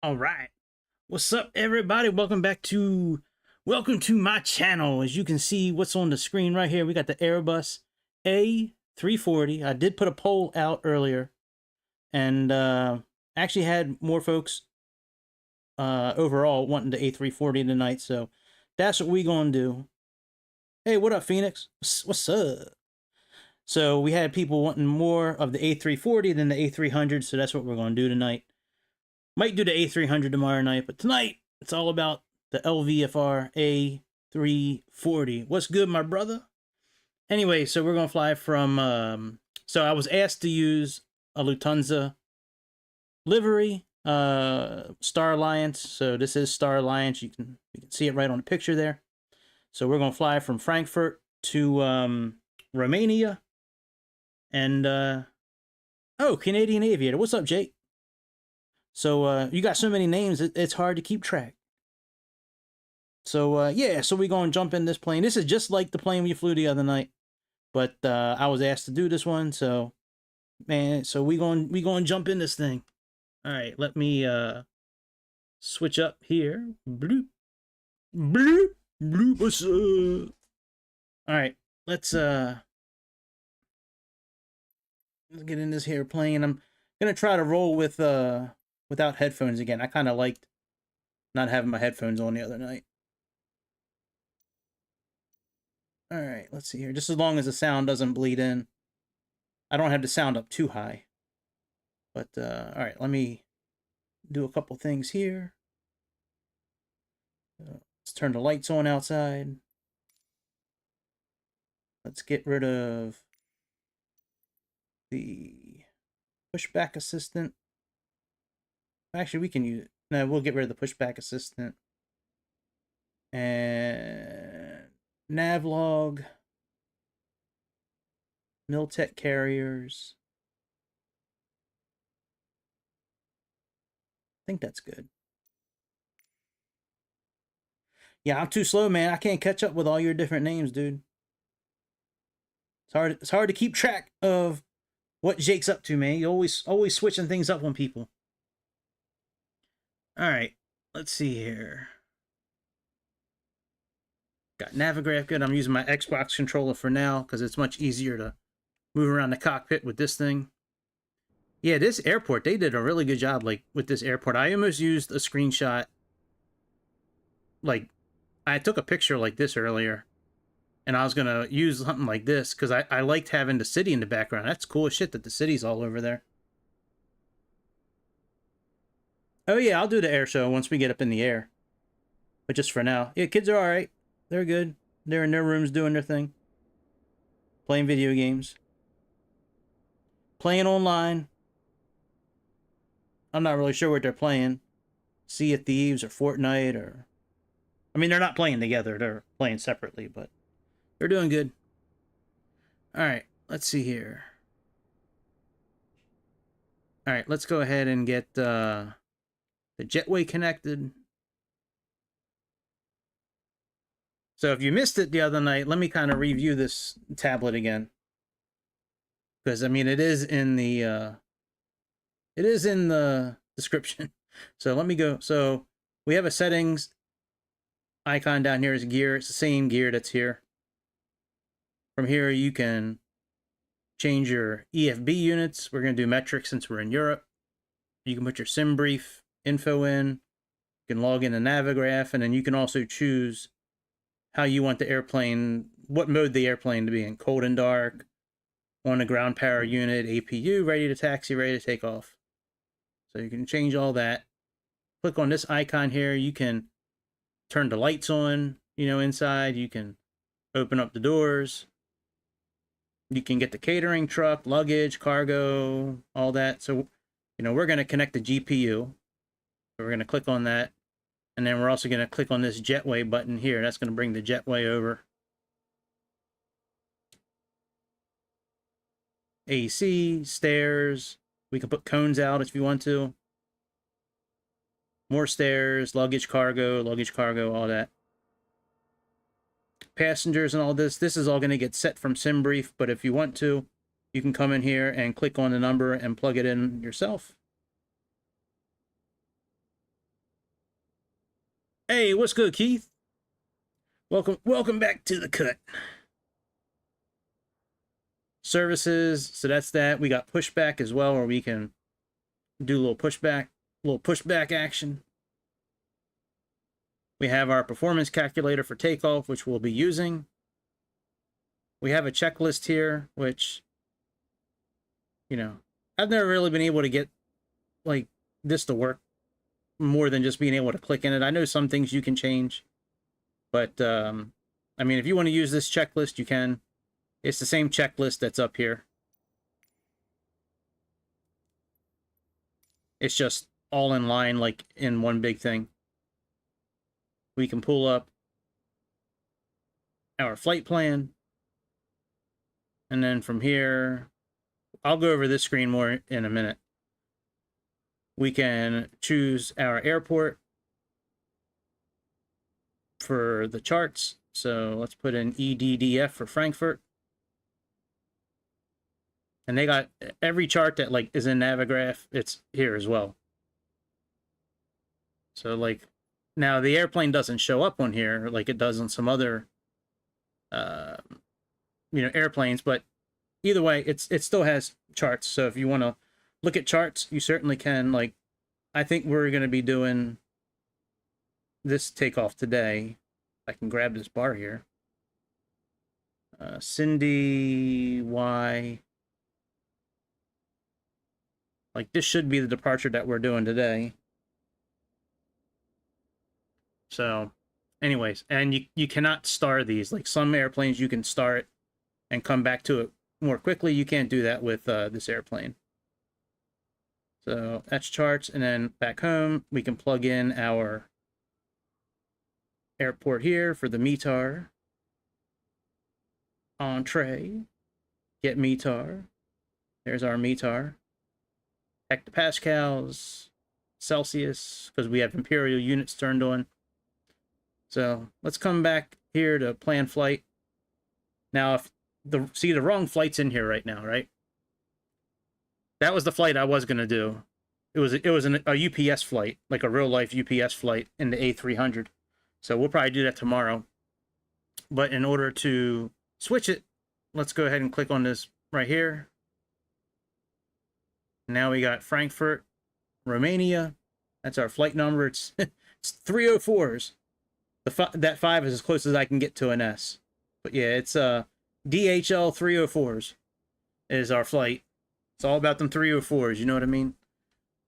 All right. What's up, everybody? Welcome to my channel. As you can see, what's on the screen right here, we got the Airbus A340. I did put a poll out earlier, and actually had more folks overall wanting the A340 tonight, so that's what we gonna do. Hey, what up, Phoenix? What's up? So we had people wanting more of the A340 than the A300, so that's what we're gonna do tonight. Might do the A300 tomorrow night, but tonight it's all about the Lvfr A340. What's good, my brother? Anyway, so we're going to fly from, so I was asked to use a Lufthansa livery, Star Alliance. So this is Star Alliance. You can see it right on the picture there. So we're going to fly from Frankfurt to Romania. And, oh, Canadian Aviator. What's up, Jake? So you got so many names, it's hard to keep track. So yeah, so we're going to jump in this plane. This is just like the plane we flew the other night, but I was asked to do this one, so man, so we going to jump in this thing. All right, let me switch up here. Bloop. Bloop. Bloop. What's up? All right, let's get in this here plane. I'm going to try to roll with without headphones again. I kind of liked not having my headphones on the other night. All right, let's see here. Just as long as the sound doesn't bleed in. I don't have the sound up too high. But, all right, let me do a couple things here. Let's turn the lights on outside. Let's get rid of the pushback assistant. Actually, we can use it. No, we'll get rid of the pushback assistant. And navlog, Miltech carriers. I think that's good. Yeah, I'm too slow, man. I can't catch up with all your different names, dude. It's hard to keep track of what Jake's up to, man. You always switching things up on people. All right, let's see here. Got Navigraph good. I'm using my Xbox controller for now because it's much easier to move around the cockpit with this thing. Yeah, this airport, they did a really good job, like, with this airport. I almost used a screenshot. Like, I took a picture like this earlier, and I was going to use something like this because I liked having the city in the background. That's cool as shit that the city's all over there. Oh, yeah, I'll do the air show once we get up in the air. But just for now. Yeah, kids are all right. They're good. They're in their rooms doing their thing. Playing video games. Playing online. I'm not really sure what they're playing. Sea of Thieves or Fortnite or... I mean, they're not playing together. They're playing separately, but they're doing good. All right, let's see here. All right, let's go ahead and get the jetway connected. So if you missed it the other night, let me kind of review this tablet again. Because, I mean, it is in the description. So let me go. So we have a settings icon down here as gear. It's the same gear that's here. From here, you can change your EFB units. We're going to do metric since we're in Europe. You can put your sim brief info in. You can log in the Navigraph, and then you can also choose how you want the airplane, what mode the airplane to be in. Cold and dark, on the ground power unit, APU, ready to taxi, ready to take off. So you can change all that. Click on this icon here. You can turn the lights on, you know, inside. You can open up the doors. You can get the catering truck, luggage, cargo, all that. So, you know, we're going to connect the GPU. So we're going to click on that. And then we're also going to click on this jetway button here. That's going to bring the jetway over. AC, stairs. We can put cones out if you want to. More stairs, luggage, cargo, all that. Passengers and all this. This is all going to get set from SimBrief, but if you want to, you can come in here and click on the number and plug it in yourself. Hey, what's good, Keith? Welcome back to the cut. Services, so that's that. We got pushback as well, where we can do a little pushback action. We have our performance calculator for takeoff, which we'll be using. We have a checklist here, which, you know, I've never really been able to get like this to work more than just being able to click in it. I know some things you can change, but I mean, if you want to use this checklist, you can. It's the same checklist that's up here. It's just all in line, like in one big thing. We can pull up our flight plan. And then from here, I'll go over this screen more in a minute. We can choose our airport for the charts. So let's put in EDDF for Frankfurt. And they got every chart that like is in Navigraph, it's here as well. So like now the airplane doesn't show up on here like it does on some other airplanes, but either way, it still has charts. So if you want to look at charts, you certainly can. Like I think we're going to be doing this takeoff today. I can grab this bar here. Cindy Y. Like this should be the departure that we're doing today. So anyways, and you cannot star these. Like some airplanes you can star it and come back to it more quickly. You can't do that with this airplane. So that's charts, and then back home we can plug in our airport here for the METAR. Entree, get METAR. There's our METAR. Hectopascals, Celsius, because we have imperial units turned on. So let's come back here to plan flight. Now, if the wrong flight's in here right now, right? That was the flight I was gonna do. It was a UPS flight, like a real life UPS flight in the A300. So we'll probably do that tomorrow. But in order to switch it, let's go ahead and click on this right here. Now we got Frankfurt, Romania. That's our flight number. It's 304s. That 5 is as close as I can get to an S. But yeah, it's DHL 304s is our flight. It's all about them 304s, you know what I mean?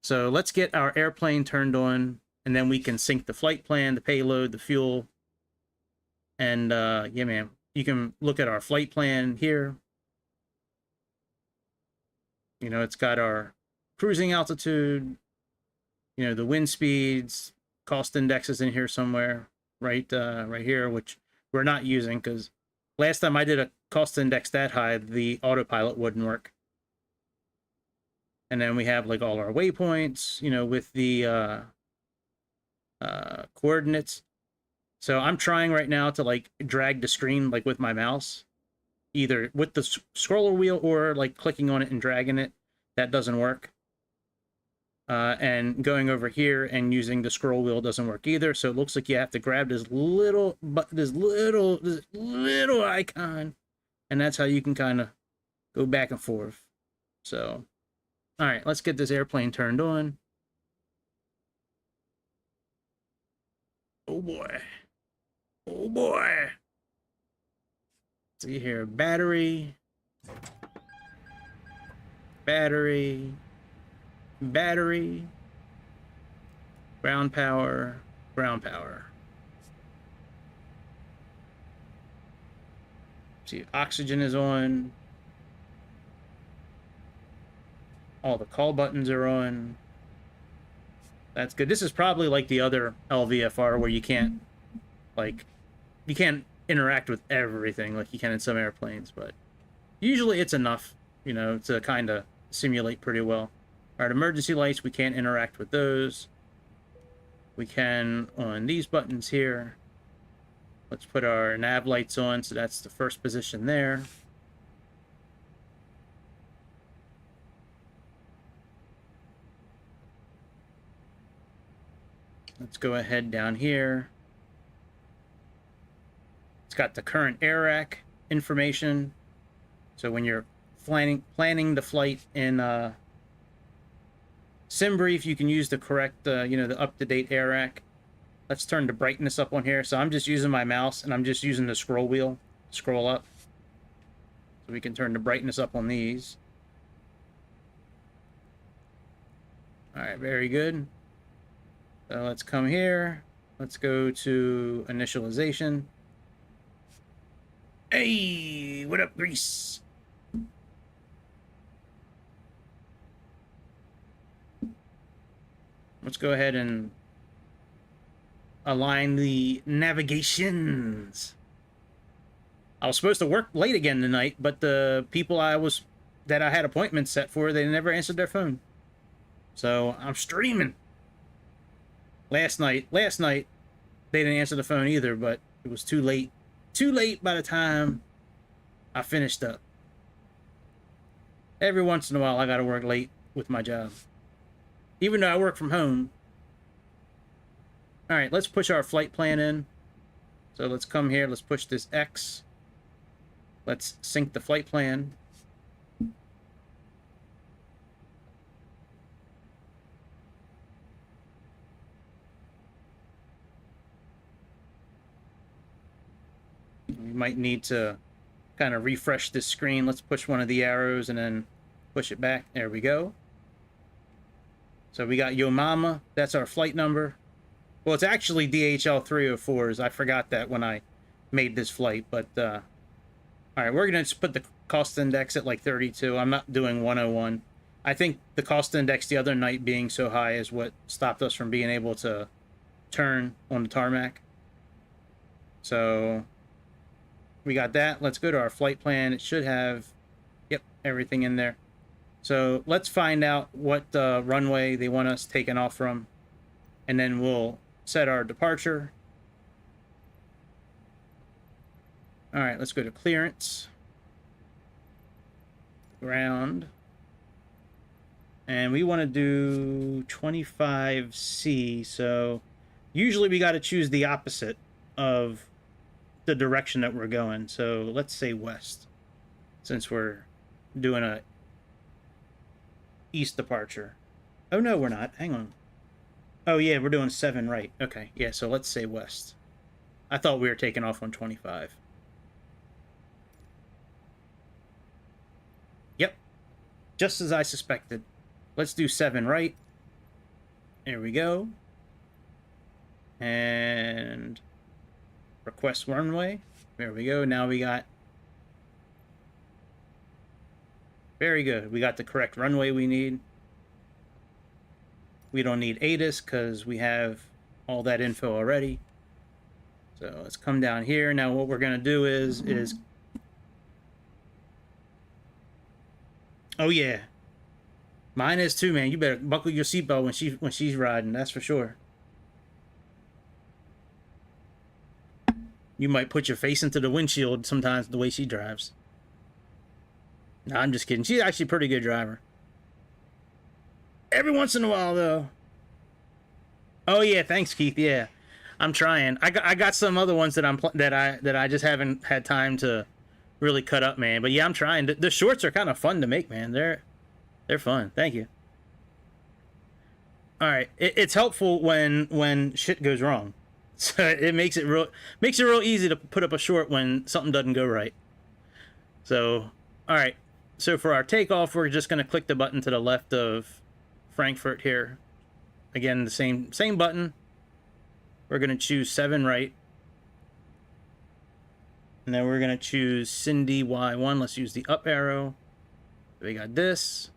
So let's get our airplane turned on, and then we can sync the flight plan, the payload, the fuel. And yeah, man, you can look at our flight plan here. You know, it's got our cruising altitude, you know, the wind speeds, cost indexes in here somewhere, right here, which we're not using because last time I did a cost index that high, the autopilot wouldn't work. And then we have like all our waypoints, you know, with the coordinates. So I'm trying right now to like drag the screen like with my mouse, either with the scroller wheel or like clicking on it and dragging it. That doesn't work. And going over here and using the scroll wheel doesn't work either. So it looks like you have to grab this little icon, and that's how you can kind of go back and forth. So, all right, let's get this airplane turned on. Oh boy. Oh boy. See here, battery, ground power. See, oxygen is on. All the call buttons are on. That's good. This is probably like the other Lvfr where you can't interact with everything like you can in some airplanes, but usually it's enough, you know, to kind of simulate pretty well. All right, emergency lights, we can't interact with those. We can on these buttons here. Let's put our nav lights on, so that's the first position there. Let's go ahead down here. It's got the current air rack information. So when you're planning the flight in SimBrief, you can use the correct, you know, the up-to-date air rack. Let's turn the brightness up on here. So I'm just using my mouse, and I'm just using the scroll wheel. Scroll up. So we can turn the brightness up on these. All right, very good. So let's come here. Let's go to initialization. Hey, what up, Greece? Let's go ahead and align the navigations. I was supposed to work late again tonight, but the people that I had appointments set for, they never answered their phone. So I'm streaming. Last night, they didn't answer the phone either, but it was too late. Too late by the time I finished up. Every once in a while, I gotta work late with my job. Even though I work from home. All right, let's push our flight plan in. So let's come here, let's push this X. Let's sync the flight plan. We might need to kind of refresh this screen. Let's push one of the arrows and then push it back. There we go. So we got Yo Mama. That's our flight number. Well, it's actually DHL 304s. I forgot that when I made this flight. But, all right, we're going to put the cost index at like 32. I'm not doing 101. I think the cost index the other night being so high is what stopped us from being able to turn on the tarmac. So we got that. Let's go to our flight plan. It should have, yep, everything in there. So let's find out what runway they want us taking off from, and then we'll set our departure. All right, let's go to clearance, ground, and we want to do 25C. So usually we got to choose the opposite of the direction that we're going. So let's say west, since we're doing a east departure. Oh no, we're not. Hang on. Oh yeah, we're doing 7 right. Okay, yeah, so let's say west. I thought we were taking off on 25. Yep, just as I suspected. Let's do 7 right. There we go. And request runway. There we go. Now we got... Very good. We got the correct runway we need. We don't need ATIS because we have all that info already. So let's come down here. Now what we're going to do is... Oh yeah. Mine is too, man. You better buckle your seatbelt when she's riding. That's for sure. You might put your face into the windshield sometimes the way she drives. No, I'm just kidding. She's actually a pretty good driver. Every once in a while, though. Oh yeah, thanks, Keith. Yeah, I'm trying. I got some other ones that I just haven't had time to really cut up, man. But yeah, I'm trying. The shorts are kind of fun to make, man. They're fun. Thank you. All right, it's helpful when shit goes wrong. So it makes it real easy to put up a short when something doesn't go right. So, all right. So for our takeoff, we're just going to click the button to the left of Frankfurt here. Again, the same button. We're going to choose 7 right. And then we're going to choose Cindy Y1. Let's use the up arrow. We got this.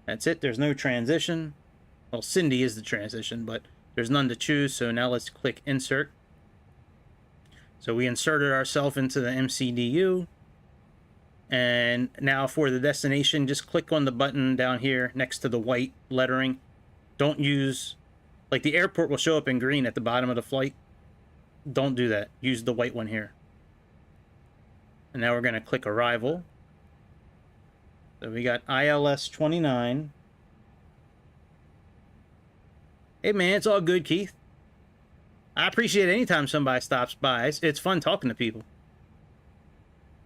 That's it. There's no transition. Well, Cindy is the transition, but there's none to choose. So now let's click insert. So we inserted ourselves into the MCDU. And now for the destination, just click on the button down here next to the white lettering. Don't use, like the airport will show up in green at the bottom of the flight. Don't do that. Use the white one here. And now we're going to click arrival. So we got ILS 29. Hey man, it's all good, Keith. I appreciate it anytime somebody stops by. It's fun talking to people.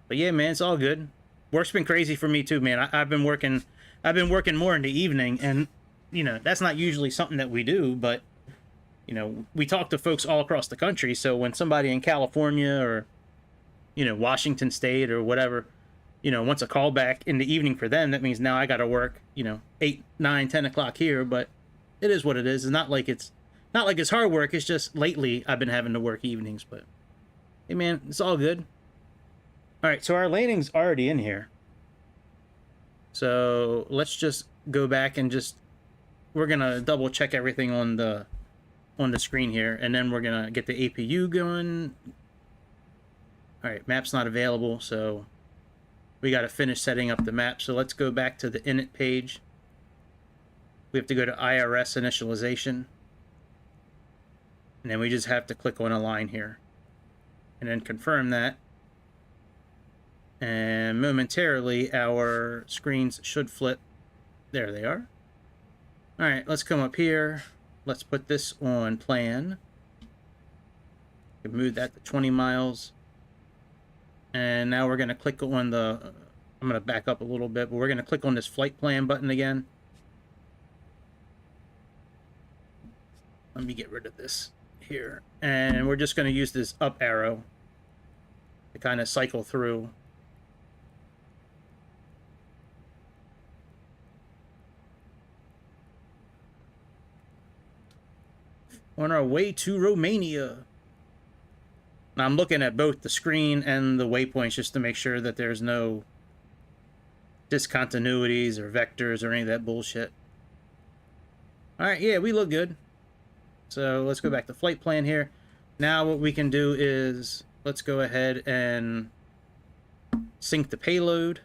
But yeah, man, it's all good. Work's been crazy for me too, man. I've been working more in the evening, and you know, that's not usually something that we do, but you know, we talk to folks all across the country, so when somebody in California or, you know, Washington State or whatever, you know, wants a call back in the evening for them, that means now I got to work, you know, 8, 9, 10 o'clock here, but it is what it is. It's not like it's hard work. It's just lately I've been having to work evenings, but hey, man, it's all good. All right, so our landing's already in here. So let's just go back and we're going to double check everything on the screen here, and then we're going to get the APU going. All right, map's not available, so we got to finish setting up the map. So let's go back to the init page. We have to go to IRS initialization. And then we just have to click on a line here. And then confirm that. And momentarily, our screens should flip. There they are. All right, let's come up here. Let's put this on plan. We can move that to 20 miles. And now we're going to click on the... I'm going to back up a little bit, but we're going to click on this flight plan button again. Let me get rid of this here. And we're just going to use this up arrow to kind of cycle through. On our way to Romania. Now I'm looking at both the screen and the waypoints just to make sure that there's no discontinuities or vectors or any of that bullshit. Alright, yeah, we look good. So let's go back to flight plan here. Now what we can do is let's go ahead and sync the payload.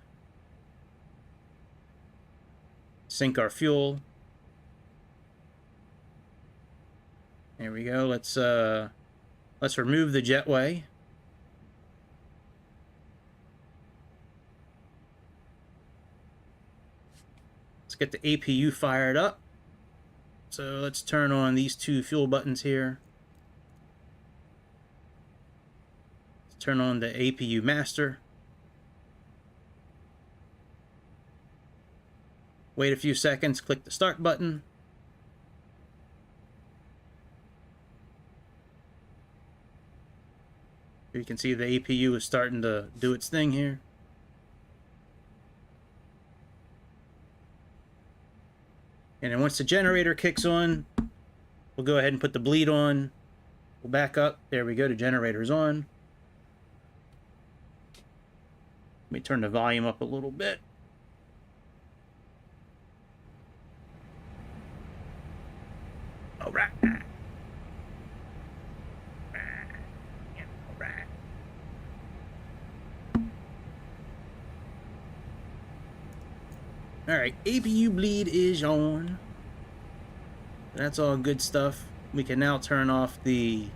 Sync our fuel. There we go. Let's remove the jetway. Let's get the APU fired up. So let's turn on these two fuel buttons here. Let's turn on the APU master. Wait a few seconds, click the start button. You can see the APU is starting to do its thing here. And then once the generator kicks on, we'll go ahead and put the bleed on. We'll back up. There we go. The generator's on. Let me turn the volume up a little bit. All right. Alright, APU bleed is on. That's all good stuff. We can now turn off the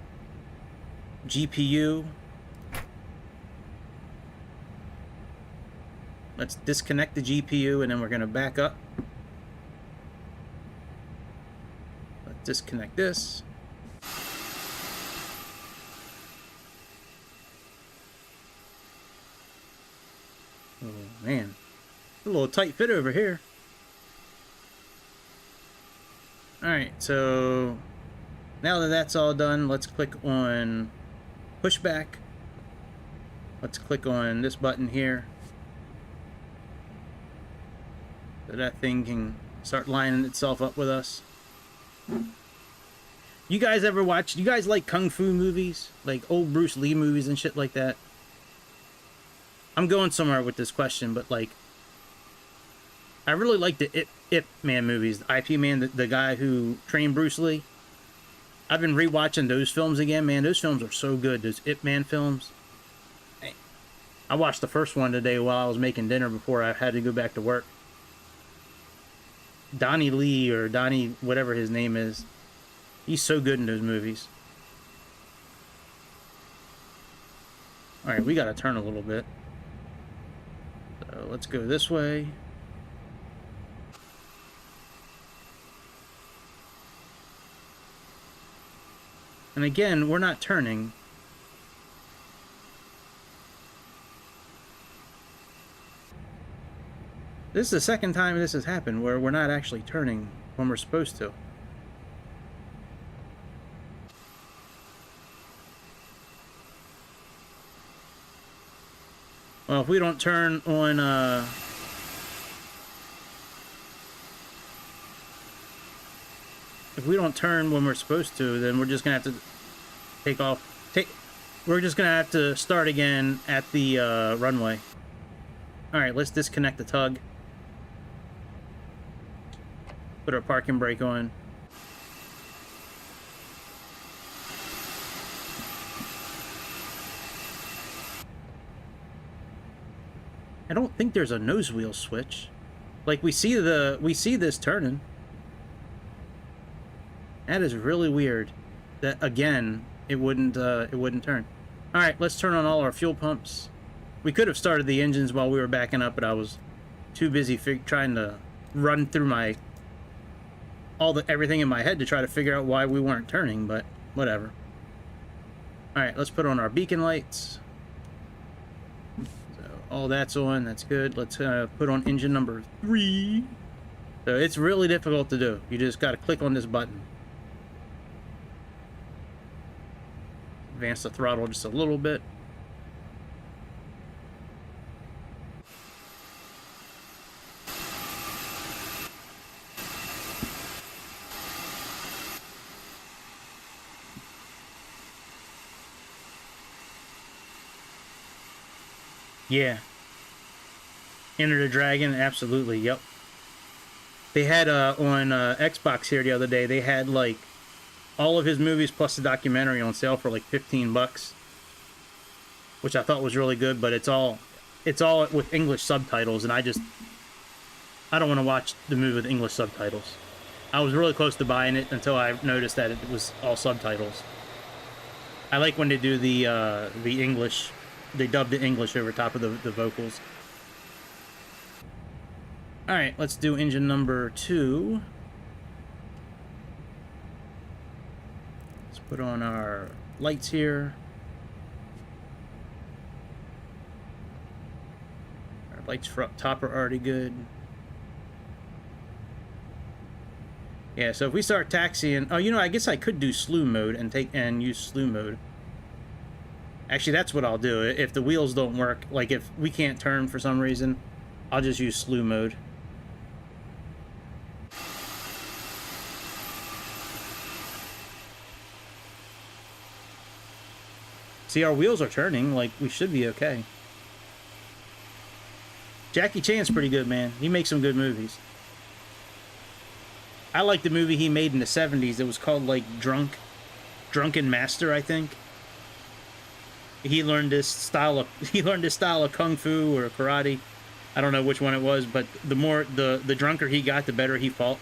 GPU. Let's disconnect the GPU and then we're going to back up. Let's disconnect this. Oh man. A little tight fit over here. Alright, so now that that's all done, let's click on pushback. Let's click on this button here. So that thing can start lining itself up with us. You guys ever watch, you guys like Kung Fu movies? Like old Bruce Lee movies and shit like that? I'm going somewhere with this question, but like, I really like the Ip Man movies. The IP Man, the guy who trained Bruce Lee. I've been rewatching those films again, man. Those films are so good, those Ip Man films. I watched the first one today while I was making dinner before I had to go back to work. Donnie Lee, or Donnie, whatever his name is. He's so good in those movies. Alright, we gotta turn a little bit. So let's go this way. And again, we're not turning. This is the second time this has happened where we're not actually turning when we're supposed to. Well, if we don't turn on, if we don't turn when we're supposed to, then we're just gonna have to take off. We're just gonna have to start again at the runway. All right, let's disconnect the tug. Put our parking brake on. I don't think there's a nose wheel switch. Like we see this turning. That is really weird. That again, it wouldn't turn. All right, let's turn on all our fuel pumps. We could have started the engines while we were backing up, but I was too busy trying to run through everything in my head to try to figure out why we weren't turning, but whatever. All right, let's put on our beacon lights. So all that's on, that's good. Let's put on engine number 3. So it's really difficult to do. You just got to click on this button. Advance the throttle just a little bit. Yeah. Enter the Dragon, absolutely, yep. They had on Xbox here the other day, they had like all of his movies plus the documentary on sale for like 15 bucks. Which I thought was really good, but it's all with English subtitles, and I don't want to watch the movie with English subtitles. I was really close to buying it until I noticed that it was all subtitles. I like when they do the English. They dub the English over top of the vocals. Alright, let's do engine number 2. Let's put on our lights here. Our lights for up top are already good. Yeah, so if we start taxiing... Oh, you know, I guess I could do slew mode and use slew mode. Actually, that's what I'll do. If the wheels don't work, like if we can't turn for some reason, I'll just use slew mode. See, our wheels are turning, like we should be okay. Jackie Chan's pretty good, man. He makes some good movies. I like the movie he made in the 70s. It was called like Drunken Master, I think. He learned this style of kung fu or karate. I don't know which one it was, but the drunker he got, the better he fought.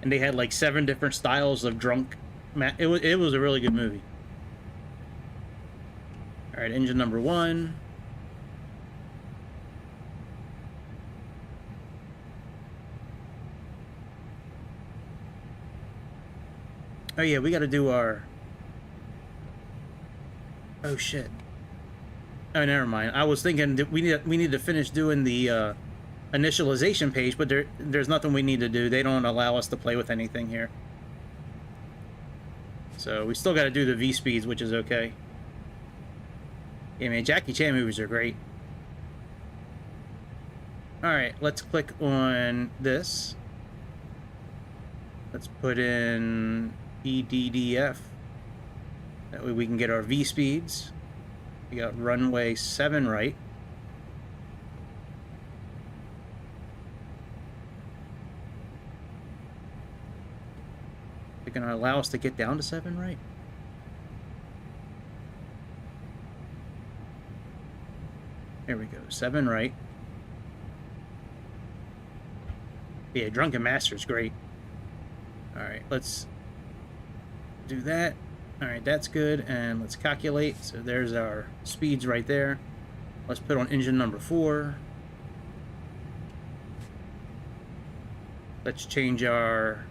And they had like 7 different styles of drunk. It was a really good movie. All right, engine number 1. Oh yeah, we got to do our... Oh shit. Oh, never mind. I was thinking that we need to finish doing the initialization page, but there's nothing we need to do. They don't allow us to play with anything here. So we still got to do the V-speeds, which is okay. Yeah, man, Jackie Chan movies are great. Alright, let's click on this. Let's put in EDDF. That way we can get our V-speeds. We got runway 7 right. They're going to allow us to get down to 7 right. There we go, 7 right. Yeah, Drunken Master's great. Alright, let's do that. Alright, that's good, and let's calculate. So there's our speeds right there. Let's put on engine number 4. Let's change our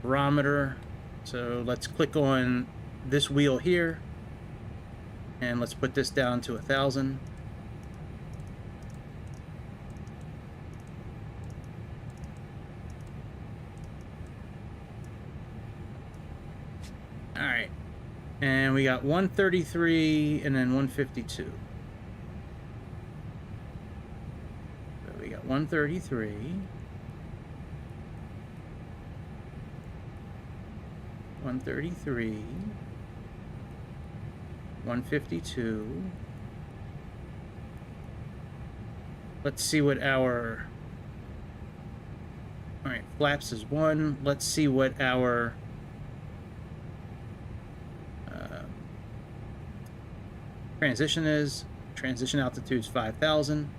barometer So let's click on this wheel here, and let's put this down to 1,000. All right, and we got 133 and then 152. So we got 133. 133, 152. Let's see what our... All right, flaps is 1. Let's see what our transition is. Transition altitude is 5,000.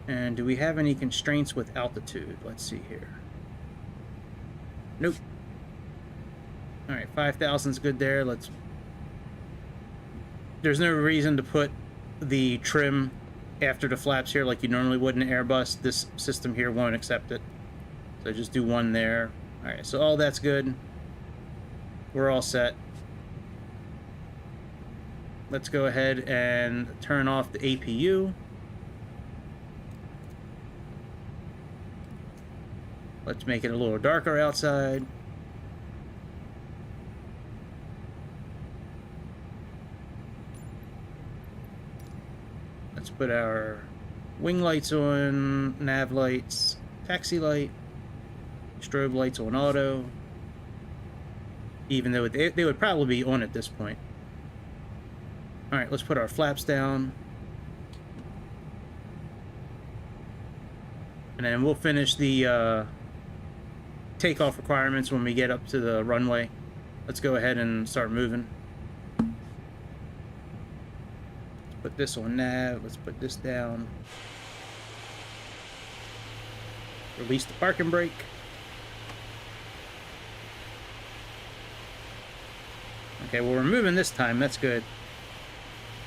And do we have any constraints with altitude? Let's see here. Nope. All right, 5,000 is good there. Let's... There's no reason to put the trim after the flaps here like you normally would in an Airbus. This system here won't accept it. So just do 1 there. All right, so all that's good. We're all set. Let's go ahead and turn off the APU. Let's make it a little darker outside. Let's put our wing lights on, nav lights, taxi light, strobe lights on auto, even though they would probably be on at this point. All right, let's put our flaps down. And then we'll finish the takeoff requirements when we get up to the runway. Let's go ahead and start moving. Put this on nav. Let's put this down. Release the parking brake. Okay, well, we're moving this time. That's good.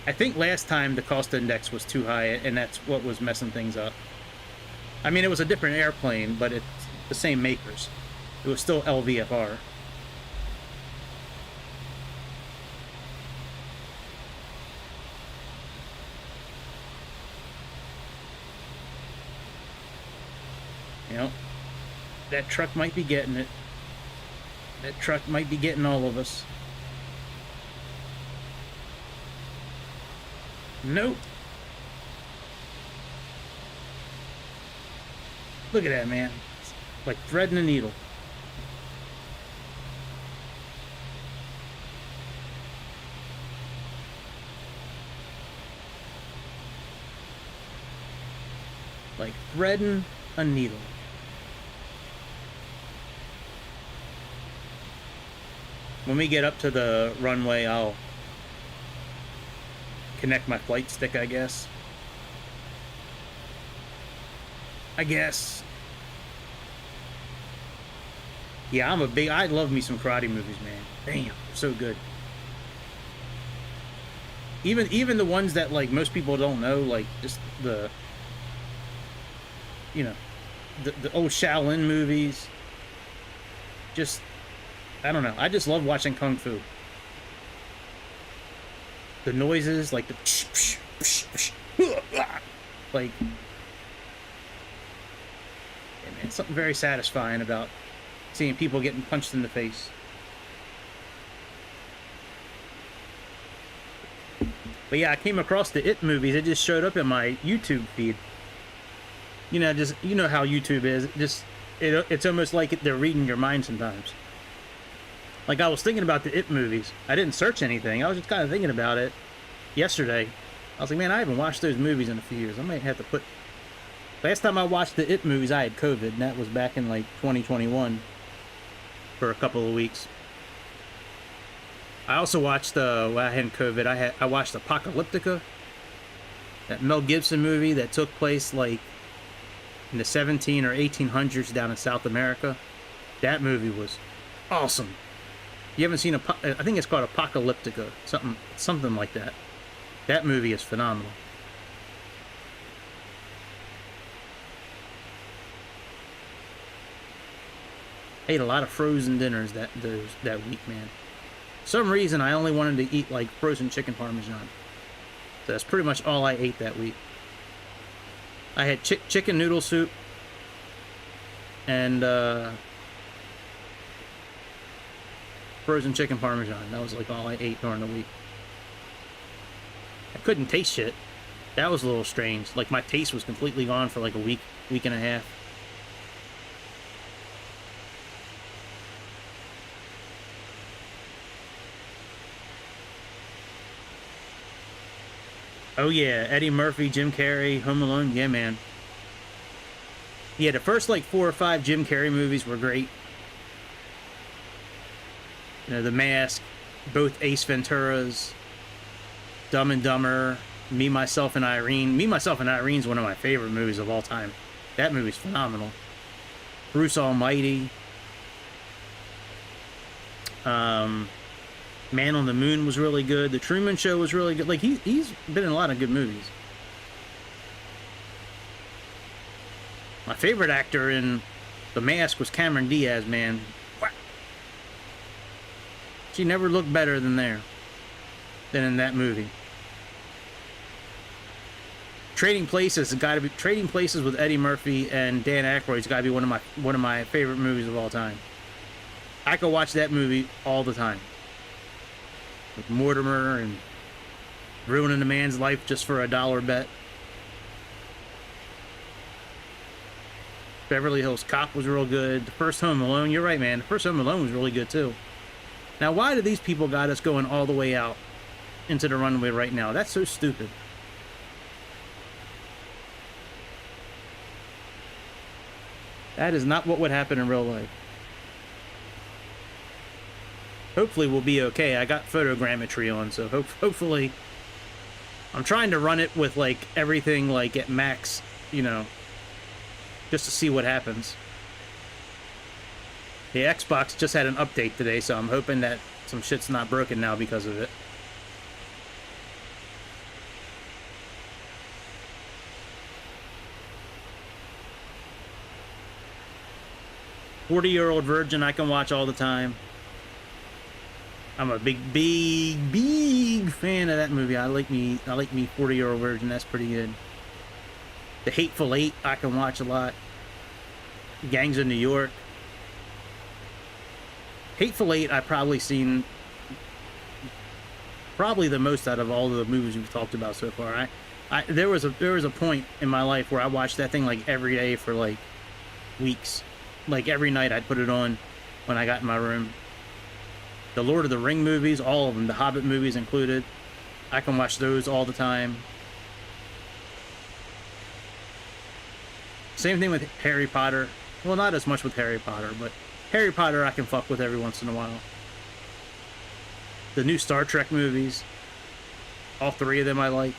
I think last time the cost index was too high, and that's what was messing things up. I mean, it was a different airplane, but it's the same makers. It was still Lvfr. You know, that truck might be getting it. That truck might be getting all of us. Nope. Look at that, man. It's like threading a needle. Like threading a needle. When we get up to the runway, I'll connect my flight stick, I guess. Yeah, I love me some karate movies, man. Damn, so good. Even the ones that, like, most people don't know, like, just the, you know, the old Shaolin movies. Just, I don't know. I just love watching Kung Fu. The noises, like the like, yeah, man, something very satisfying about seeing people getting punched in the face. But yeah, I came across the It movies. It just showed up in my YouTube feed. You know, just, you know how YouTube is. It's almost like they're reading your mind sometimes. Like, I was thinking about the It movies. I didn't search anything. I was just kind of thinking about it yesterday. I was like, man, I haven't watched those movies in a few years. I might have to put... Last time I watched the It movies, I had COVID, and that was back in, like, 2021 for a couple of weeks. I also watched, well, I hadn't COVID. I watched Apocalyptica, that Mel Gibson movie that took place, like, in the 17 or 1800s down in South America. That movie was awesome. You haven't seen I think it's called Apocalyptica, something like that. That movie is phenomenal. Ate a lot of frozen dinners that week, man. For some reason, I only wanted to eat like frozen chicken parmesan. So that's pretty much all I ate that week. I had chicken noodle soup and frozen chicken parmesan. That was like all I ate during the week. I couldn't taste shit. That was a little strange. Like my taste was completely gone for like a week and a half. Oh yeah, Eddie Murphy, Jim Carrey, Home Alone. Yeah, man. Yeah, the first like 4 or 5 Jim Carrey movies were great. You know, The Mask, both Ace Venturas, Dumb and Dumber, Me, Myself, and Irene. Me, Myself, and Irene is one of my favorite movies of all time. That movie's phenomenal. Bruce Almighty. Man on the Moon was really good. The Truman Show was really good. Like, he's been in a lot of good movies. My favorite actor in The Mask was Cameron Diaz, man. She never looked better than in that movie. Trading Places with Eddie Murphy and Dan Aykroyd's got to be one of my favorite movies of all time. I could watch that movie all the time. With Mortimer and ruining a man's life just for a dollar bet. Beverly Hills Cop was real good. The first Home Alone, you're right, man. The first Home Alone was really good too. Now, why do these people got us going all the way out into the runway right now? That's so stupid. That is not what would happen in real life. Hopefully we'll be okay. I got photogrammetry on, so hopefully... I'm trying to run it with, like, everything, like, at max, you know, just to see what happens. The Xbox just had an update today, so I'm hoping that some shit's not broken now because of it. "40-Year-Old Virgin" I can watch all the time. I'm a big fan of that movie. I like me 40-Year-Old Virgin. That's pretty good. The Hateful Eight I can watch a lot. Gangs of New York. Hateful Eight I've probably seen the most out of all of the movies we've talked about so far. There was a point in my life where I watched that thing like every day for like weeks. Like every night I'd put it on when I got in my room. The Lord of the Ring movies, all of them, the Hobbit movies included. I can watch those all the time. Same thing with Harry Potter. Well, not as much with Harry Potter, but Harry Potter I can fuck with every once in a while. The new Star Trek movies. All 3 of them I like.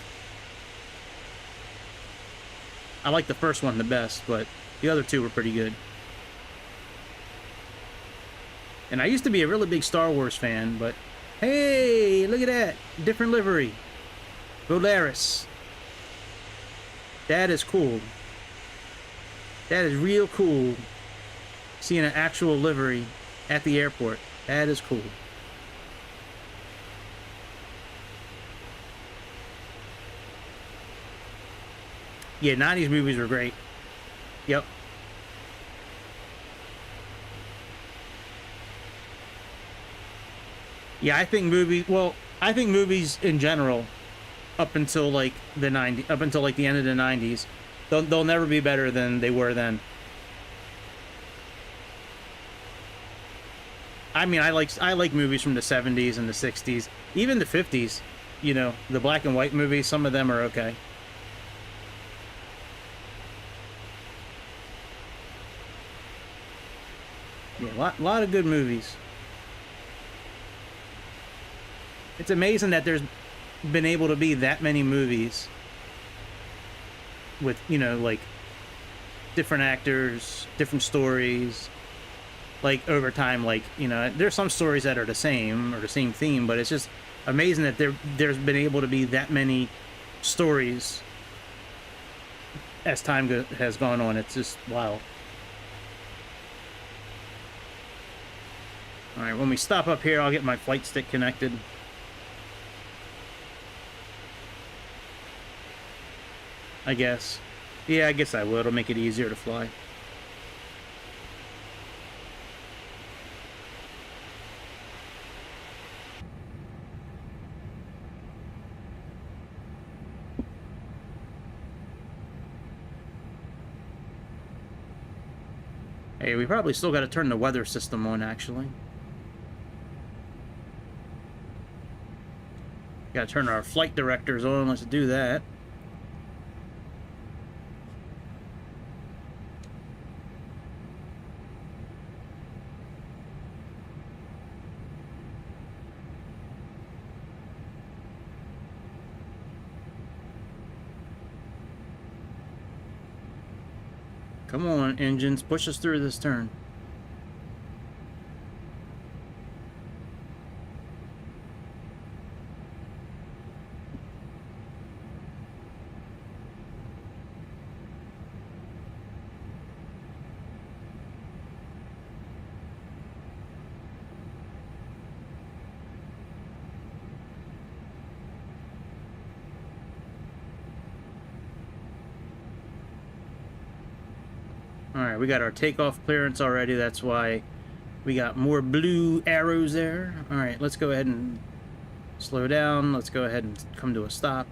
I like the first one the best, but the other 2 were pretty good. And I used to be a really big Star Wars fan, but hey, look at that. Different livery. Volaris. That is cool. That is real cool. Seeing an actual livery at the airport. That is cool. Yeah, 90s movies were great. Yep. Yeah, I think movies in general, up until like the end of the 90s, they'll never be better than they were then. I mean, I like movies from the 70s and the 60s, even the 50s. You know, the black and white movies, some of them are okay. Yeah, a lot of good movies. It's amazing that there's been able to be that many movies with, you know, like, different actors, different stories, like, over time. Like, you know, there's some stories that are the same, or the same theme, but it's just amazing that there's been able to be that many stories as time has gone on. It's just, wow. All right, when we stop up here, I'll get my flight stick connected. I guess. Yeah, I guess I will. It'll make it easier to fly. Hey, we probably still got to turn the weather system on, actually. Got to turn our flight directors on. Let's do that. Come on, engines. Push us through this turn. Alright, we got our takeoff clearance already. That's why we got more blue arrows there. Alright, let's go ahead and slow down. Let's go ahead and come to a stop.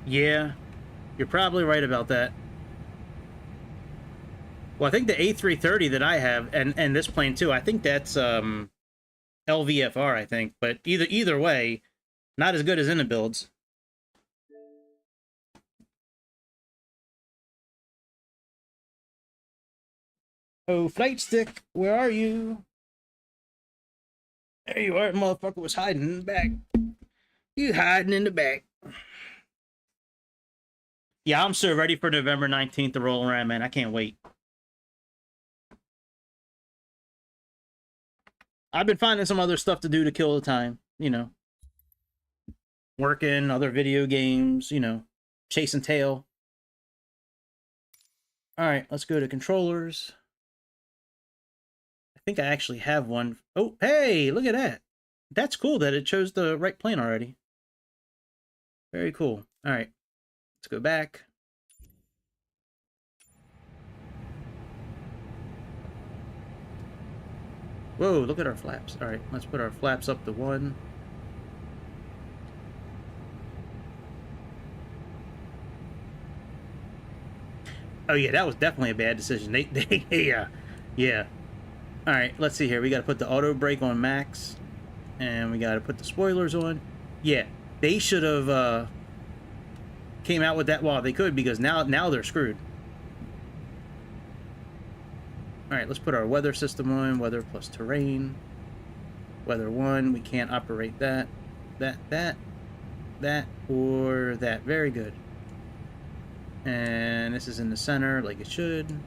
Yeah, you're probably right about that. Well, I think the A330 that I have, and this plane too, I think that's Lvfr, I think. But either way, not as good as in the builds. Oh, flight stick, where are you? There you are, motherfucker was hiding in the back. You hiding in the back. Yeah, I'm so ready for November 19th to roll around, man. I can't wait. I've been finding some other stuff to do to kill the time, you know. Working, other video games, you know, chasing tail. Alright, let's go to controllers. I think I actually have one. Oh, hey, look at that. That's cool that it chose the right plane already. Very cool. Alright, let's go back. Whoa, look at our flaps. Alright, let's put our flaps up to 1. Oh yeah, that was definitely a bad decision. Yeah. Alright, let's see here. We gotta put the auto brake on max. And we gotta put the spoilers on. Yeah, they should have came out with that while they could, because now they're screwed. Alright, let's put our weather system on. Weather plus terrain. Weather 1, we can't operate that, or that. Very good. And this is in the center like it should.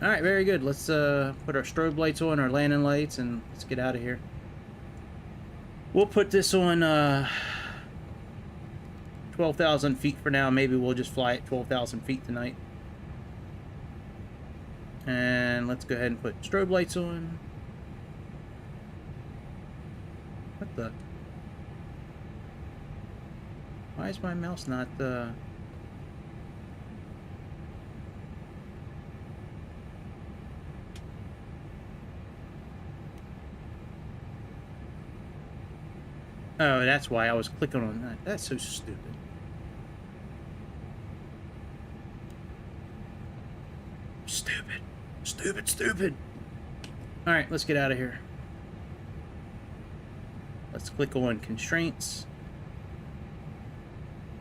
Alright, very good. Let's put our strobe lights on, our landing lights, and let's get out of here. We'll put this on 12,000 feet for now. Maybe we'll just fly at 12,000 feet tonight. And let's go ahead and put strobe lights on. What the? Why is my mouse not Oh, that's why I was clicking on that. That's so stupid. Stupid. Alright, let's get out of here. Let's click on constraints.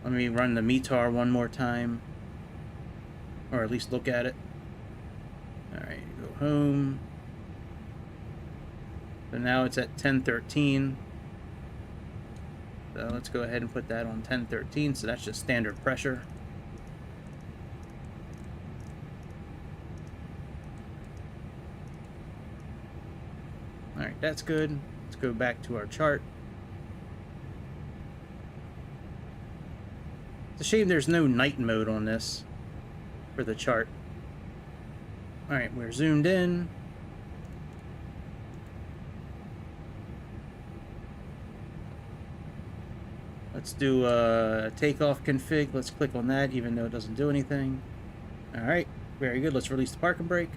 Let me run the METAR one more time. Or at least look at it. Alright, go home. So now it's at 1013. So let's go ahead and put that on 1013. So that's just standard pressure. Alright, that's good. Let's Let's go back to our chart. It's a shame there's no night mode on this for the chart. All right, we're zoomed in. Let's do a takeoff config. Let's click on that, even though it doesn't do anything. All right, very good. Let's release the parking brake.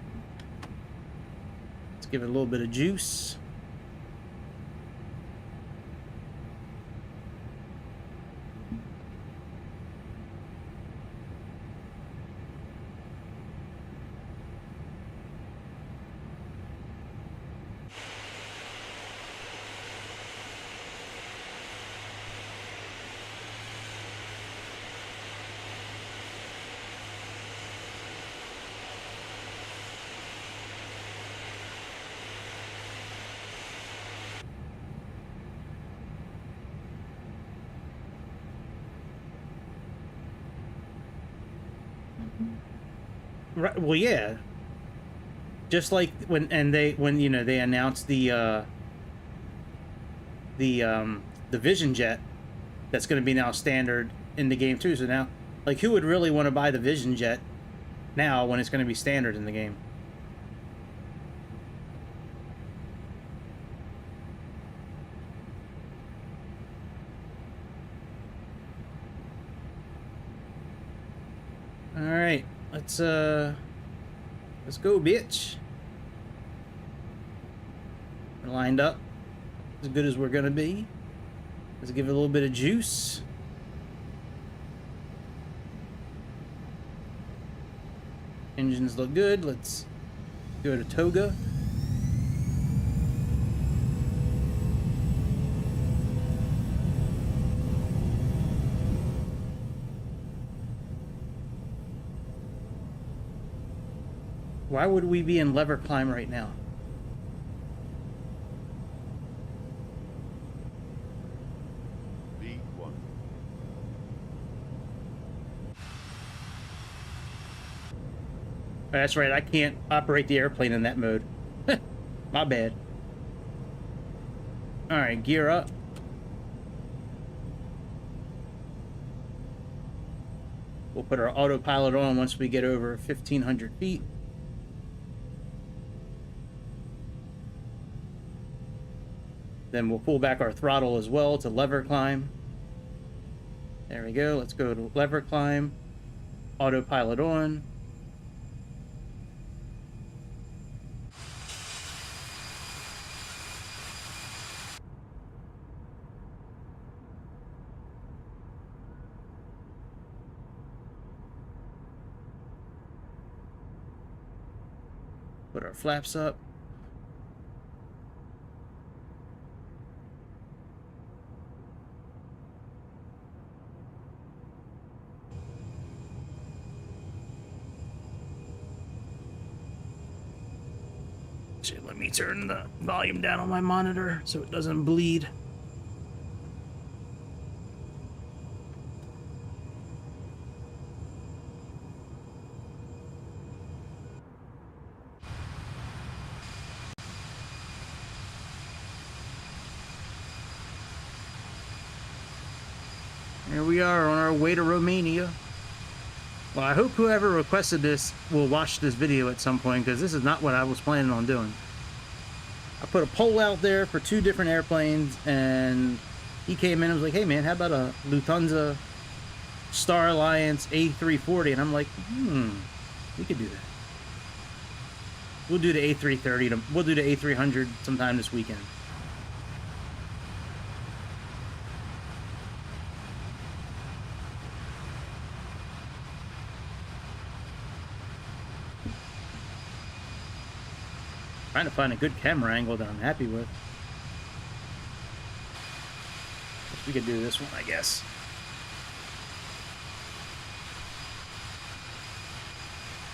Let's give it a little bit of juice. Right, well, yeah. Just like when you know, they announced the Vision Jet that's going to be now standard in the game too. So now, like, who would really want to buy the Vision Jet now when it's going to be standard in the game? All right, let's go, bitch. We're lined up as good as we're gonna be. Let's give it a little bit of juice. Engines look good. Let's go to Toga. Why would we be in lever climb right now? V1. That's right, I can't operate the airplane in that mode. My bad. Alright, gear up. We'll put our autopilot on once we get over 1,500 feet. Then we'll pull back our throttle as well to lever climb. There we go. Let's go to lever climb. Autopilot on. Put our flaps up. Let me turn the volume down on my monitor so it doesn't bleed. Here we are on our way to Romania. Well, I hope whoever requested this will watch this video at some point, because this is not what I was planning on doing. I put a poll out there for 2 different airplanes, and he came in and was like, hey man, how about a Lufthansa Star Alliance A340? And I'm like, we could do that. We'll do the A330. We'll do the A300 sometime this weekend. Trying to find a good camera angle that I'm happy with. We could do this one, I guess.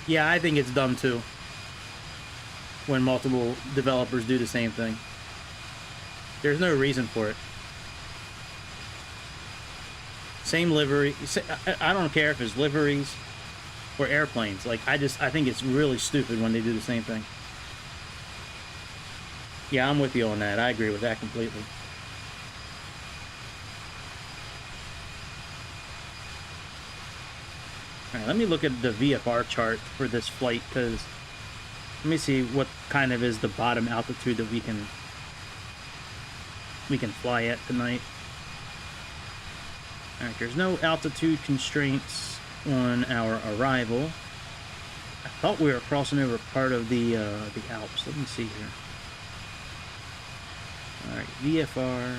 Yeah, I think it's dumb too when multiple developers do the same thing. There's no reason for it. Same livery. I don't care if it's liveries or airplanes. Like, I think it's really stupid when they do the same thing. Yeah, I'm with you on that. I agree with that completely. All right, let me look at the VFR chart for this flight, because let me see what kind of is the bottom altitude that we can fly at tonight. All right, there's no altitude constraints on our arrival. I thought we were crossing over part of the Alps. Let me see here. All right, VFR.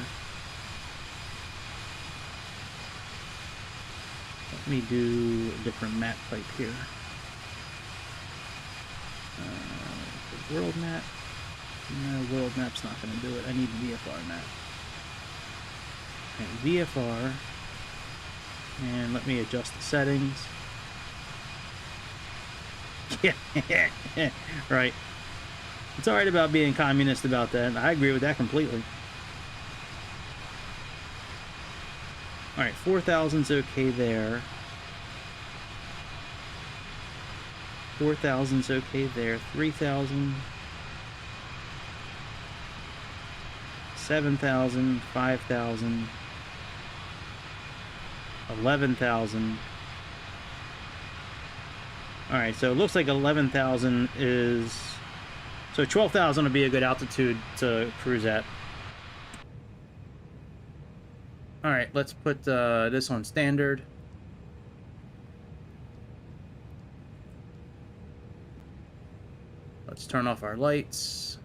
Let me do a different map type here. The world map. No, world map's not going to do it. I need the VFR map. Okay, VFR. And let me adjust the settings. Yeah, right. It's alright about being communist about that. I agree with that completely. Alright, 4,000's okay there. 4,000's okay there. 3,000. 7,000. 5,000. 11,000. Alright, so it looks like 11,000 is... So 12,000 would be a good altitude to cruise at. Alright, let's put this on standard. Let's turn off our lights.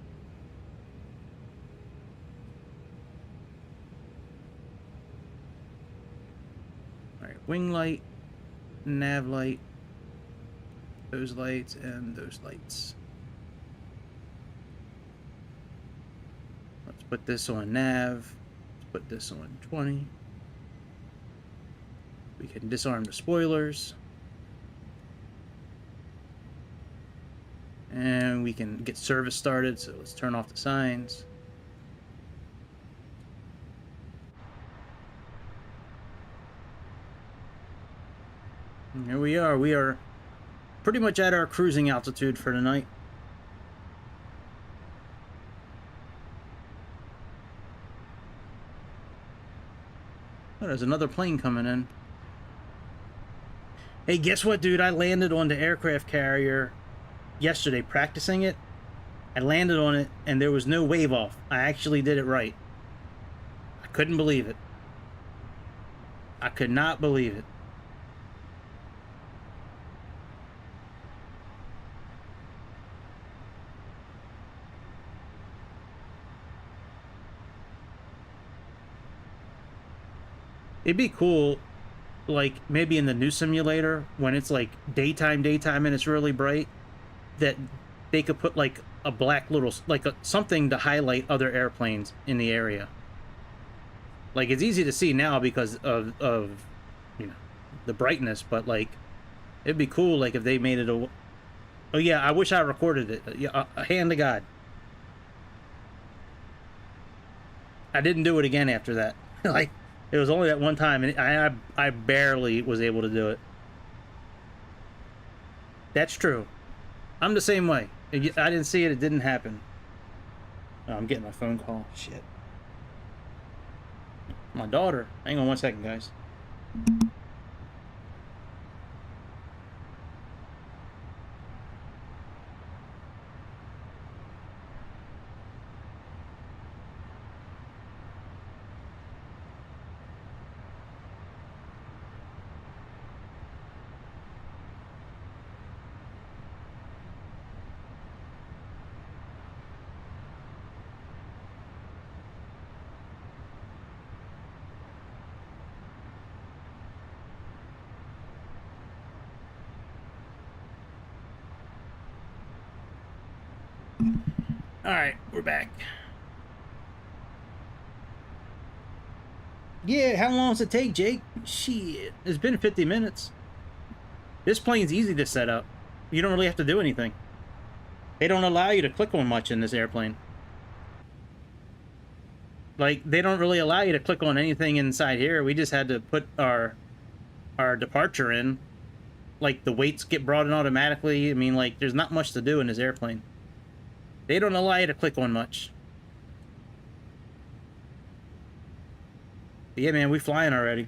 Alright, wing light, nav light, those lights, and those lights. Let's put this on nav. Let's put this on 20. We can disarm the spoilers. And we can get service started, so let's turn off the signs. And here we are. We are pretty much at our cruising altitude for tonight. Oh, there's another plane coming in. Hey, guess what, dude? I landed on the aircraft carrier yesterday practicing it. I landed on it and there was no wave off. I actually did it right. I couldn't believe it. I could not believe it. It'd be cool, like, maybe in the new simulator, when it's, like, daytime, and it's really bright, that they could put, like, a black little, like, something to highlight other airplanes in the area. Like, it's easy to see now because of you know, the brightness, but, like, it'd be cool, like, if they made it a... Oh, yeah, I wish I recorded it. Yeah, hand to God. I didn't do it again after that. Like... It was only that one time, and I barely was able to do it. That's true. I'm the same way. I didn't see it. It didn't happen. Oh, I'm getting my phone call. Shit. My daughter. Hang on one second, guys. Alright, we're back. Yeah, how long does it take, Jake? Shit, it's been 50 minutes. This plane's easy to set up. You don't really have to do anything. They don't allow you to click on much in this airplane. Like, they don't really allow you to click on anything inside here. We just had to put our departure in. Like, the weights get brought in automatically. I mean, like, there's not much to do in this airplane. They don't allow you to click on much. But yeah, man, we flying already.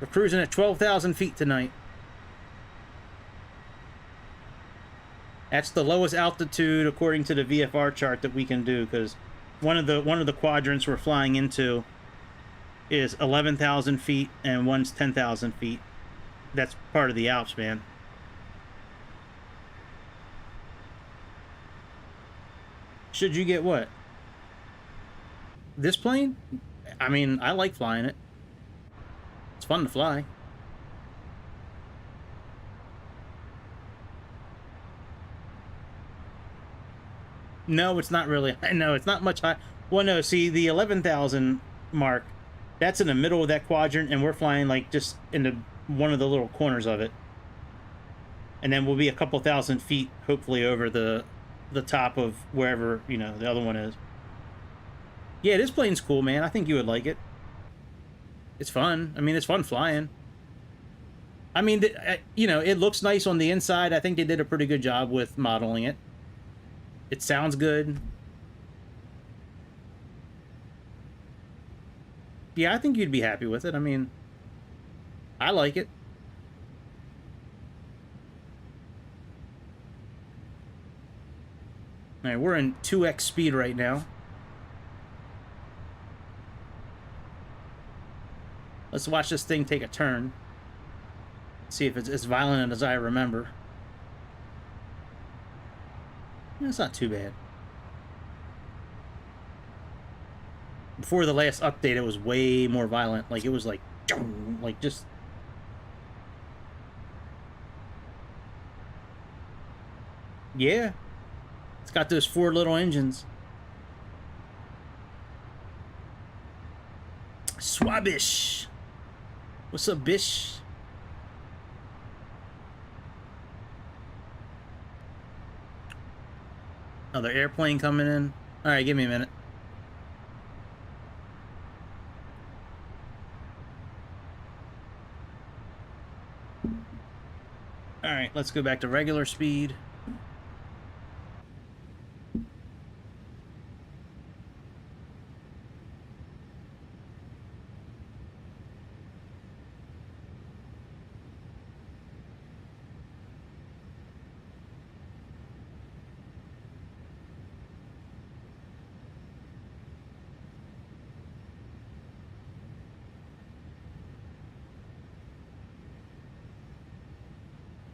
We're cruising at 12,000 feet tonight. That's the lowest altitude according to the VFR chart that we can do, because one of the quadrants we're flying into is 11,000 feet and one's 10,000 feet. That's part of the Alps, man. Should you get what? This plane? I mean, I like flying it. It's fun to fly. No, it's not really. No, it's not much high. Well, no, see, the 11,000 mark, that's in the middle of that quadrant, and we're flying, like, just into one of the little corners of it. And then we'll be a couple thousand feet, hopefully, over the top of wherever, you know, the other one is. Yeah, this plane's cool, man. I think you would like it. It's fun. I mean, it's fun flying. I mean, you know, it looks nice on the inside. I think they did a pretty good job with modeling it. It sounds good. Yeah, I think you'd be happy with it. I mean, I like it. All right, we're in 2x speed right now. Let's watch this thing take a turn. See if it's as violent as I remember. It's not too bad. Before the last update, it was way more violent. Like, it was like just... Yeah. It's got those 4 little engines. Swabish. What's up, bish? Another airplane coming in. All right, give me a minute. All right, let's go back to regular speed.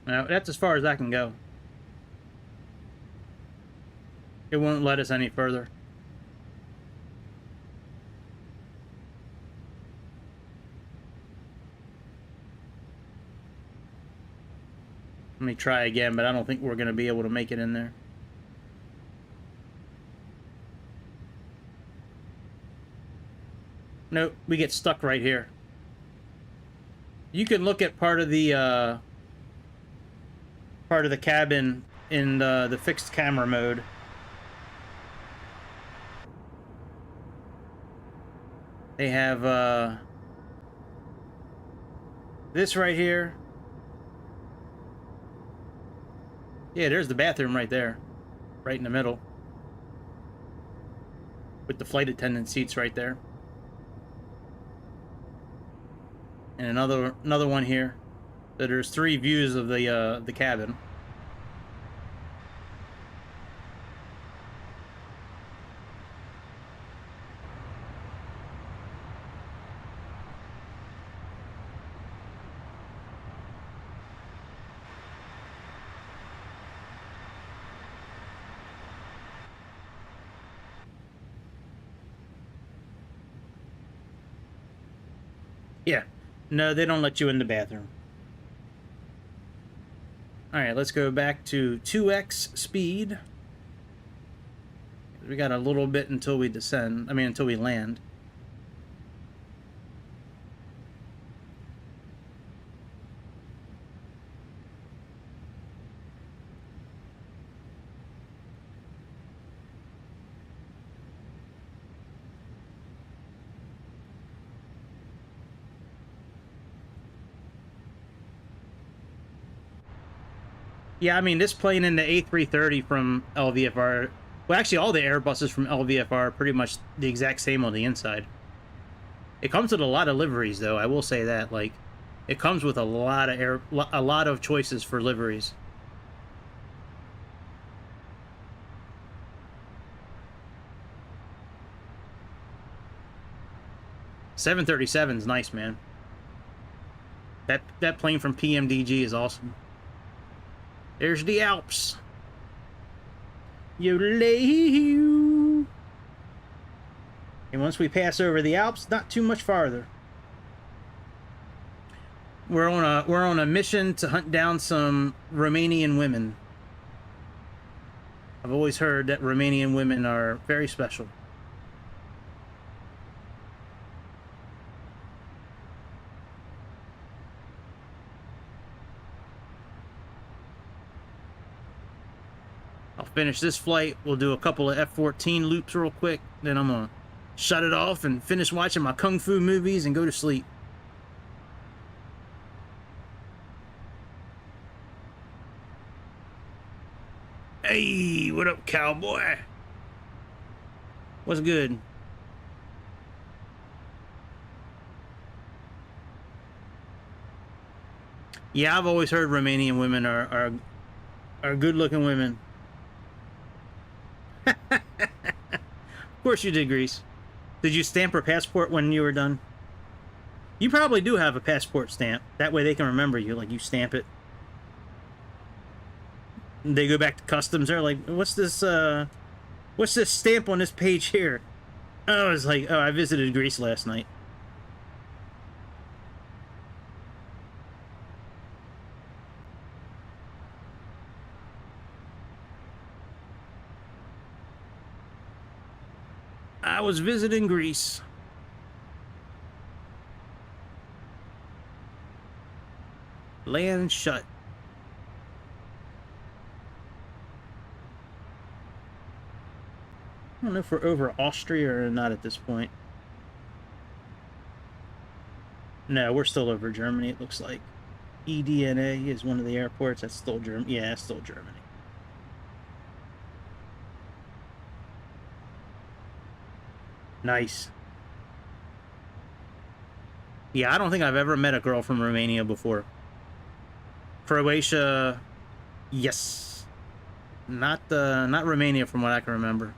Now, that's as far as I can go. It won't let us any further. Let me try again, but I don't think we're going to be able to make it in there. Nope, we get stuck right here. You can look at part of the cabin in the fixed camera mode. They have this right here. Yeah, there's the bathroom right there, right in the middle, with the flight attendant seats right there, and another one here. So there's 3 views of the cabin. Yeah, no, they don't let you in the bathroom. All right, let's go back to 2x speed. We got a little bit until we descend. I mean, until we land. Yeah, I mean, this plane in the A330 from Lvfr Well, actually, all the Airbuses from Lvfr are pretty much the exact same on the inside. It comes with a lot of liveries, though. I will say that. Like, it comes with a lot of choices for liveries. .737's nice, man. That plane from PMDG is awesome. There's the Alps. Yodelay. And once we pass over the Alps, not too much farther. We're on a mission to hunt down some Romanian women. I've always heard that Romanian women are very special. I'll finish this flight. We'll do a couple of F-14 loops real quick. Then I'm gonna shut it off and finish watching my Kung Fu movies and go to sleep. Hey, what up, cowboy? What's good? Yeah, I've always heard Romanian women are good-looking women. Of course you did, Grease. Did you stamp her passport when you were done? You probably do have a passport stamp. That way they can remember you. Like, you stamp it. They go back to customs. They're like, what's this stamp on this page here? Oh, it's like, oh, I visited Greece last night. I was visiting Greece. Land shut. I don't know if we're over Austria or not at this point. No, we're still over Germany, it looks like. EDNA is one of the airports. That's still Germany. Yeah, it's still Germany. Nice. Yeah, I don't think I've ever met a girl from Romania before. Croatia, yes. Not Romania from what I can remember.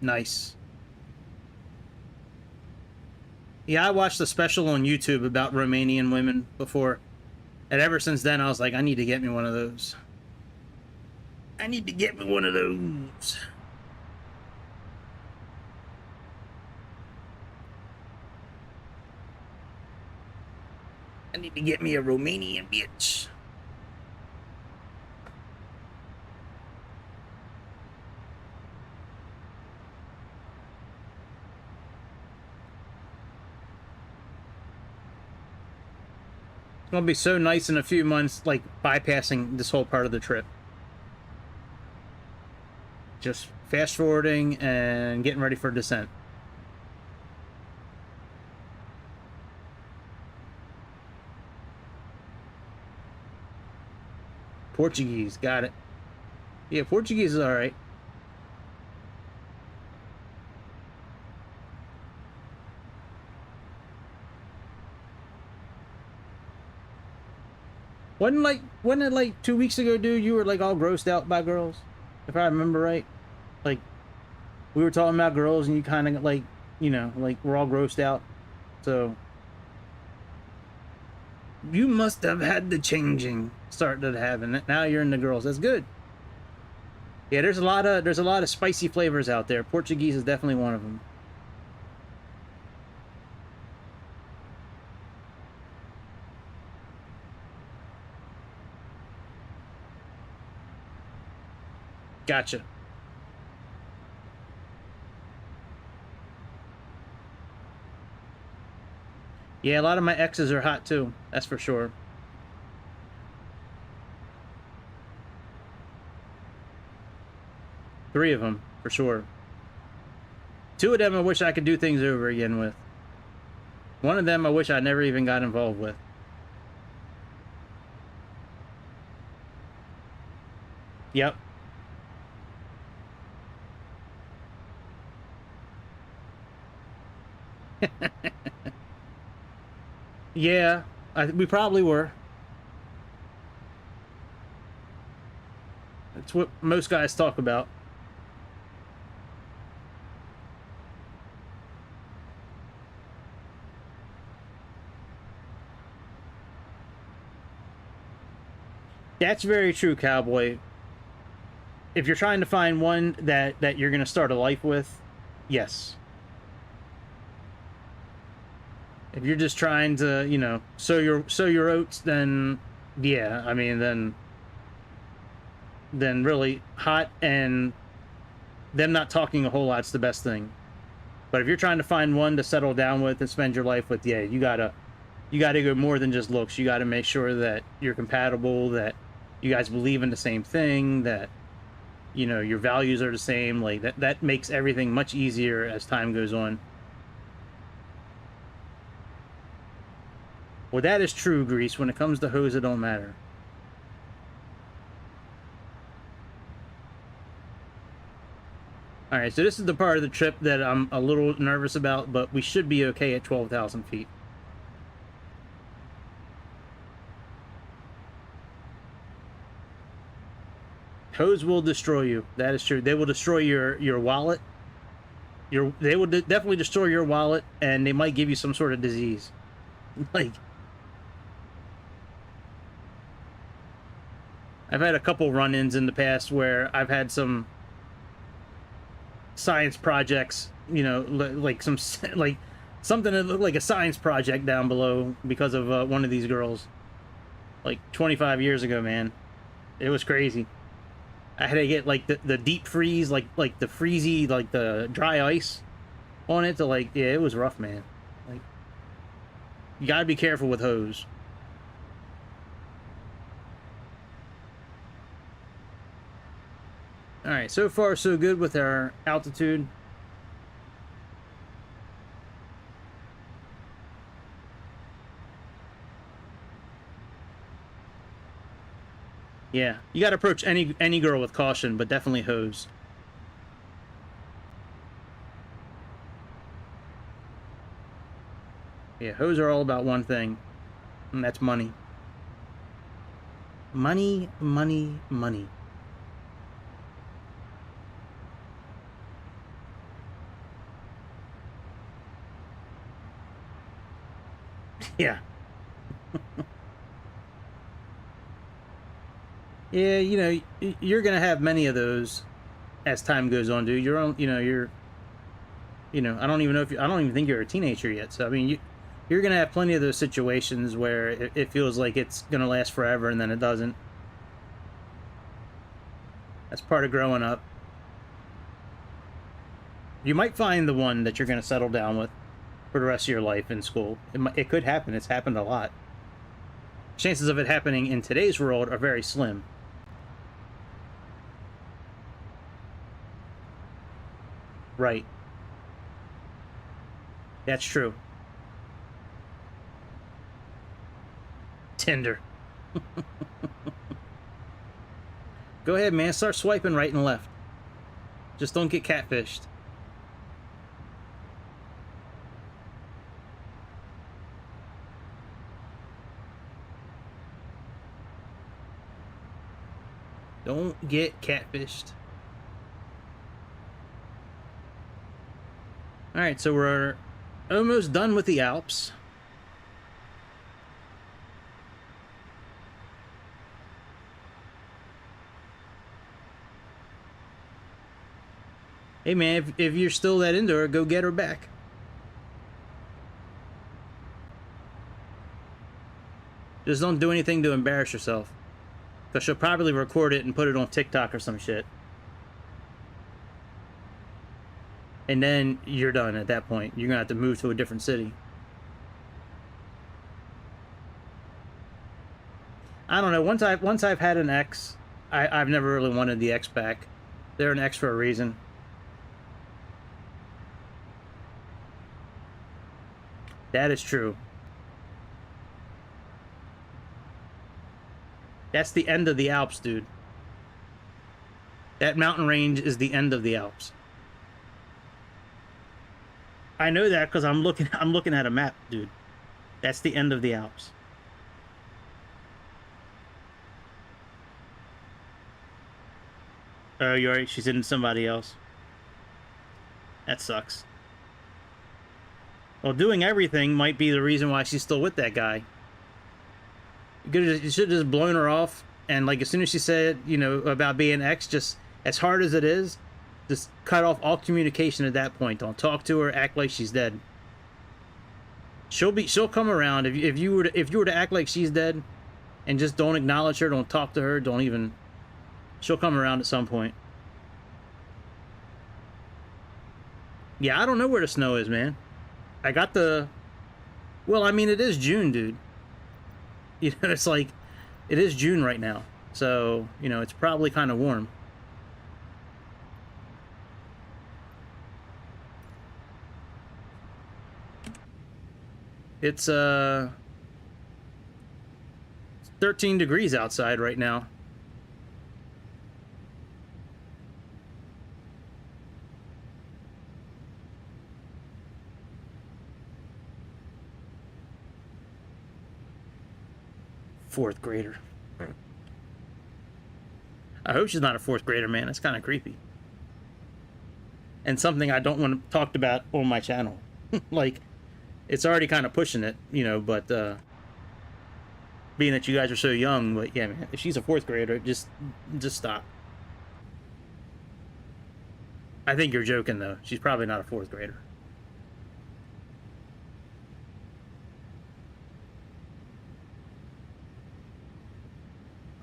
Nice. Yeah, I watched a special on YouTube about Romanian women before. And ever since then, I was like, I need to get me one of those. I need to get me one of those. I need to get me a Romanian bitch. It's gonna be so nice in a few months, like bypassing this whole part of the trip. Just fast forwarding and getting ready for descent. Portuguese, got it. Yeah, Portuguese is alright. Wasn't it like 2 weeks ago, dude, you were like all grossed out by girls? If I remember right. Like, we were talking about girls and you kind of like, you know, like we're all grossed out. So you must have had the changing started having it. Now you're in the girls. That's good. Yeah, there's a lot of spicy flavors out there. Portuguese is definitely one of them. Gotcha. Yeah, a lot of my exes are hot too. That's for sure. Three of them. for sure. 2 of them I wish I could do things over again with. One of them I wish I never even got involved with. Yep. Yeah, we probably were. That's what most guys talk about. That's very true, Cowboy. If you're trying to find one that you're going to start a life with, yes. If you're just trying to, you know, sow your oats, then yeah, I mean, then really hot and them not talking a whole lot's the best thing. But if you're trying to find one to settle down with and spend your life with, yeah, you gotta go more than just looks. You gotta make sure that you're compatible, that you guys believe in the same thing, that, you know, your values are the same. Like that makes everything much easier as time goes on. Well, that is true, Grease. When it comes to hoes, it don't matter. All right, so this is the part of the trip that I'm a little nervous about, but we should be okay at 12,000 feet. Hoes will destroy you. That is true. They will destroy your wallet. They will definitely destroy your wallet, and they might give you some sort of disease. Like, I've had a couple run-ins in the past where I've had some science projects, you know, like some like something that looked like a science project down below because of one of these girls, like 25 years ago. Man, it was crazy. I had to get like the deep freeze, like the freezy, like the dry ice on it to, like, yeah, it was rough, man. Like, you gotta be careful with hose. All right, so far so good with our altitude. Yeah, you got to approach any girl with caution, but definitely hose. Yeah, hoes are all about one thing, and that's money. Money, money, money. Yeah. Yeah, you know, you're gonna have many of those as time goes on, dude. You know, I don't even think you're a teenager yet. So I mean, you're gonna have plenty of those situations where it feels like it's gonna last forever, and then it doesn't. That's part of growing up. You might find the one that you're gonna settle down with for the rest of your life in school. It could happen. It's happened a lot. Chances of it happening in today's world are very slim. Right. That's true. Tinder. Go ahead, man. Start swiping right and left. Just don't get catfished. Don't get catfished. All right, so we're almost done with the Alps. Hey, man, if you're still that into her, go get her back. Just don't do anything to embarrass yourself, because she'll probably record it and put it on TikTok or some shit. And then you're done at that point. You're gonna have to move to a different city. I don't know. Once I've had an ex, I've never really wanted the ex back. They're an ex for a reason. That is true. That's the end of the Alps, dude. That mountain range is the end of the Alps. I know that because I'm looking at a map, dude. That's the end of the Alps. Oh, you're right. She's in somebody else. That sucks. Well, doing everything might be the reason why she's still with that guy. You should have just blown her off, and like as soon as she said, you know, about being ex, just as hard as it is, just cut off all communication at that point. Don't talk to her. Act like she's dead. She'll come around if you were to act like she's dead, and just don't acknowledge her, don't talk to her, don't even. She'll come around at some point. Yeah, I don't know where the snow is, man. I got the. Well, I mean, it is June, dude. You know, it's like, it is June right now. So, you know, it's probably kind of warm. It's 13 degrees outside right now. Fourth grader. I hope she's not a fourth grader, man. That's kind of creepy. And something I don't want to talk about on my channel. Like, it's already kind of pushing it, you know, but being that you guys are so young, but yeah, man, if she's a fourth grader, just stop. I think you're joking, though. She's probably not a fourth grader.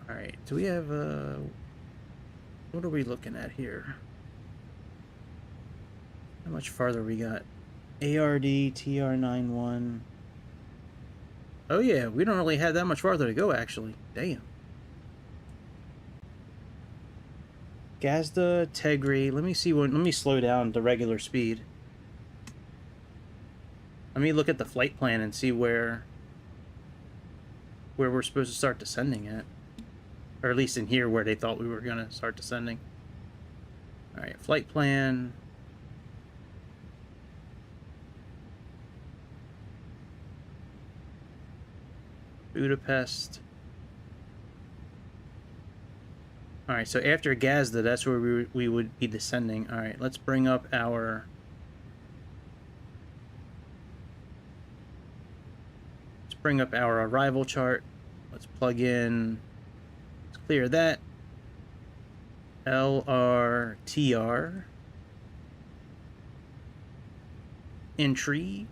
All right, do we have what are we looking at here? How much farther we got? ARD TR91. Oh yeah, we don't really have that much farther to go, actually. Damn. Gazda, Tegri. Let me see let me slow down to regular speed. Let me look at the flight plan and see where we're supposed to start descending at. Or at least in here where they thought we were gonna start descending. Alright, flight plan. Budapest. Alright, so after Gazda, that's where we would be descending. Alright, let's bring up our... Let's bring up our arrival chart. Let's plug in... Let's clear that. LRTR. Entry.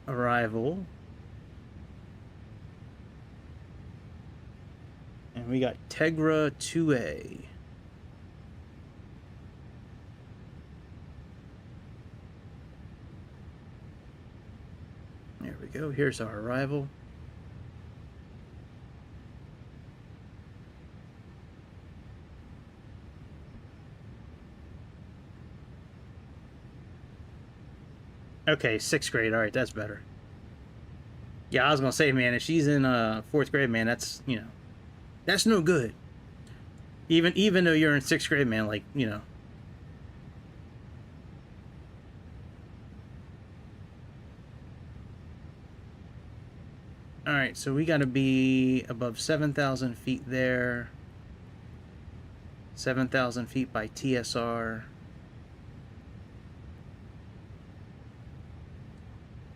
Arrival. And we got Tegra 2A. There we go. Here's our arrival. Okay, 6th grade. All right, that's better. Yeah, I was going to say, man, if she's in 4th grade, man, that's, you know, that's no good. Even though you're in 6th grade, man, like, you know. All right, so we got to be above 7,000 feet there. 7,000 feet by TSR.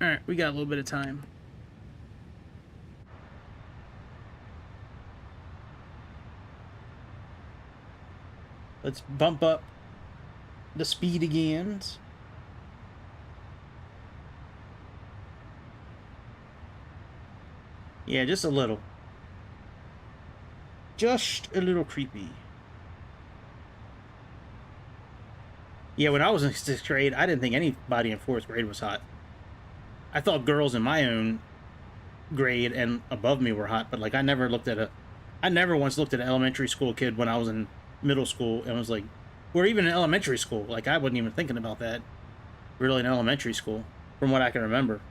All right, we got a little bit of time. Let's bump up the speed again. Yeah, just a little. Just a little creepy. Yeah, when I was in 6th grade, I didn't think anybody in 4th grade was hot. I thought girls in my own grade and above me were hot, but like I never once looked at an elementary school kid when I was in middle school and was like, or even in elementary school. Like I wasn't even thinking about that really in elementary school. from what I can remember.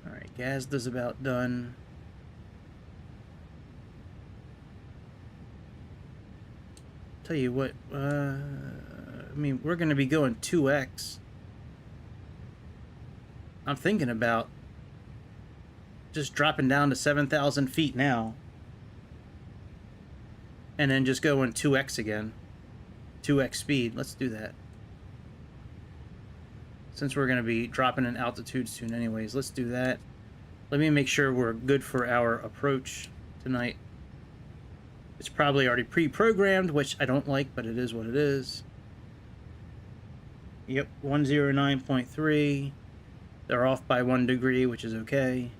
All right, Gazda's about done. Tell you what, I mean, we're going to be going 2x. I'm thinking about just dropping down to 7,000 feet now. And then just going 2x again. 2x speed. Let's do that. Since we're going to be dropping in altitude soon anyways, let's do that. Let me make sure we're good for our approach tonight. It's probably already pre-programmed, which I don't like, but it is what it is. Yep, 109.3. They're off by 1 degree, which is okay.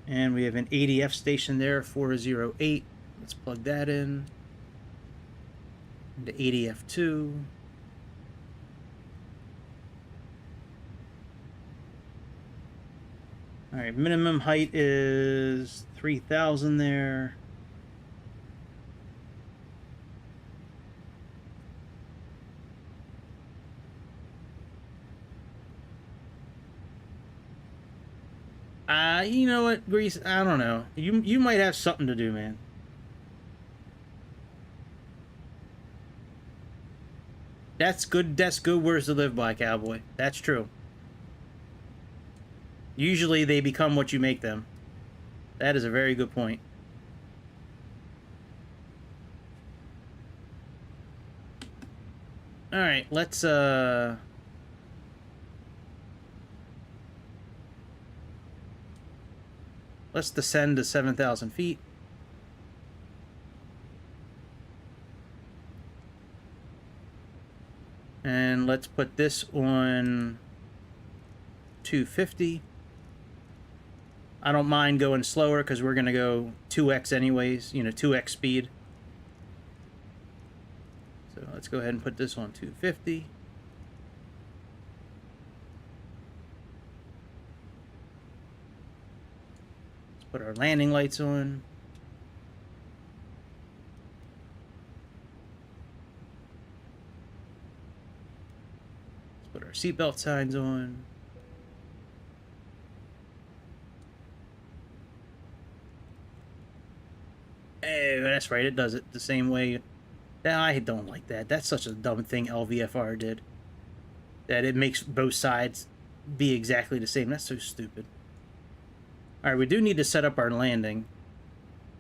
And we have an ADF station there, 408. Let's plug that in. Into ADF2. All right, minimum height is 3,000 there. You know what, Grease? I don't know. You might have something to do, man. That's good words to live by, cowboy. That's true. Usually they become what you make them. That is a very good point. All right, let's descend to 7,000 feet. And let's put this on 250. I don't mind going slower because we're going to go 2x anyways, you know, 2x speed. So let's go ahead and put this on 250. Let's put our landing lights on. Let's put our seatbelt signs on. Hey, that's right, it does it the same way. I don't like that. That's such a dumb thing Lvfr did. That it makes both sides be exactly the same. That's so stupid. Alright, we do need to set up our landing.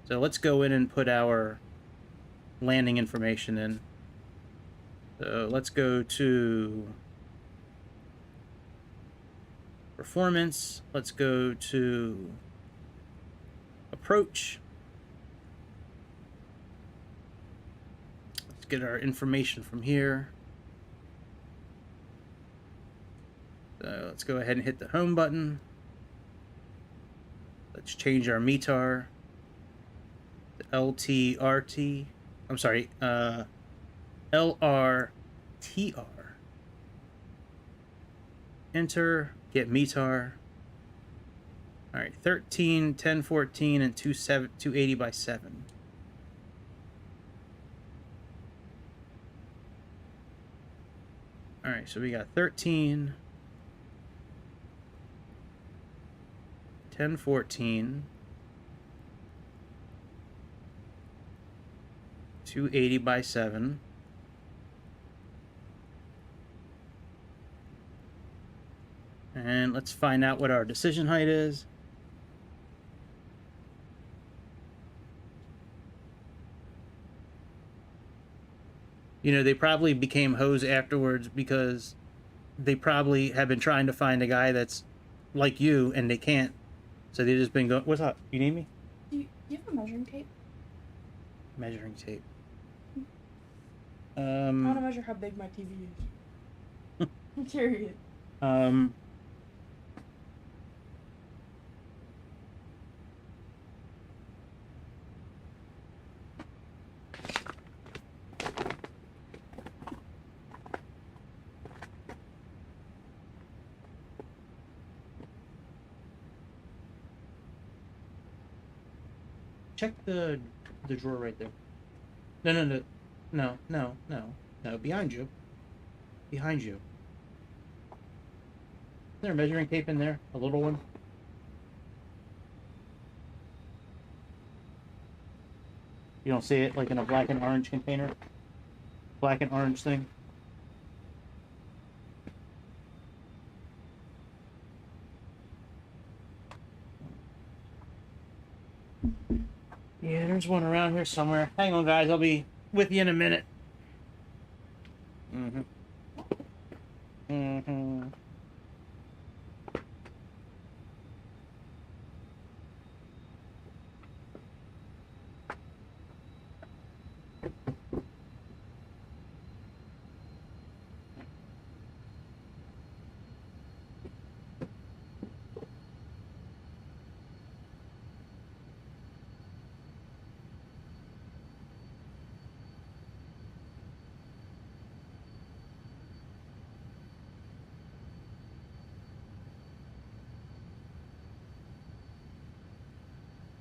So let's go in and put our landing information in. So let's go to performance. Let's go to approach. Let's get our information from here. So let's go ahead and hit the home button. Let's change our METAR to LTRT. I'm sorry, LRTR. Enter, get METAR. All right, 13, 10, 14, and 280 by 7. All right, so we got 13, 10, 14, 280 by 7. And let's find out what our decision height is. You know, they probably became hoes afterwards because they probably have been trying to find a guy that's like you and they can't. So they've just been going, what's up? You need me? Do you have a measuring tape? Measuring tape. I want to measure how big my TV is. I'm curious. Check the drawer right there. No. Behind you. Behind you. Is there a measuring tape in there? A little one? You don't see it like in a black and orange container? Black and orange thing? Yeah, there's one around here somewhere. Hang on, guys. I'll be with you in a minute. Mm-hmm. Mm-hmm.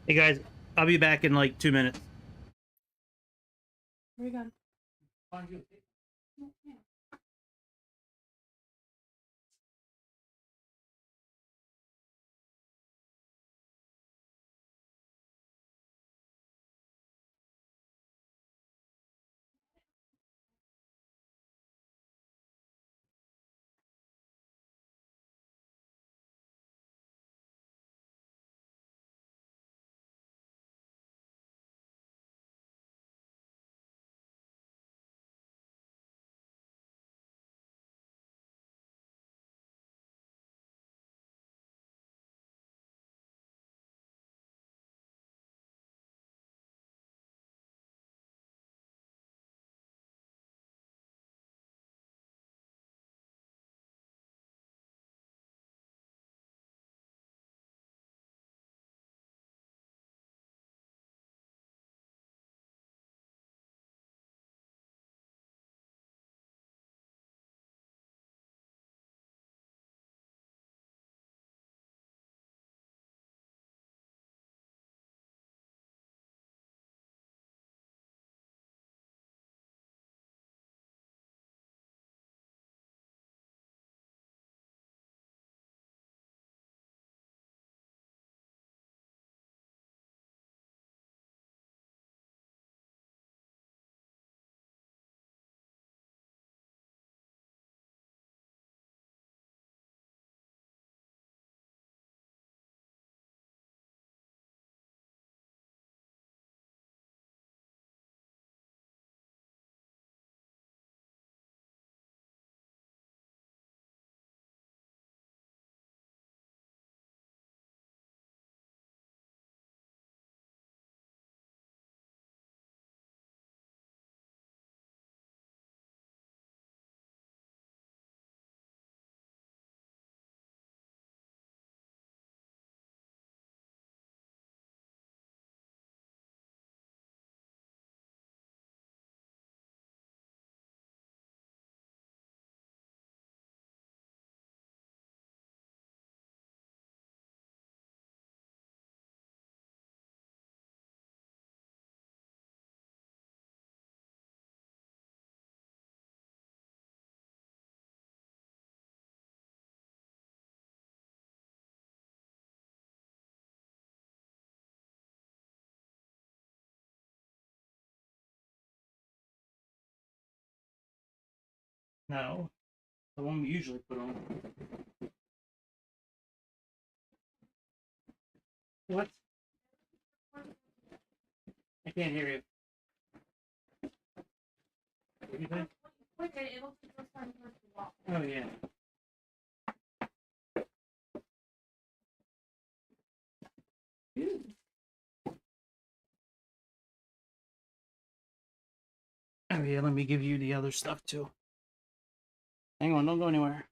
Hey, guys. I'll be back in like 2 minutes. Where you going? No. The one we usually put on. What? I can't hear you. What do you think? Oh, yeah. Oh, yeah, let me give you the other stuff, too. Hang on, don't go anywhere.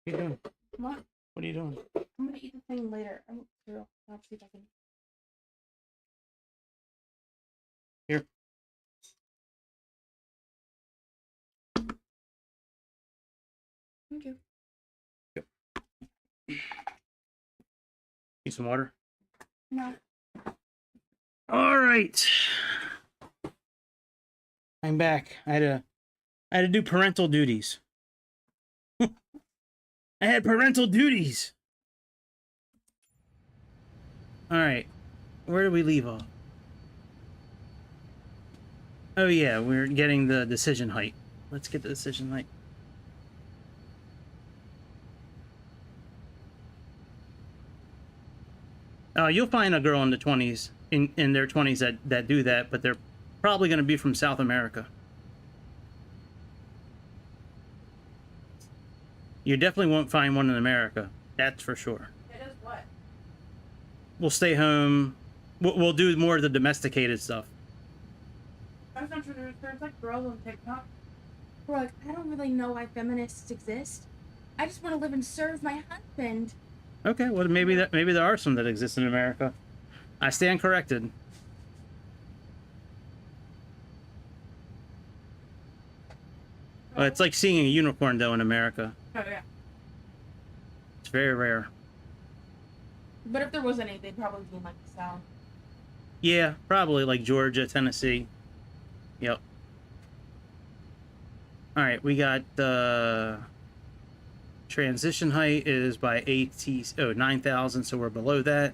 you doing? What? What are you doing? I'm gonna eat the thing later. I want cereal. I'll see if I can. Here. Thank you. Yep. Need some water? No. All right. I'm back. I had to do parental duties. I had parental duties. All right. Where did we leave off? Oh yeah, we're getting the decision height. Let's get the decision height. You'll find a girl in the 20s, in their 20s that do that, but they're probably going to be from South America. You definitely won't find one in America. That's for sure. It is what? We'll stay home. We'll do more of the domesticated stuff. That's not true. There's like girls on TikTok who are like, I don't really know why feminists exist. I just want to live and serve my husband. Okay, well maybe there are some that exist in America. I stand corrected. Well, it's like seeing a unicorn though in America. Oh yeah. It's very rare. But if there was any, they'd probably be in like the South. Yeah, probably like Georgia, Tennessee. Yep. All right, we got the transition height is by 9,000, so we're below that.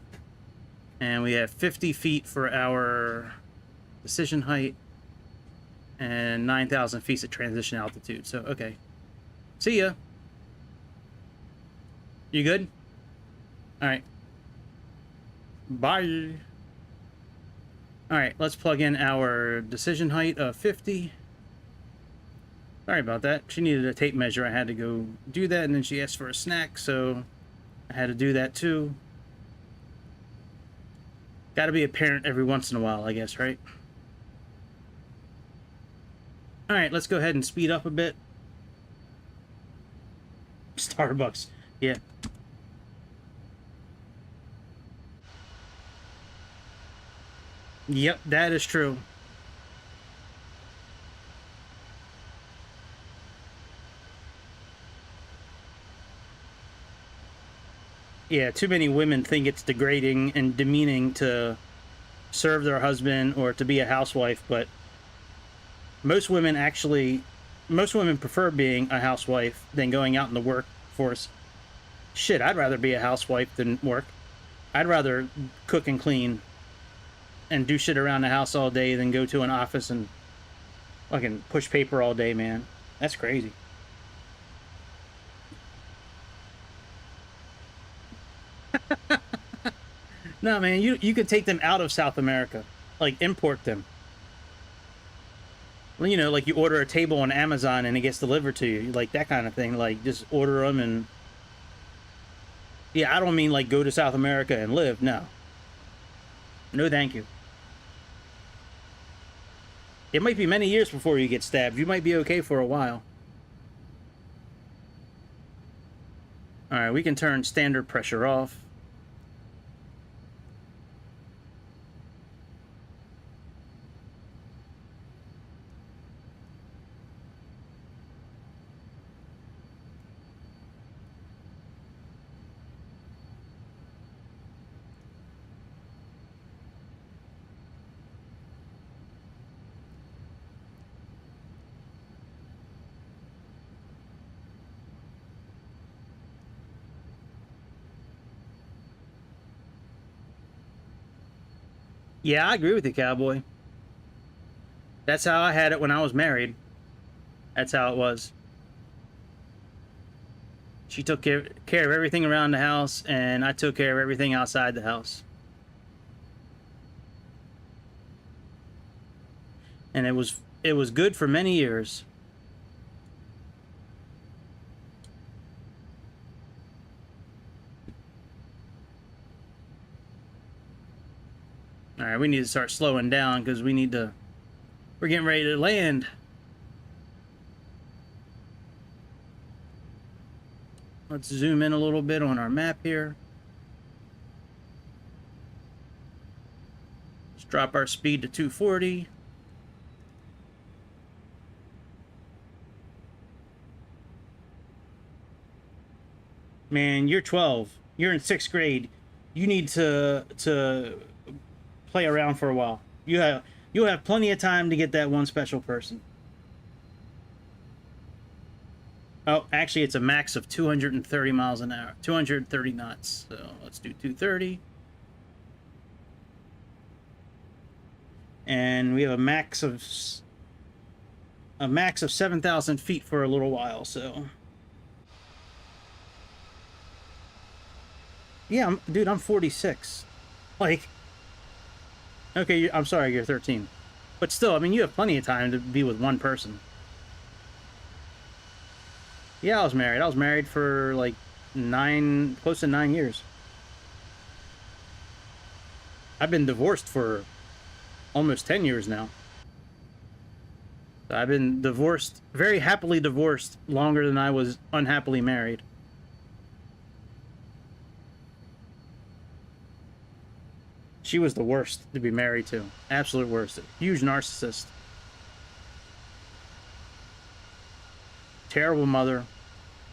And we have 50 feet for our decision height and 9,000 feet at transition altitude. So, okay. See ya. You good? All right. Bye. All right, let's plug in our decision height of 50. Sorry about that. She needed a tape measure. I had to go do that, and then she asked for a snack, so I had to do that too. Got to be a parent every once in a while, I guess, right? All right, let's go ahead and speed up a bit. Starbucks, yeah. Yep, that is true. Yeah, too many women think it's degrading and demeaning to serve their husband or to be a housewife, but most women prefer being a housewife than going out in the workforce. Shit, I'd rather be a housewife than work. I'd rather cook and clean and do shit around the house all day than go to an office and fucking push paper all day, man. That's crazy. No, man, you could take them out of South America, like import them. Well, you know, like you order a table on Amazon and it gets delivered to you, like that kind of thing. Like just order them and yeah, I don't mean like go to South America and live. No, no, thank you. It might be many years before you get stabbed. You might be okay for a while. All right, we can turn standard pressure off. Yeah, I agree with you, cowboy. That's how I had it when I was married. That's how it was. She took care of everything around the house, and I took care of everything outside the house. And it was good for many years. All right, we need to start slowing down because we're getting ready to land. Let's zoom in a little bit on our map here. Let's drop our speed to 240. Man, you're 12. You're in 6th grade. You need to play around for a while. You'll have plenty of time to get that one special person. Oh, actually, it's a max of 230 miles an hour, 230 knots. So let's do 230. And we have a max of 7,000 feet for a little while. So yeah, dude, I'm 46. Like, okay, I'm sorry, you're 13, but still, I mean, you have plenty of time to be with one person. Yeah, I was married. I was married for like close to 9 years. I've been divorced for almost 10 years now. I've been divorced, very happily divorced, longer than I was unhappily married. She was the worst to be married to. Absolute worst. Huge narcissist. Terrible mother.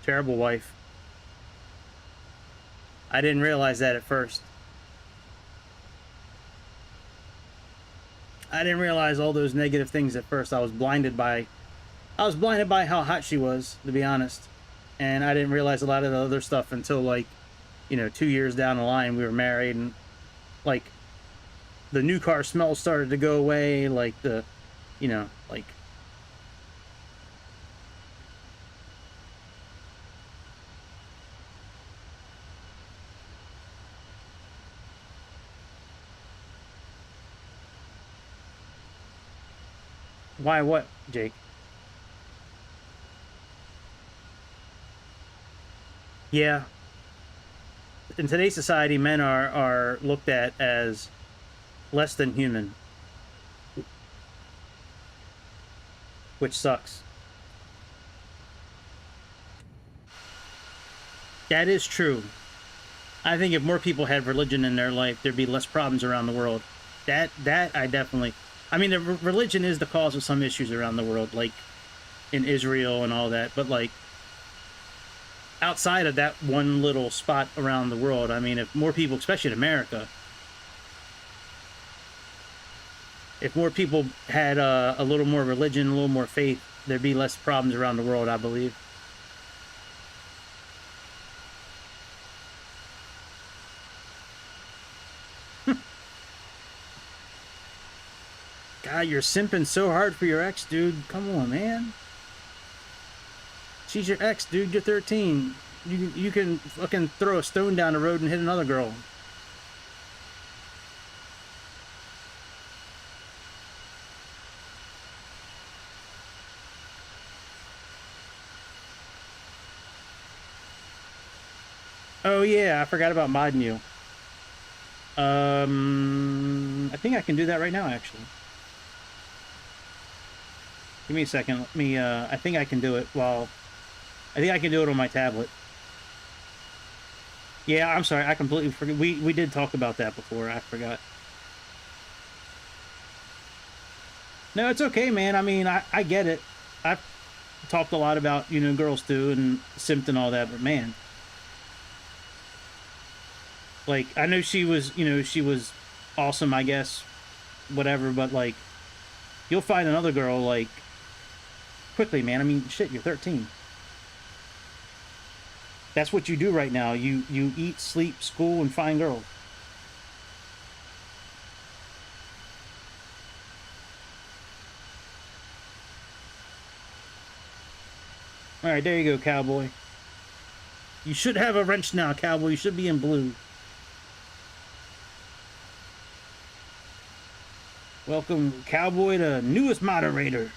Terrible wife. I didn't realize that at first. I didn't realize all those negative things at first. I was blinded by how hot she was, to be honest. And I didn't realize a lot of the other stuff until, like, 2 years down the line. We were married, and like the new car smell started to go away, like like why what, Jake? Yeah. In today's society, men are looked at as less than human, which sucks. That is true. I think if more people had religion in their life, there'd be less problems around the world. That I definitely. I mean, religion is the cause of some issues around the world, like in Israel and all that. But like outside of that one little spot around the world, I mean, if more people, especially in America, if more people had a little more religion, a little more faith, there'd be less problems around the world, I believe. God, you're simping so hard for your ex, dude. Come on, man. She's your ex, dude. You're 13. You can fucking throw a stone down the road and hit another girl. Oh yeah, I forgot about modding you. I think I can do that right now, actually. Give me a second. Let me. I think I can do it. I think I can do it on my tablet. Yeah, I'm sorry. I completely forgot. We did talk about that before. I forgot. No, it's okay, man. I mean, I get it. I've talked a lot about, girls too, and simped and all that, but man. Like, I know she was awesome, I guess, whatever, but like, you'll find another girl, like, quickly, man. I mean, shit, you're 13. That's what you do right now. You eat, sleep, school, and find girls. All right, there you go, cowboy. You should have a wrench now, cowboy. You should be in blue. Welcome, cowboy, to newest moderator.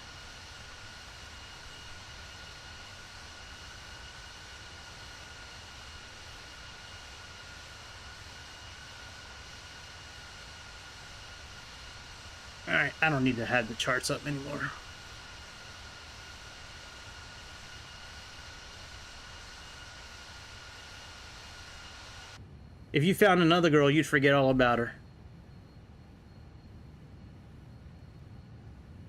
Alright, I don't need to have the charts up anymore. If you found another girl, you'd forget all about her.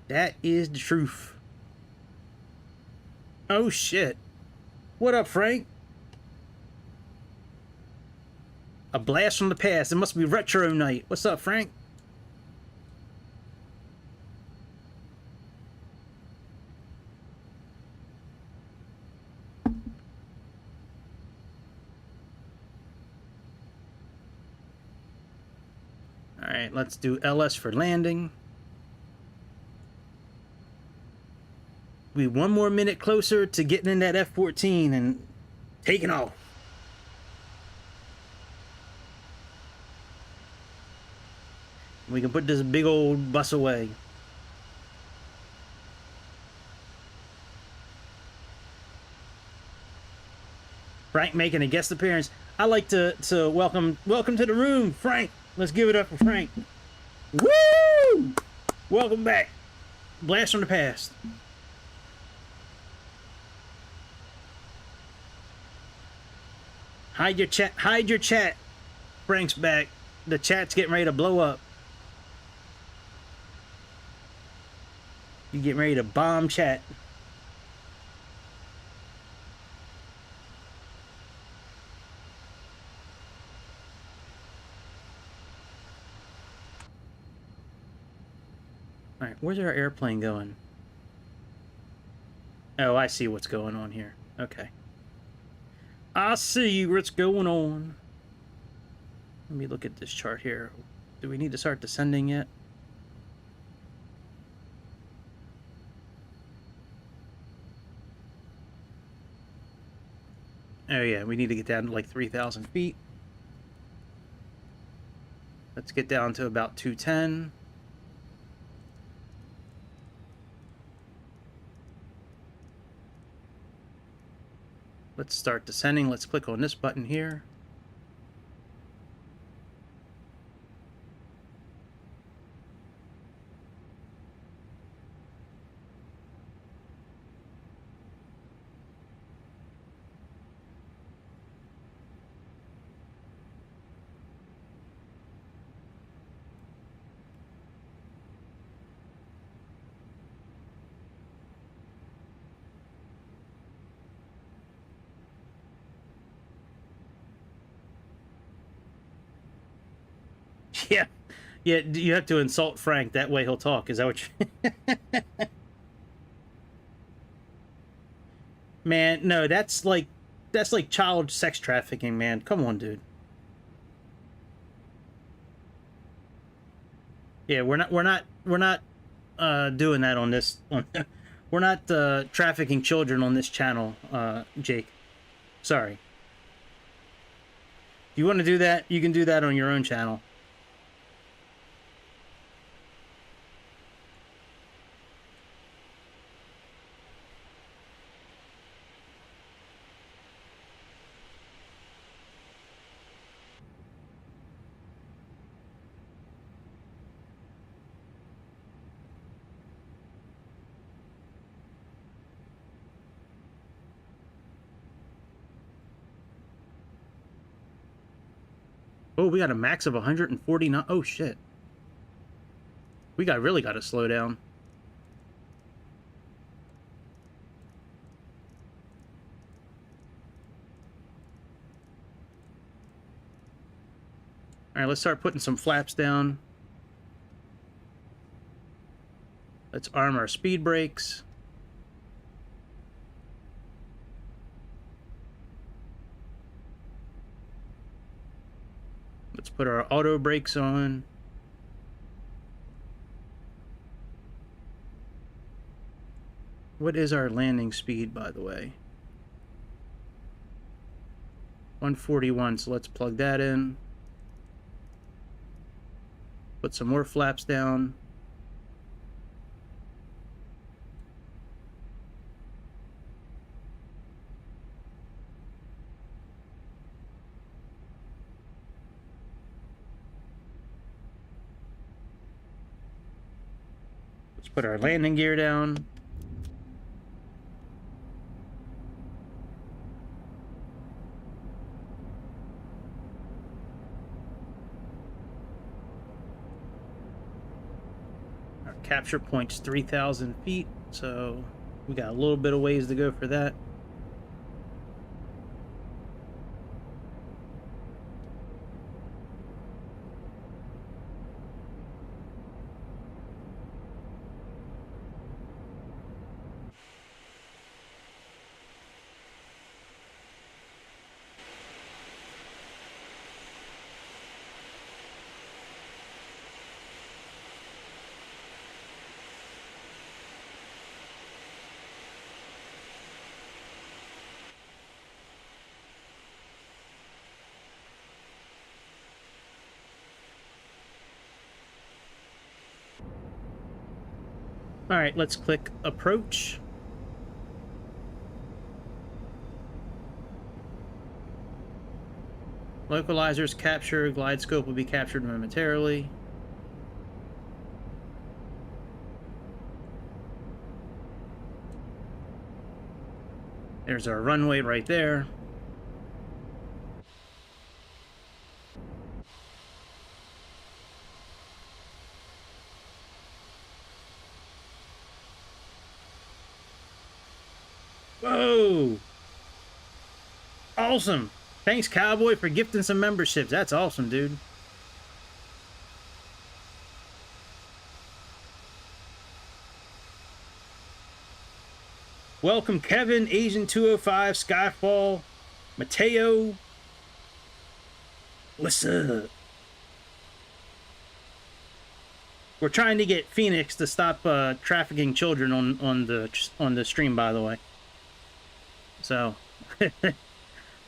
That is the truth. Oh, shit. What up, Frank? A blast from the past. It must be retro night. What's up, Frank? All right, let's do LS for landing. We 1 more minute closer to getting in that F-14 and taking off. We can put this big old bus away. Frank making a guest appearance. I like to welcome to the room, Frank. Let's give it up for Frank. Woo! Welcome back. Blast from the past. Hide your chat. Hide your chat. Frank's back. The chat's getting ready to blow up. You getting ready to bomb chat. All right, where's our airplane going? Oh, I see what's going on here. Okay. I see what's going on. Let me look at this chart here. Do we need to start descending yet? Oh yeah, we need to get down to like 3,000 feet. Let's get down to about 210. Let's start descending. Let's click on this button here. Yeah, yeah. You have to insult Frank. That way he'll talk. Is that what you... Man, no, that's like child sex trafficking, man. Come on, dude. Yeah, we're not doing that on this. We're not trafficking children on this channel, Jake. Sorry. If you want to do that, you can do that on your own channel. Oh, we got a max of 149. Oh, shit. We really got to slow down. All right, let's start putting some flaps down. Let's arm our speed brakes. Let's put our auto brakes on. What is our landing speed, by the way? 141, so let's plug that in. Put some more flaps down. Let's put our landing gear down. capture point's 3,000 feet, so we got a little bit of ways to go for that. All right, let's click approach. Localizers capture, glide scope will be captured momentarily. There's our runway right there. Whoa! Awesome! Thanks, Cowboy, for gifting some memberships. That's awesome, dude. Welcome, Kevin, Asian 205, Skyfall, Mateo. What's up? We're trying to get Phoenix to stop trafficking children on the stream, by the way. So,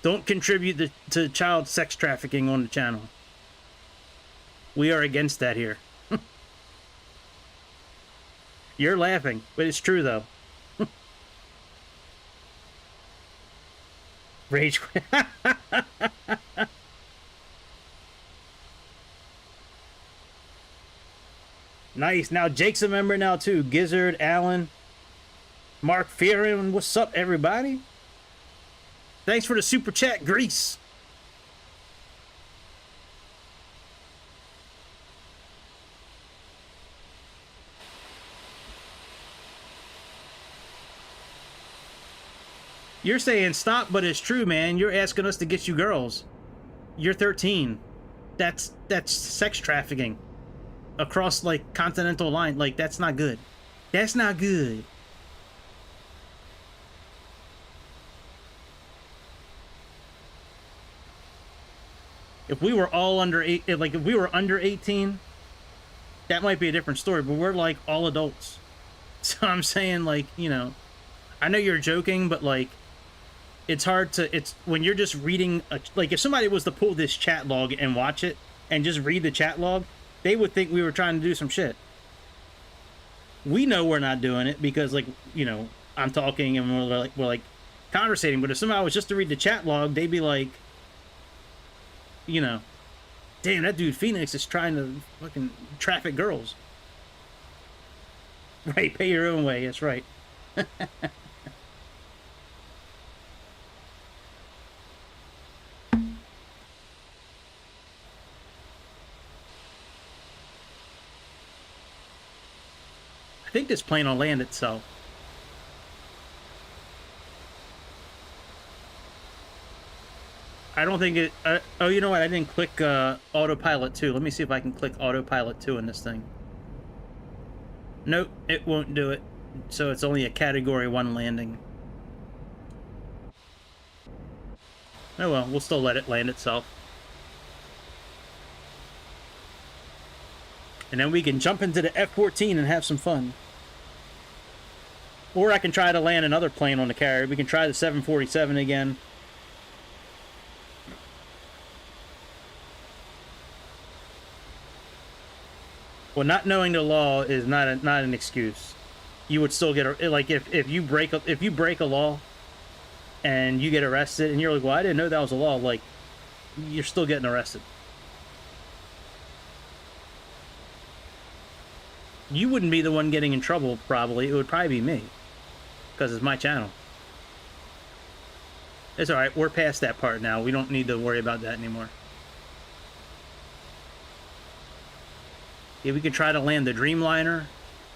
don't contribute to child sex trafficking on the channel. We are against that here. You're laughing, but it's true, though. Rage. Nice. Now Jake's a member now, too. Gizzard, Allen, Mark Fearon. What's up, everybody? Thanks for the super chat, Grease. You're saying stop, but it's true, man. You're asking us to get you girls. You're 13. That's sex trafficking across, like, continental line. Like, that's not good. That's not good. If we were all under if we were under 18, that might be a different story, but we're, like, all adults. So I'm saying, like, you know, I know you're joking, but, like, it's hard to, it's when you're just reading, like, if somebody was to pull this chat log and watch it and just read the chat log, they would think we were trying to do some shit. We know we're not doing it because, like, you know, I'm talking and we're like conversating, but if somebody was just to read the chat log, they'd be like, you know, damn, that dude Phoenix is trying to fucking traffic girls. Right, pay your own way, that's right. I think this plane will land itself. I don't think it... oh, you know what? I didn't click autopilot 2. Let me see if I can click autopilot 2 in this thing. Nope, it won't do it. So it's only a category 1 landing. Oh well, we'll still let it land itself. And then we can jump into the F-14 and have some fun. Or I can try to land another plane on the carrier. We can try the 747 again. Well, not knowing the law is not an excuse. You would still get like if you break a law and you get arrested and you're like, well, I didn't know that was a law. Like, you're still getting arrested. You wouldn't be the one getting in trouble, probably. It would probably be me, because it's my channel. It's all right. We're past that part now. We don't need to worry about that anymore. Yeah, we could try to land the Dreamliner.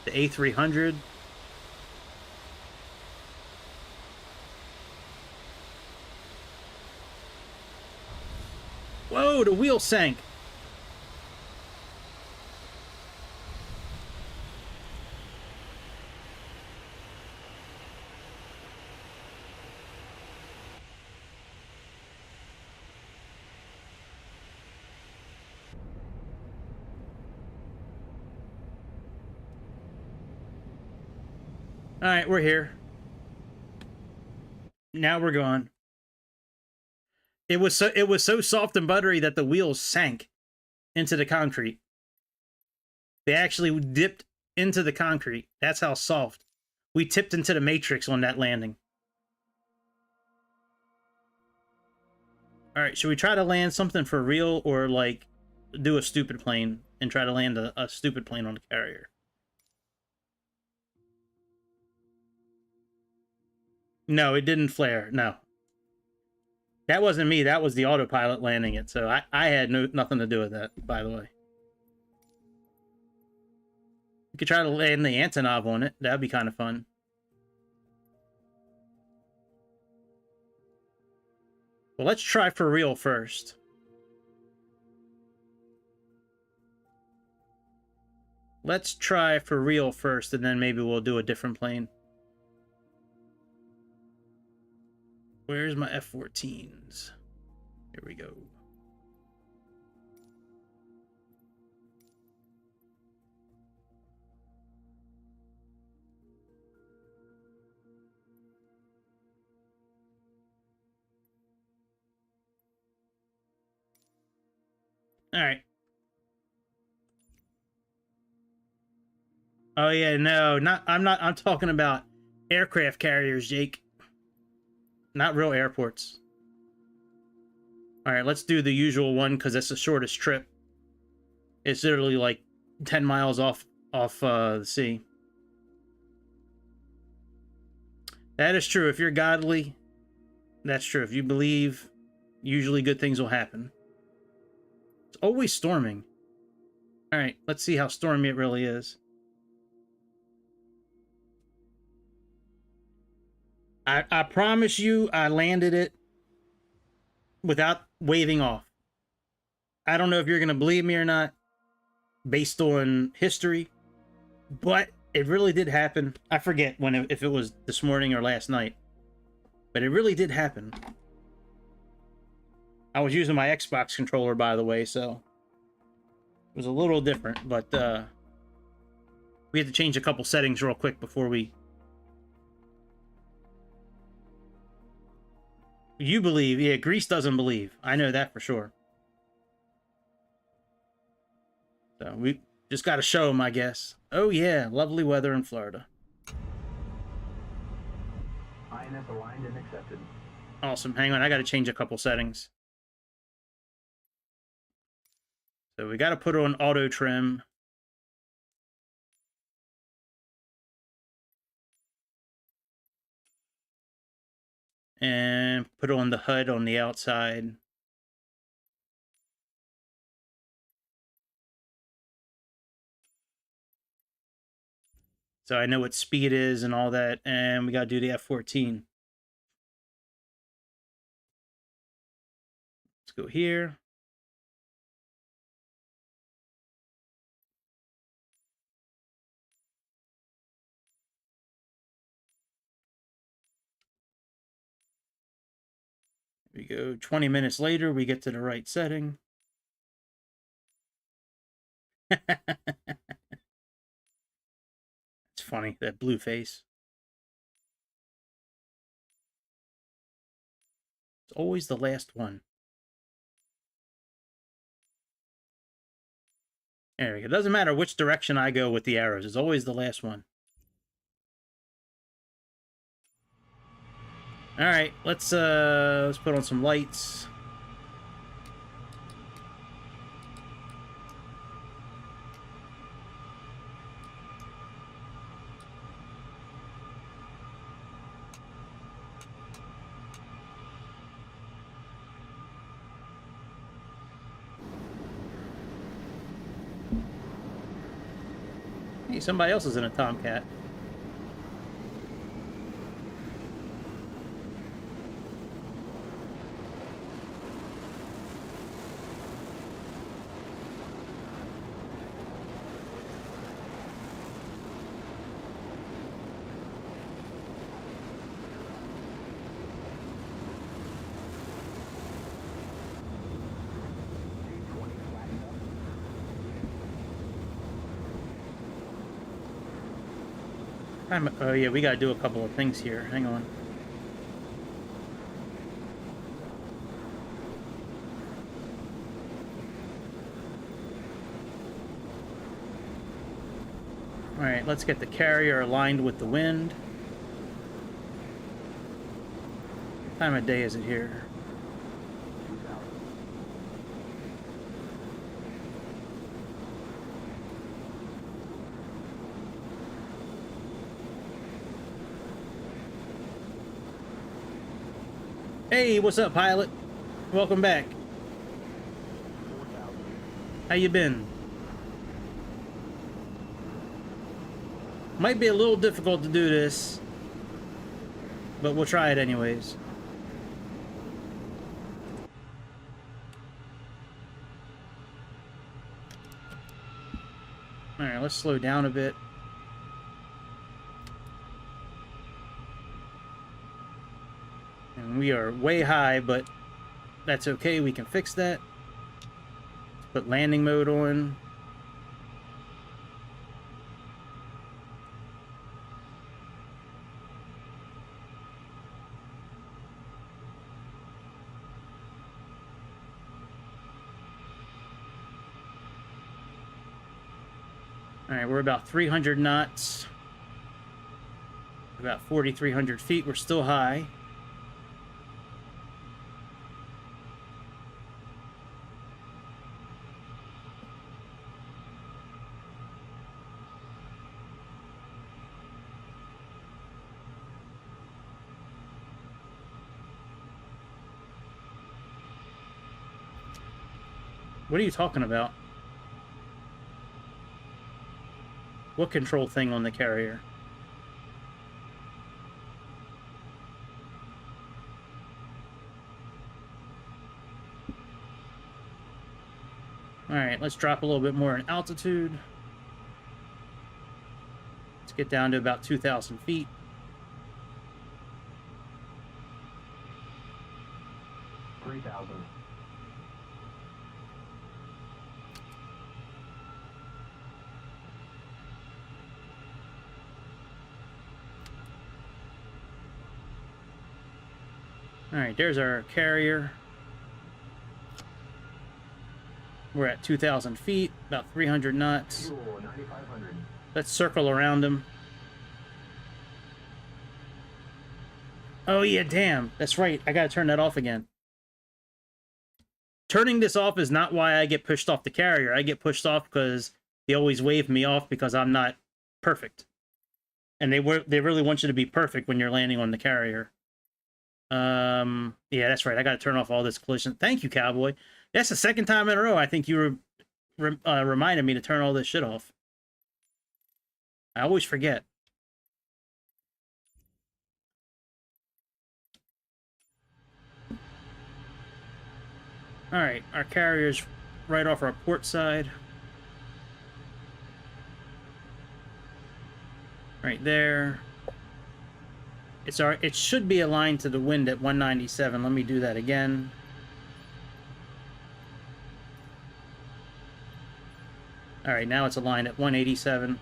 The A300. Whoa, the wheel sank. All right, we're here. Now we're gone. It was so soft and buttery that the wheels sank into the concrete. They actually dipped into the concrete. That's how soft. We tipped into the matrix on that landing. All right, should we try to land something for real or like do a stupid plane and try to land a stupid plane on the carrier? No, it didn't flare. No. That wasn't me. That was the autopilot landing it. So I had nothing to do with that, by the way. We could try to land the Antonov on it. That'd be kind of fun. Well, let's try for real first. Let's try for real first, and then maybe we'll do a different plane. Where's my F-14s? Here we go. All right. Oh yeah, no, I'm talking about aircraft carriers, Jake. Not real airports. All right, let's do the usual one because that's the shortest trip. It's literally like 10 miles off the sea. That is true. If you're godly, that's true. If you believe, usually good things will happen. It's always storming. All right, let's see how stormy it really is. I promise you, I landed it without waving off. I don't know if you're going to believe me or not, based on history, but it really did happen. I forget if it was this morning or last night, but it really did happen. I was using my Xbox controller, by the way, so it was a little different, but we had to change a couple settings real quick before we... You believe. Yeah, Greece doesn't believe. I know that for sure. So we just got to show them, I guess. Oh, yeah. Lovely weather in Florida. INS aligned and accepted. Awesome. Hang on. I got to change a couple settings. So we got to put on auto trim. And put on the HUD on the outside. So I know what speed is and all that. And we got to do the F-14. Let's go here. We go 20 minutes later, we get to the right setting. It's funny, that blue face. It's always the last one. There we go. It doesn't matter which direction I go with the arrows. It's always the last one. All right, let's put on some lights. Hey, somebody else is in a Tomcat. Oh yeah, we gotta do a couple of things here. Hang on. Alright, let's get the carrier aligned with the wind. What time of day is it here? Hey, what's up, pilot? Welcome back. How you been? Might be a little difficult to do this, but we'll try it anyways. Alright, let's slow down a bit. And we are way high, but that's okay. We can fix that. Put landing mode on. Alright, we're about 300 knots. About 4,300 feet. We're still high. What are you talking about? What control thing on the carrier? Alright, let's drop a little bit more in altitude. Let's get down to about 2,000 feet. Alright, there's our carrier. We're at 2,000 feet, about 300 knots. Let's circle around him. Oh yeah, damn. That's right. I gotta turn that off again. Turning this off is not why I get pushed off the carrier. I get pushed off because they always wave me off because I'm not perfect. And they really want you to be perfect when you're landing on the carrier. Yeah, that's right. I gotta turn off all this collision. Thank you, Cowboy. That's the second time in a row I think you reminded me to turn all this shit off. I always forget. Alright, our carrier's right off our port side. Right there. It should be aligned to the wind at 197. Let me do that again. Alright, now it's aligned at 187.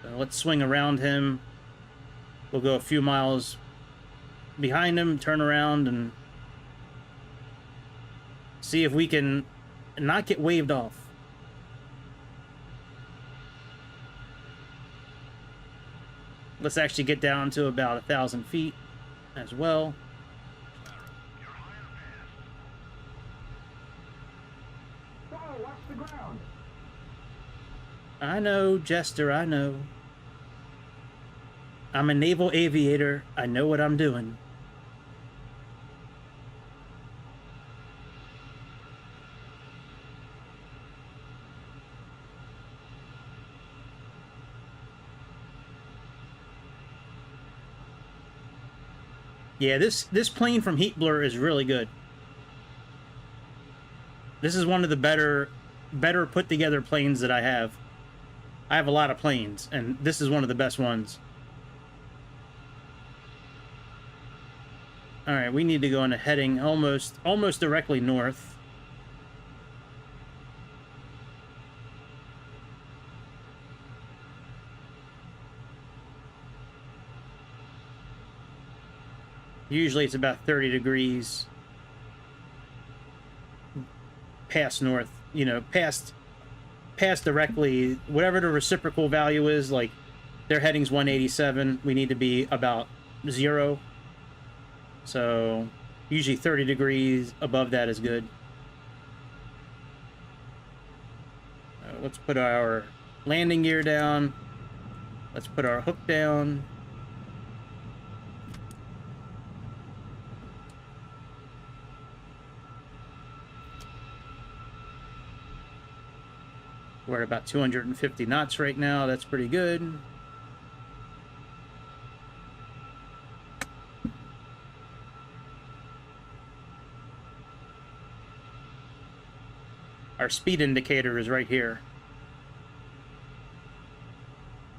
So let's swing around him. We'll go a few miles behind him, turn around, and see if we can not get waved off. Let's actually get down to about 1,000 feet as well. Whoa, watch the ground. I know, Jester, I know. I'm a naval aviator. I know what I'm doing. Yeah, this plane from Heat Blur is really good. This is one of the better put together planes that I have. I have a lot of planes, and this is one of the best ones. All right, we need to go on a heading almost directly north. Usually it's about 30 degrees past north, you know, past directly, whatever the reciprocal value is, like their heading's 187, we need to be about 0. So usually 30 degrees above that is good. Let's put our landing gear down. Let's put our hook down. We're at about 250 knots right now. That's pretty good. Our speed indicator is right here.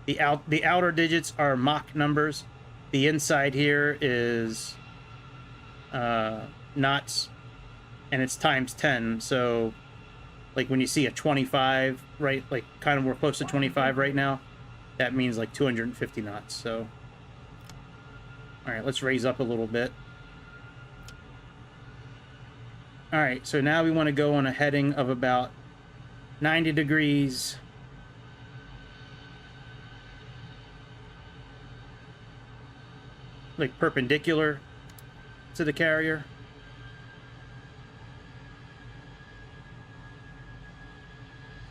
The outer digits are Mach numbers. The inside here is knots, and it's times 10. So, like when you see a 25, right? Like kind of we're close to 25 right now. That means like 250 knots. So, all right, let's raise up a little bit. All right, so now we want to go on a heading of about 90 degrees. Like perpendicular to the carrier.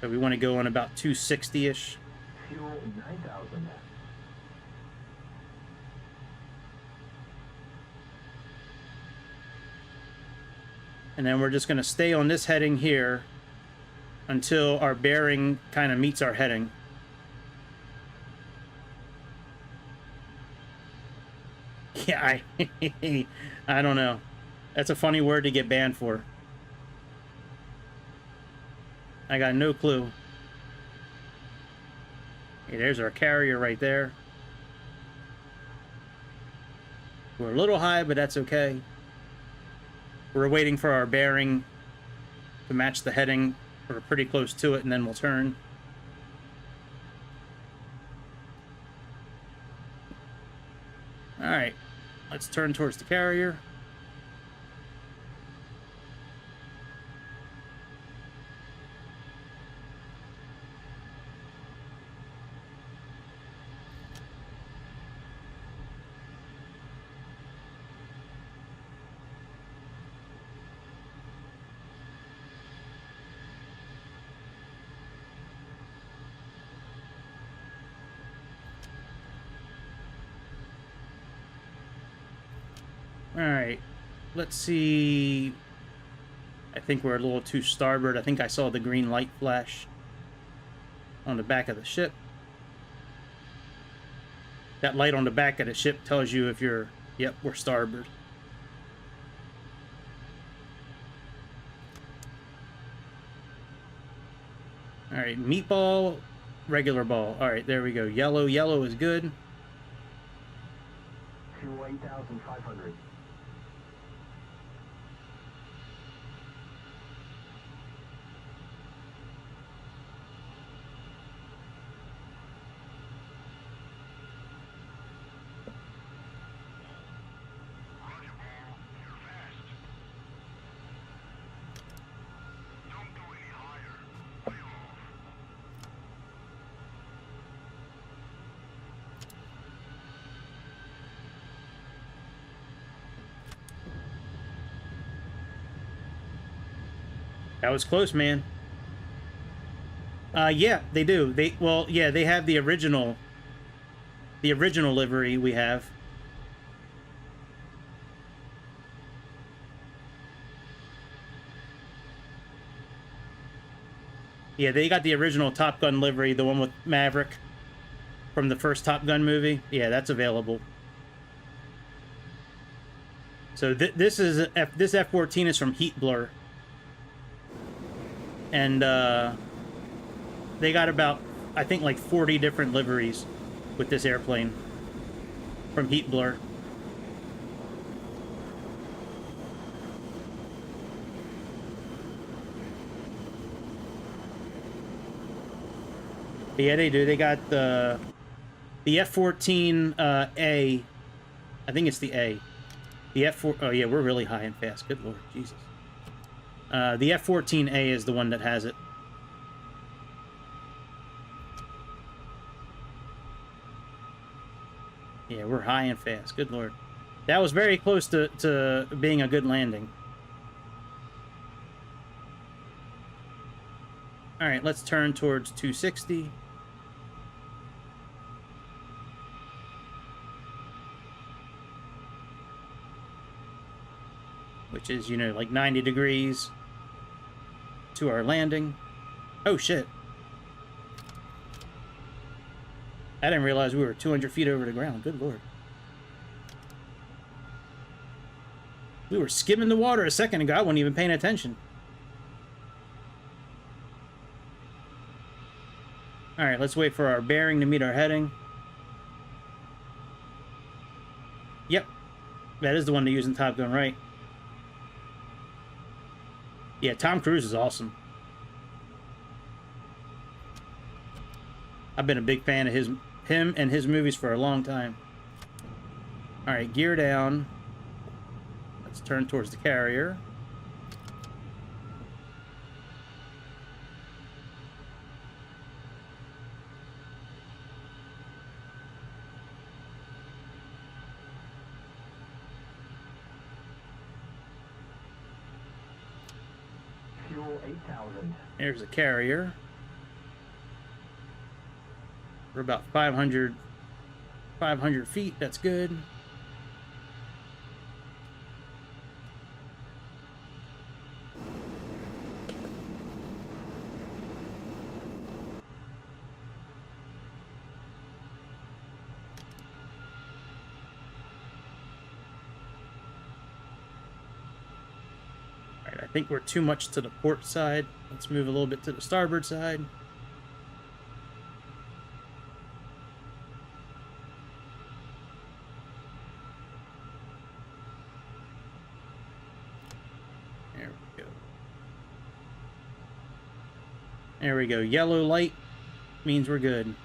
So we want to go on about 260-ish. Fuel 9,000. And then we're just going to stay on this heading here until our bearing kind of meets our heading. Yeah, I don't know. That's a funny word to get banned for. I got no clue. Hey, there's our carrier right there. We're a little high, but that's okay. We're waiting for our bearing to match the heading. We're pretty close to it, and then we'll turn. All right, let's turn towards the carrier. Alright, let's see. I think we're a little too starboard. I think I saw the green light flash on the back of the ship. That light on the back of the ship tells you if you're, yep, we're starboard. Alright, meatball, regular ball. Alright, there we go. Yellow is good. Fuel 8,500. That was close, man. Yeah, they do. Well, yeah, they have the original livery we have. Yeah, they got the original Top Gun livery, the one with Maverick from the first Top Gun movie. Yeah, that's available. So this is this F-14 is from Heat Blur, and they got about, I think, like 40 different liveries with this airplane from Heat Blur. Yeah, they do. They got the F-14 A. I think it's the A. The F4. Oh yeah, we're really high and fast. Good lord, Jesus. The F-14A is the one that has it. Yeah, we're high and fast. Good lord. That was very close to being a good landing. All right, let's turn towards 260. Which is, you know, like 90 degrees to our landing. Oh, shit. I didn't realize we were 200 feet over the ground. Good lord. We were skimming the water a second ago. I wasn't even paying attention. All right, let's wait for our bearing to meet our heading. Yep. That is the one to use in Top Gun, right? Yeah, Tom Cruise is awesome. I've been a big fan of him and his movies for a long time. All right, gear down. Let's turn towards the carrier. Fuel 8,000. There's the carrier. We're about 500 feet. That's good. All right, I think we're too much to the port side. Let's move a little bit to the starboard side. There we go. Yellow light means we're good.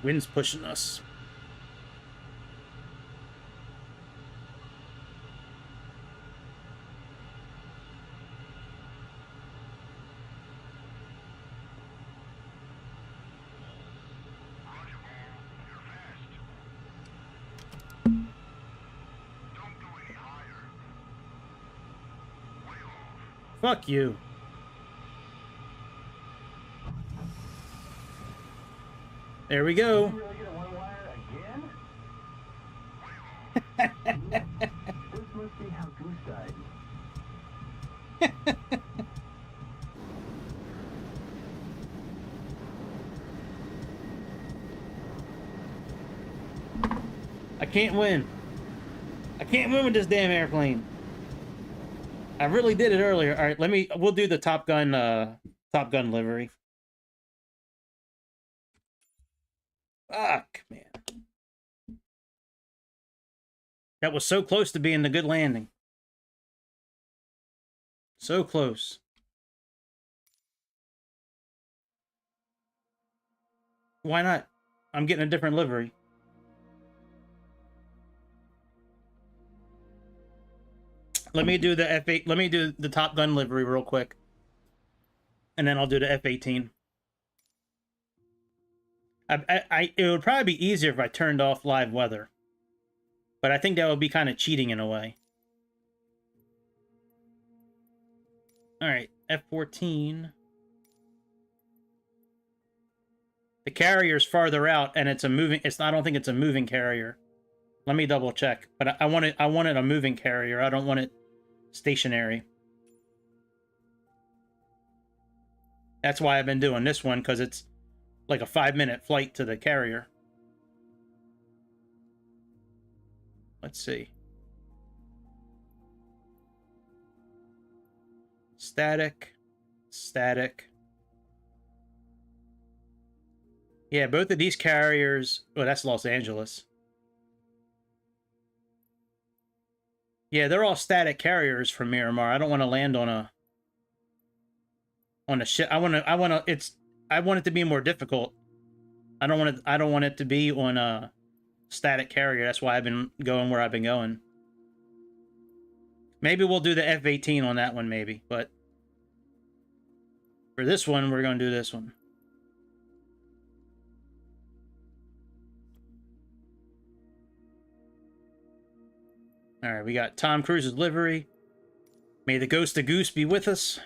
Wind's pushing us. Fuck you. There we go. Did you really get a one-wire again? This must be how Goose died. I can't win. I can't win with this damn airplane. I really did it earlier. All right, we'll do the Top Gun livery. Fuck, man. That was so close to being the good landing. So close. Why not? I'm getting a different livery. Let me do the F8. Let me do the Top Gun livery real quick. And then I'll do the F-18. It would probably be easier if I turned off live weather. But I think that would be kind of cheating in a way. Alright, F-14. The carrier's farther out, and it's a moving. I don't think it's a moving carrier. Let me double check. But I want it a moving carrier. I don't want it stationary. That's why I've been doing this one, because it's like a 5-minute flight to the carrier. Let's see. Static. Yeah, both of these carriers... Oh, that's Los Angeles. Yeah, they're all static carriers from Miramar. I don't want to land on a ship. I want it to be more difficult. I don't want it to be on a static carrier. That's why I've been going where I've been going. Maybe we'll do the F-18 on that one, maybe, but for this one, we're going to do this one. All right, we got Tom Cruise's livery. May the ghost of Goose be with us.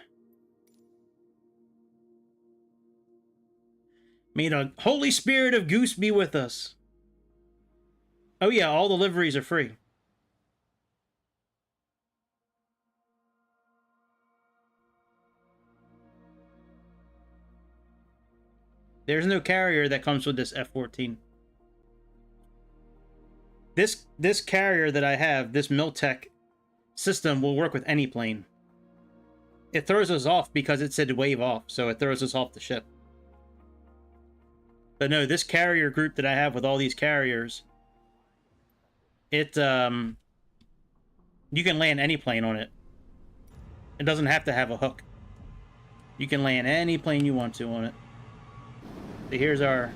May the Holy Spirit of Goose be with us. Oh yeah, all the liveries are free. There's no carrier that comes with this F-14. This carrier that I have, this Miltech system, will work with any plane. It throws us off because it said wave off, so it throws us off the ship. But no, this carrier group that I have with all these carriers, you can land any plane on it. It doesn't have to have a hook. You can land any plane you want to on it. So here's our...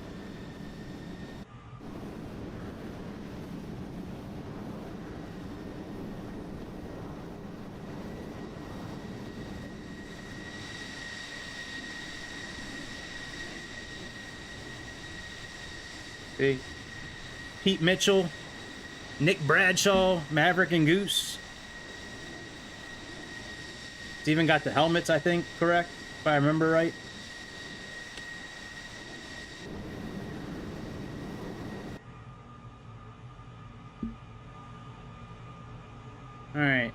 See? Pete Mitchell, Nick Bradshaw, Maverick and Goose. It's even got the helmets, I think, correct? If I remember right. Alright.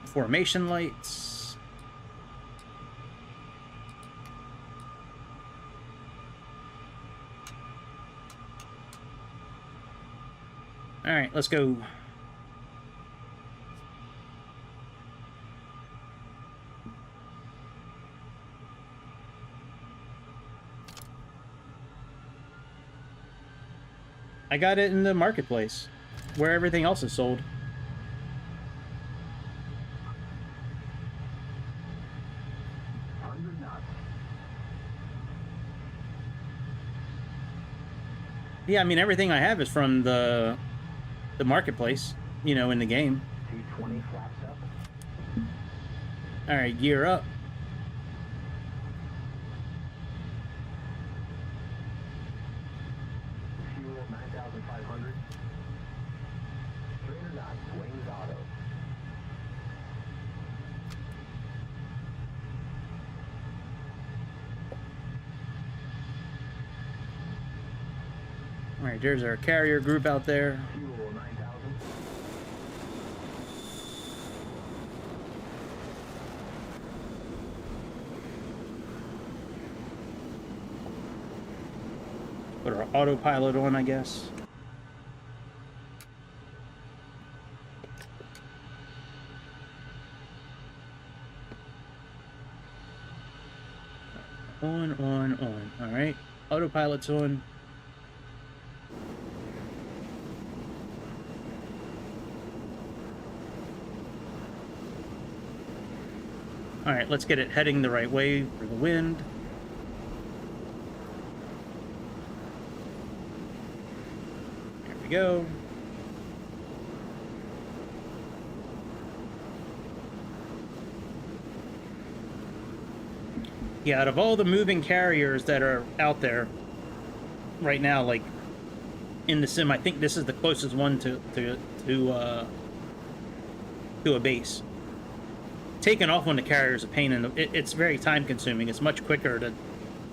Formation lights. Alright, let's go. I got it in the marketplace, where everything else is sold. Yeah, I mean, everything I have is from the marketplace, you know, in the game. Alright, gear up. Fuel 9,500. 300 knots, wings auto. Alright, there's our carrier group out there. Fuel 9,000. Put our autopilot on, I guess. On. Alright. Autopilot's on. Alright, let's get it heading the right way for the wind. There we go. Yeah, out of all the moving carriers that are out there right now, like in the sim, I think this is the closest one to a base. Taking off on the carrier is a pain, and it's very time consuming. It's much quicker to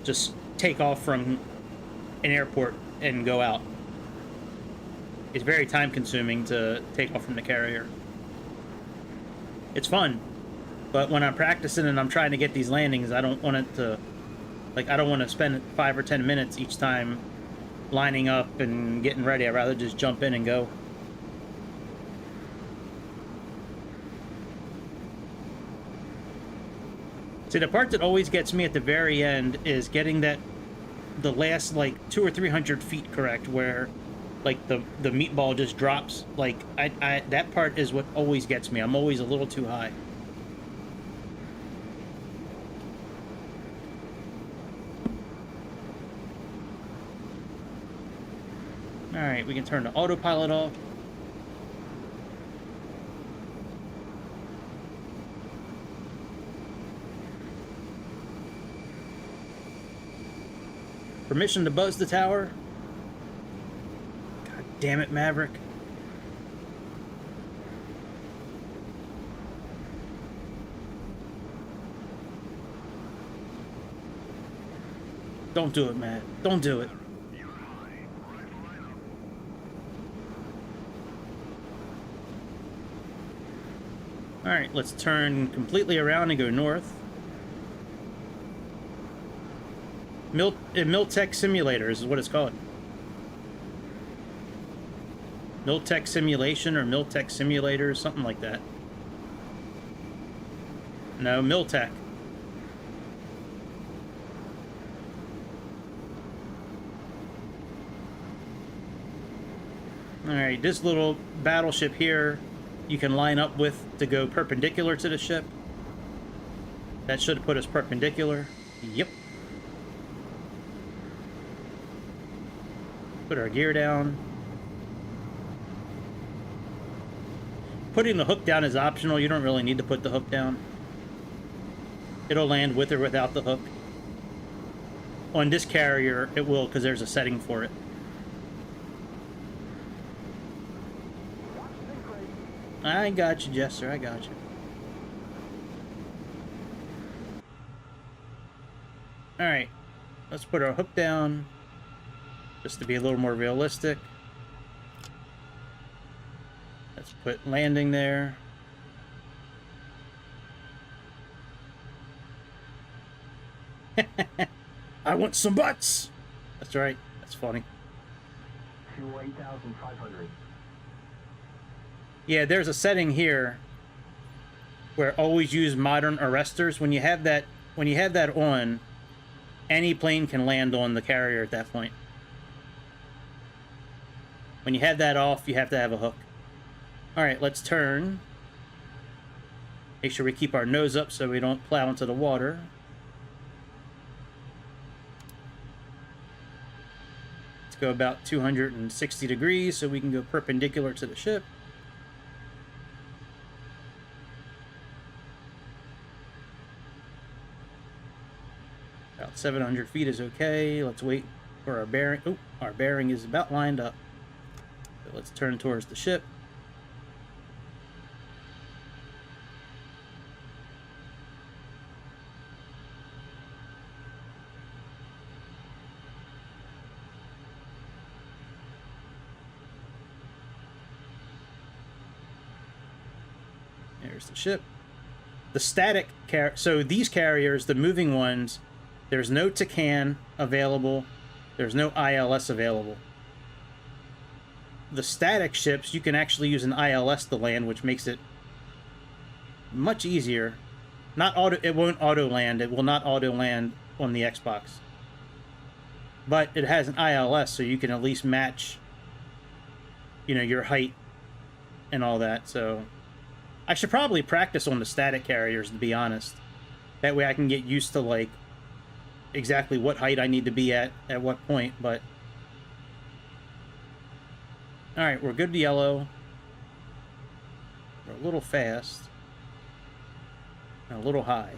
just take off from an airport and go out. It's very time consuming to take off from the carrier. It's fun, but when I'm practicing and I'm trying to get these landings, I don't want it to, like, I don't want to spend 5 or 10 minutes each time lining up and getting ready. I'd rather just jump in and go. See, the part that always gets me at the very end is getting that, the last, like, 200 or 300 feet correct, where, like, the meatball just drops. Like, that part is what always gets me. I'm always a little too high. Alright, we can turn the autopilot off. Permission to buzz the tower. God damn it, Maverick. Don't do it, man. Don't do it. Alright, let's turn completely around and go north. Miltech Simulators is what it's called. Miltech Simulation or Miltech Simulators, something like that. No, Miltech. Alright, this little battleship here you can line up with to go perpendicular to the ship. That should put us perpendicular. Yep. Put our gear down. Putting the hook down is optional. You don't really need to put the hook down. It'll land with or without the hook. On this carrier, it will, because there's a setting for it. I got you, Jester. I got you. Alright. Let's put our hook down. Just to be a little more realistic. Let's put landing there. I want some butts! That's right. That's funny. Fuel 8,500. Yeah, there's a setting here where always use modern arresters. When you have that on, any plane can land on the carrier at that point. When you have that off, you have to have a hook. Alright, let's turn. Make sure we keep our nose up so we don't plow into the water. Let's go about 260 degrees so we can go perpendicular to the ship. About 700 feet is okay. Let's wait for our bearing. Oh, our bearing is about lined up. So let's turn towards the ship. There's the ship. The static so these carriers, the moving ones, there's no TCAN available. There's no ILS available. The static ships, you can actually use an ILS to land, which makes it much easier. Not auto. It won't auto land. It will not auto land on the Xbox. But it has an ILS, so you can at least match, you know, your height and all that. So I should probably practice on the static carriers, to be honest. That way I can get used to, like, exactly what height I need to be at what point, but... Alright, we're good to yellow. We're a little fast. And a little high.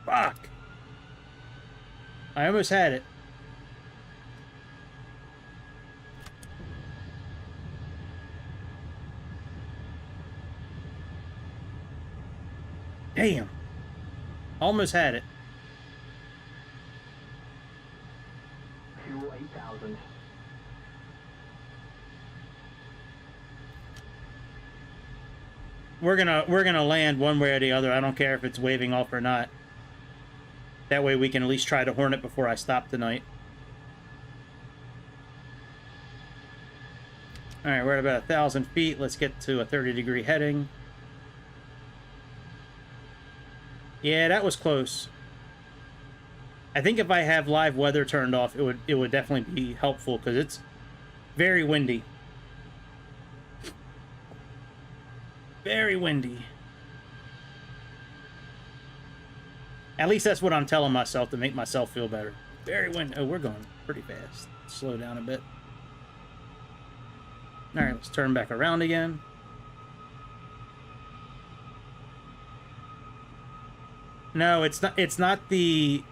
Fuck. I almost had it. Damn. Almost had it. Fuel 8,000. We're gonna land one way or the other. I don't care if it's waving off or not. That way we can at least try to horn it before I stop tonight. Alright, we're at about 1,000 feet. Let's get to a 30-degree heading. Yeah, that was close. I think if I have live weather turned off, it would definitely be helpful, because it's very windy. Very windy. At least that's what I'm telling myself to make myself feel better. Very windy. Oh, we're going pretty fast. Slow down a bit. Alright, let's turn back around again. No, it's not the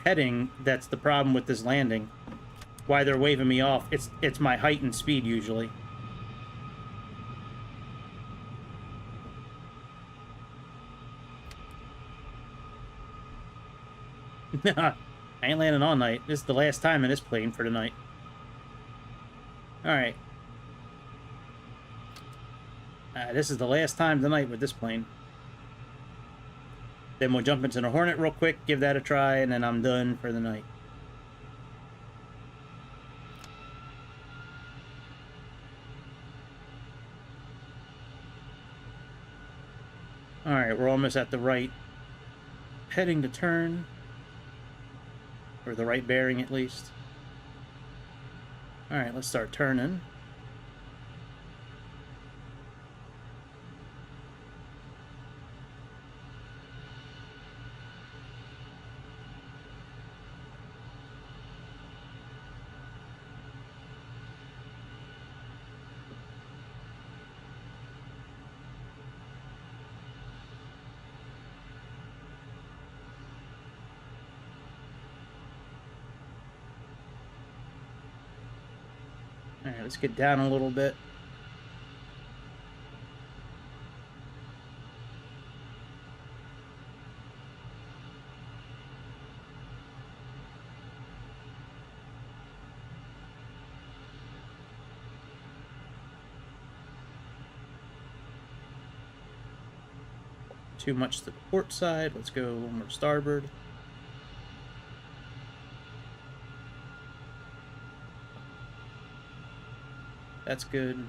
heading that's the problem with this landing. Why they're waving me off. It's my height and speed usually. I ain't landing all night. This is the last time in this plane for tonight. Alright. This is the last time tonight with this plane. Then we'll jump into the Hornet real quick, give that a try, and then I'm done for the night. Alright, we're almost at the right heading to turn. Or the right bearing, at least. Alright, let's start turning. Alright, let's get down a little bit. Too much to the port side. Let's go a little more starboard. That's good.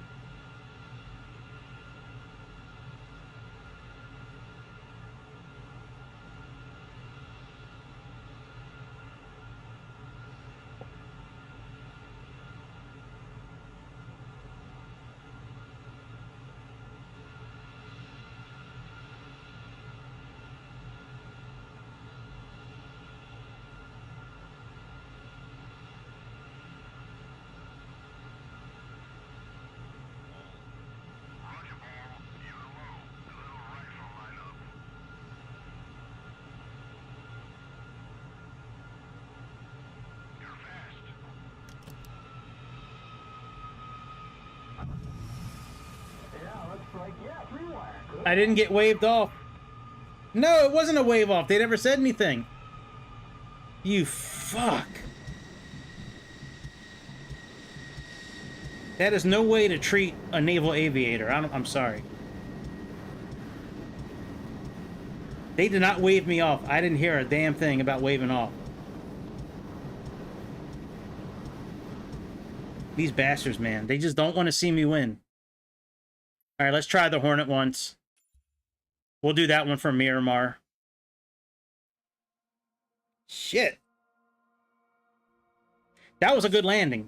I didn't get waved off. No, it wasn't a wave off. They never said anything. You fuck. That is no way to treat a naval aviator. I'm sorry. They did not wave me off. I didn't hear a damn thing about waving off. These bastards, man. They just don't want to see me win. Alright, let's try the Hornet once. We'll do that one for Miramar. Shit. That was a good landing.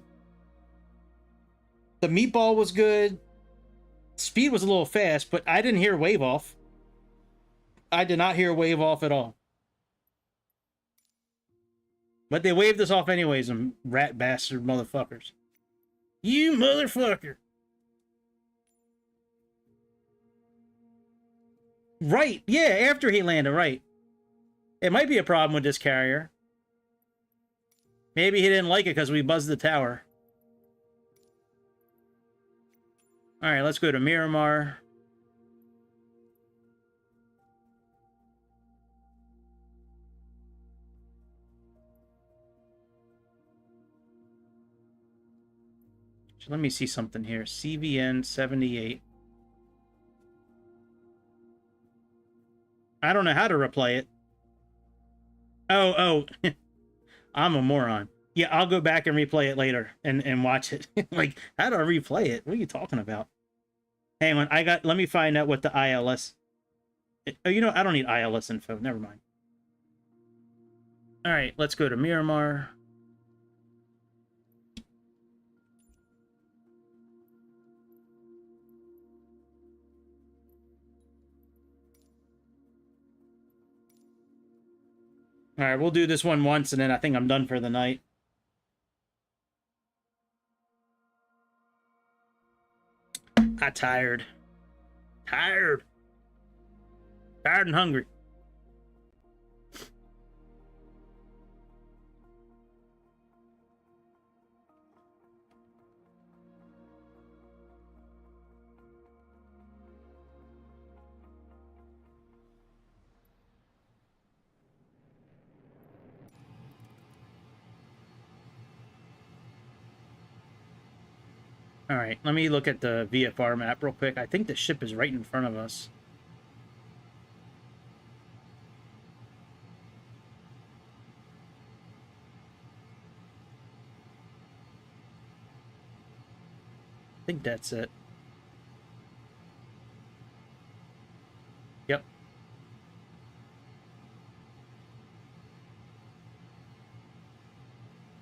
The meatball was good. Speed was a little fast, but I didn't hear wave off. I did not hear wave off at all. But they waved us off anyways, them rat bastard motherfuckers. You motherfucker. Right, yeah, after he landed, right. It might be a problem with this carrier. Maybe he didn't like it because we buzzed the tower. All right, let's go to Miramar. So let me see something here. CVN 78. I don't know how to replay it. Oh. I'm a moron. Yeah, I'll go back and replay it later and watch it. Like, how do I replay it? What are you talking about? Hang on, let me find out what the ILS... Oh, you know, I don't need ILS info. Never mind. All right, let's go to Miramar. All right, we'll do this one once, and then I think I'm done for the night. I'm tired. Tired and hungry. All right, let me look at the VFR map real quick. I think the ship is right in front of us. I think that's it. Yep.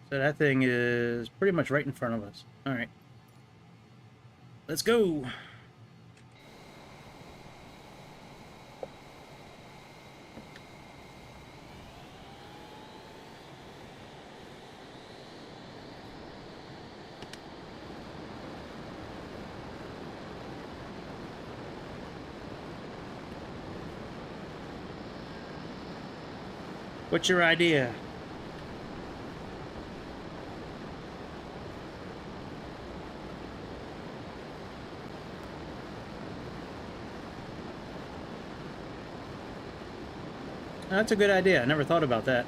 So that thing is pretty much right in front of us. All right. Let's go. What's your idea? That's a good idea. I never thought about that.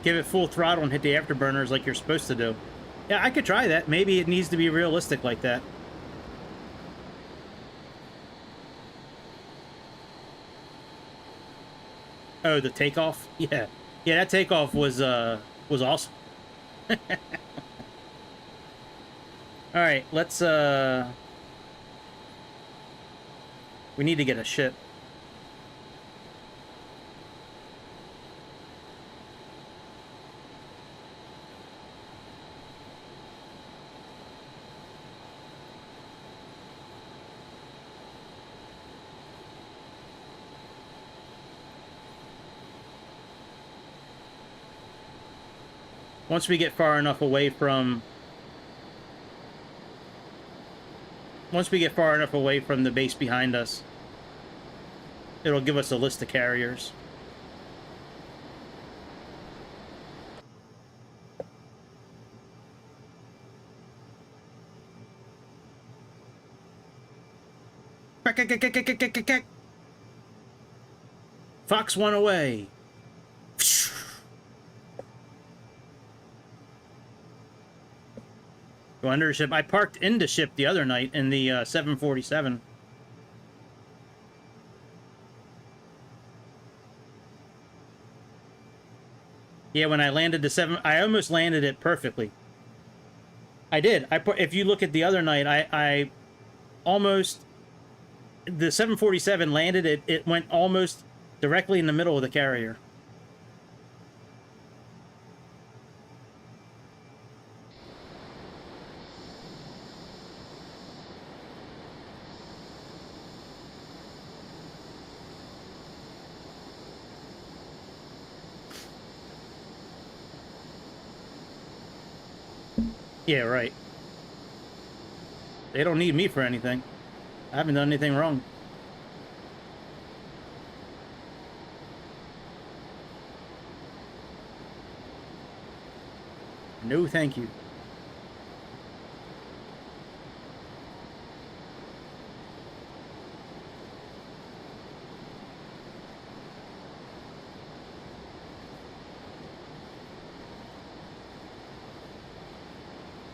Give it full throttle and hit the afterburners like you're supposed to do. Yeah, I could try that. Maybe it needs to be realistic like that. Oh, the takeoff? Yeah. Yeah, that takeoff was awesome. Alright, let's we need to get a ship. Once we get far enough away from... Once we get far enough away from the base behind us, it'll give us a list of carriers. Fox 1 away. Go under the ship. I parked in the ship the other night in the 747. Yeah, when I landed the I almost landed it perfectly. I did. If you look at the other night, I almost... The 747 landed, it went almost directly in the middle of the carrier. Yeah, right. They don't need me for anything. I haven't done anything wrong. No, thank you.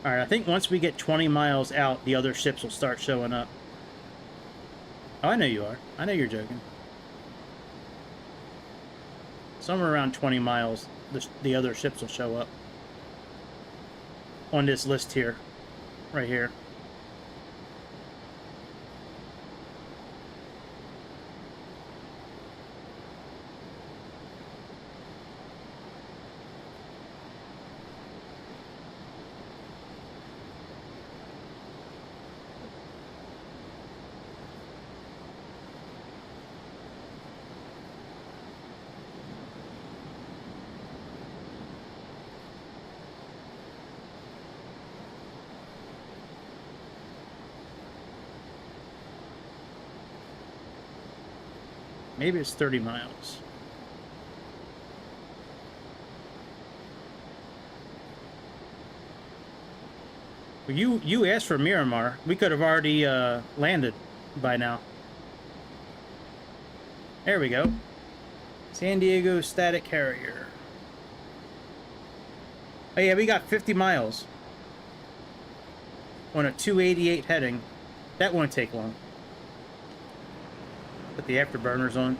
All right, I think once we get 20 miles out, the other ships will start showing up. Oh, I know you are. I know you're joking. Somewhere around 20 miles, the other ships will show up. On this list here. Right here. Maybe it's 30 miles. Well, you asked for Miramar. We could have already landed by now. There we go. San Diego static carrier. Oh yeah, we got 50 miles. On a 288 heading. That won't take long. Put the afterburners on.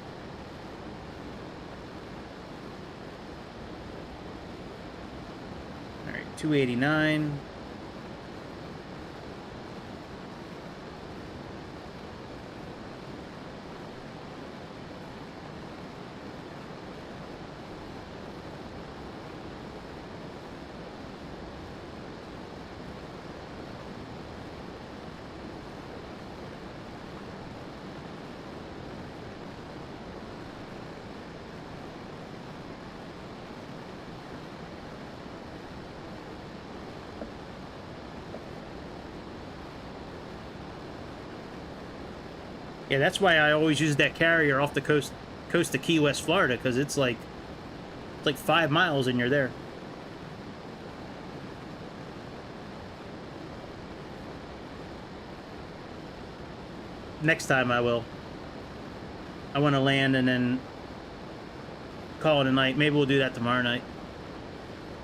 Alright, 289. Yeah, that's why I always use that carrier off the coast of Key West, Florida, because it's like 5 miles and you're there. Next time I will. I want to land and then call it a night. Maybe we'll do that tomorrow night.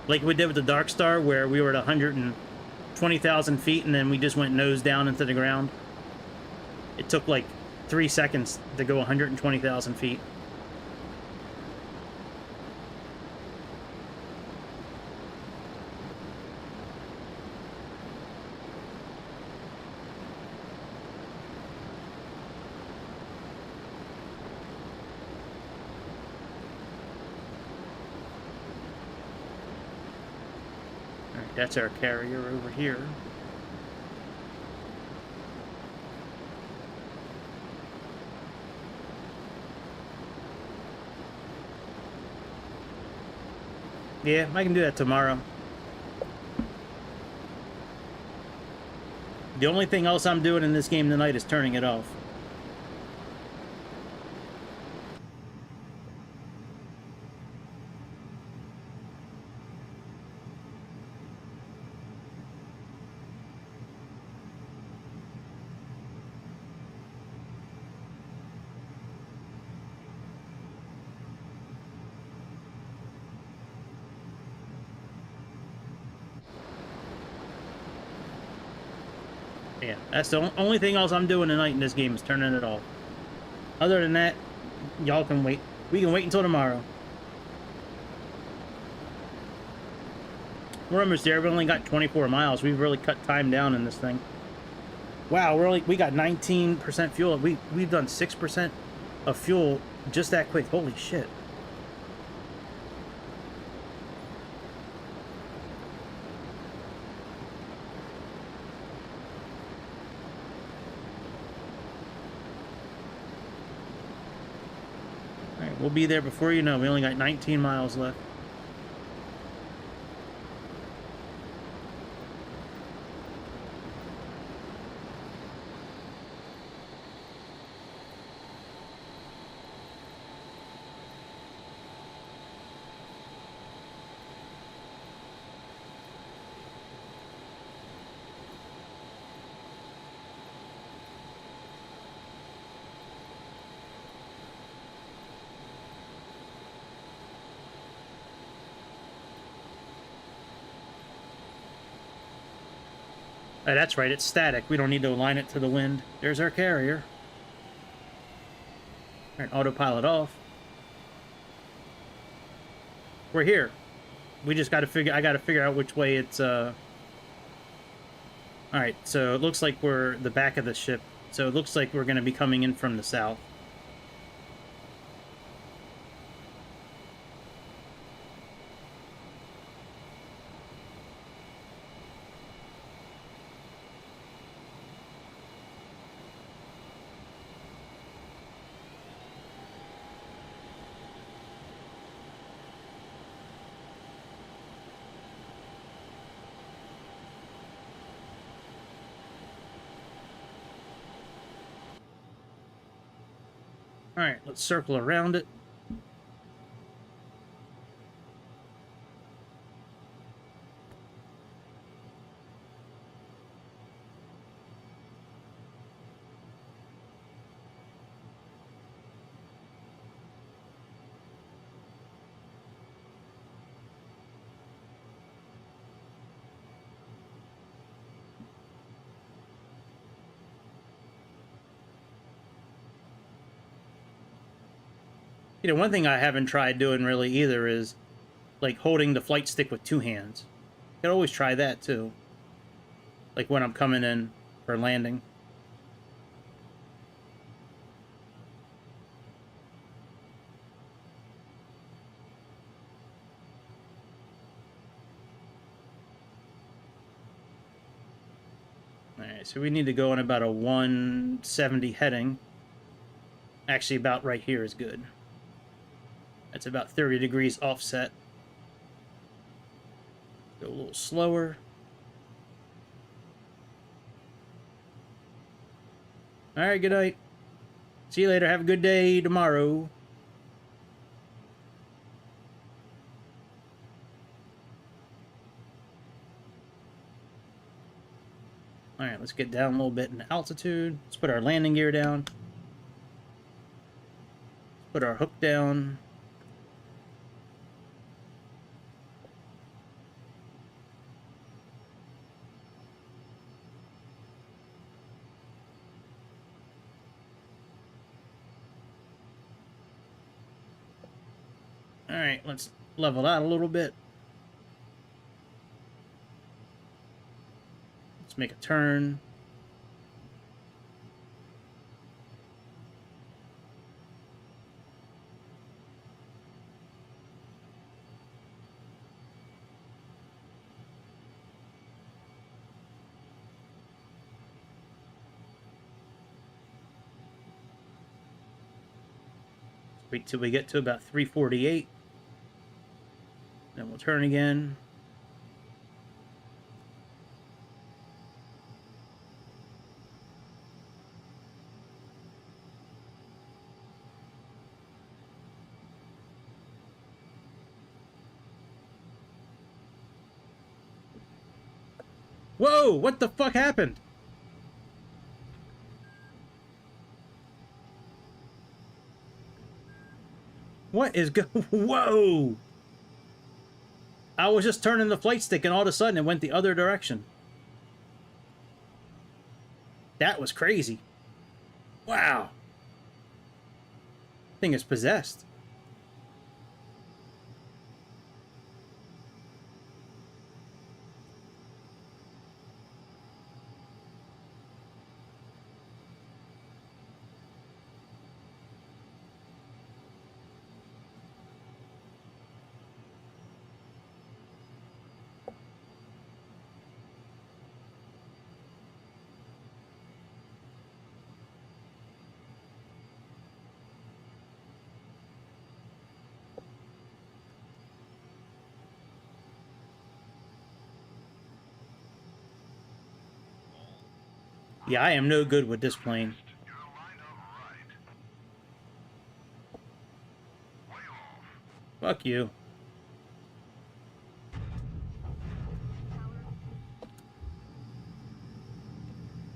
Like we did with the Dark Star, where we were at 120,000 feet and then we just went nose down into the ground. It took like 3 seconds to go 120,000 feet. Alright, that's our carrier over here. Yeah, I can do that tomorrow. The only thing else I'm doing in this game tonight is turning it off. Yeah, that's the only thing else I'm doing tonight in this game is turning it off. Other than that, y'all can wait. We can wait until tomorrow. We're almost there. We only got 24 miles. We've really cut time down in this thing. Wow, we got 19% fuel. We've done 6% of fuel just that quick. Holy shit. Alright, we'll be there before you know. We only got 19 miles left. That's right, it's static. We don't need to align it to the wind. There's our carrier. All right, autopilot off. We're here. We just got to figure... I got to figure out which way it's... All right, so it looks like we're the back of the ship. So it looks like we're going to be coming in from the south. All right, let's circle around it. You know, one thing I haven't tried doing really either is like holding the flight stick with two hands. You could always try that too. Like when I'm coming in for landing. Alright, so we need to go in about a 170 heading. Actually, about right here is good. That's about 30 degrees offset. Go a little slower. Alright, good night. See you later. Have a good day tomorrow. Alright, let's get down a little bit in altitude. Let's put our landing gear down. Put our hook down. Alright, let's level out a little bit. Let's make a turn. Wait till we get to about 348. Then we'll turn again. Whoa! What the fuck happened? What is Whoa! I was just turning the flight stick and all of a sudden it went the other direction. That was crazy. Wow. Thing is possessed. Yeah, I am no good with this plane. Fuck you.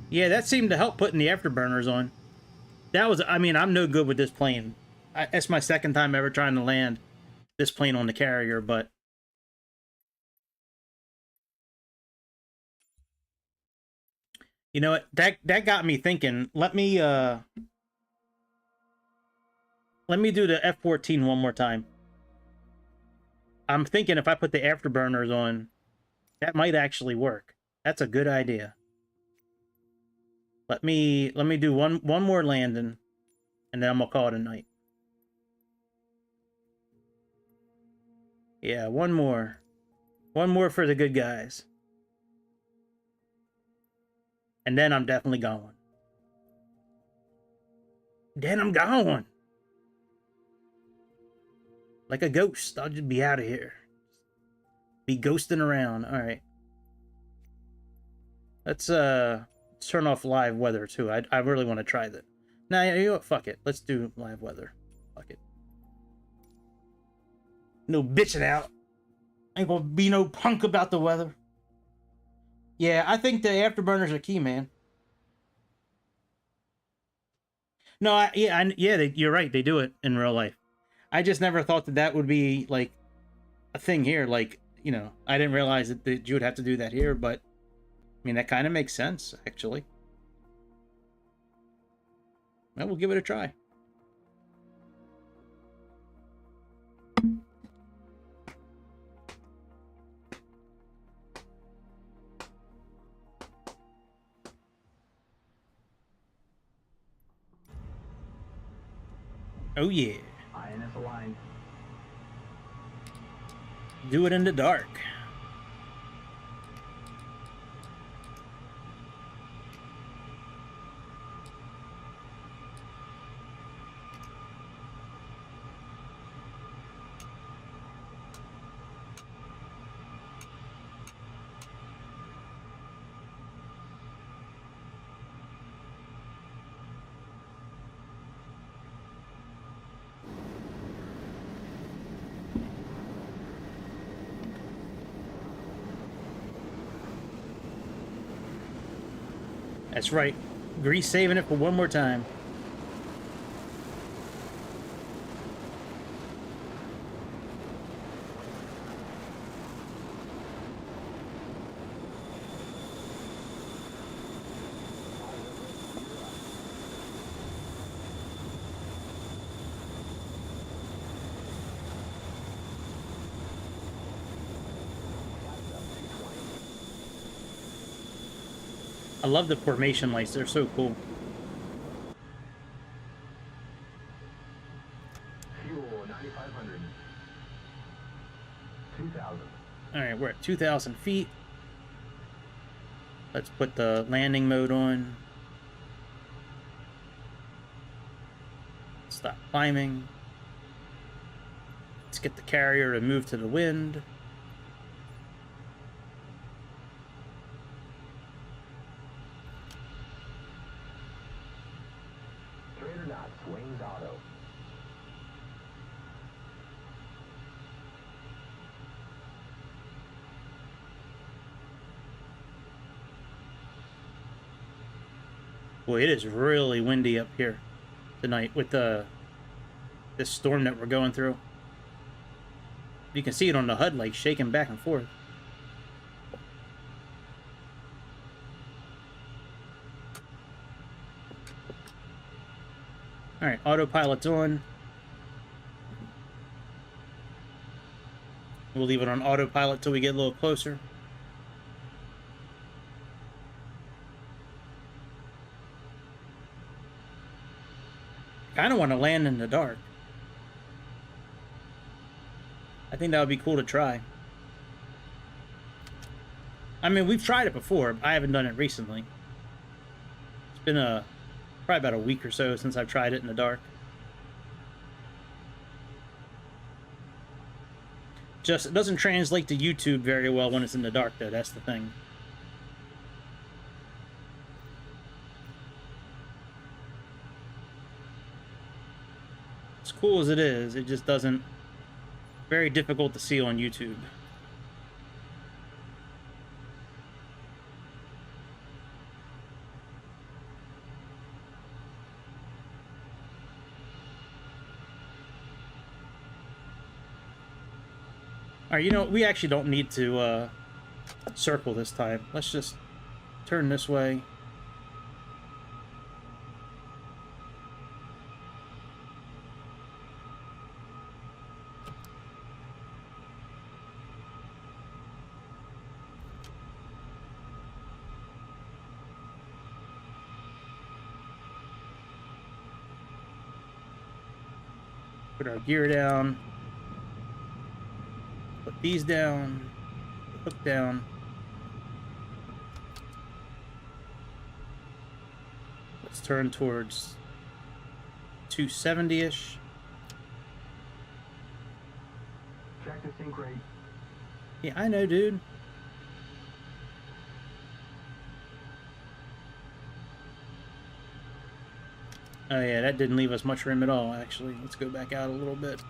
Yeah, that seemed to help putting the afterburners on. That was, I mean, I'm no good with this plane. That's my second time ever trying to land this plane on the carrier, but You know what? That got me thinking. Let me do the F-14 one more time. I'm thinking if I put the afterburners on, that might actually work. That's a good idea. Let me do one more landing, and then I'm gonna call it a night. Yeah, one more. One more for the good guys. And then I'm definitely going. Then I'm gone. Like a ghost. I'll just be out of here. Be ghosting around. Alright. Let's turn off live weather too. I really want to try that. Nah, you know what? Fuck it. Let's do live weather. Fuck it. No bitching out. Ain't gonna be no punk about the weather. Yeah, I think the afterburners are key, man. No, you're right. They do it in real life. I just never thought that would be like a thing here. Like, you know, I didn't realize that you would have to do that here, but I mean, that kind of makes sense, actually. Well, we'll give it a try. Oh, yeah. INS aligned. Do it in the dark. That's right. Grease saving it for one more time. I love the formation lights. They're so cool. Fuel 9,500. 2,000. All right, we're at 2,000 feet. Let's put the landing mode on. Stop climbing. Let's get the carrier to move to the wind. Wings auto. Boy, it is really windy up here tonight with this storm that we're going through. You can see it on the HUD, like shaking back and forth. Alright, autopilot's on. We'll leave it on autopilot till we get a little closer. Kind of want to land in the dark. I think that would be cool to try. I mean, we've tried it before. I haven't done it recently. It's been probably about a week or so since I've tried it in the dark. Just, it doesn't translate to YouTube very well when it's in the dark, though. That's the thing. As cool as it is, it just doesn't... Very difficult to see on YouTube. Alright, you know, we actually don't need to circle this time. Let's just turn this way. Put our gear down. Put these down. Hook down. Let's turn towards 270-ish. Check the sync rate. Yeah, I know, dude. Oh yeah, that didn't leave us much room at all, actually. Let's go back out a little bit.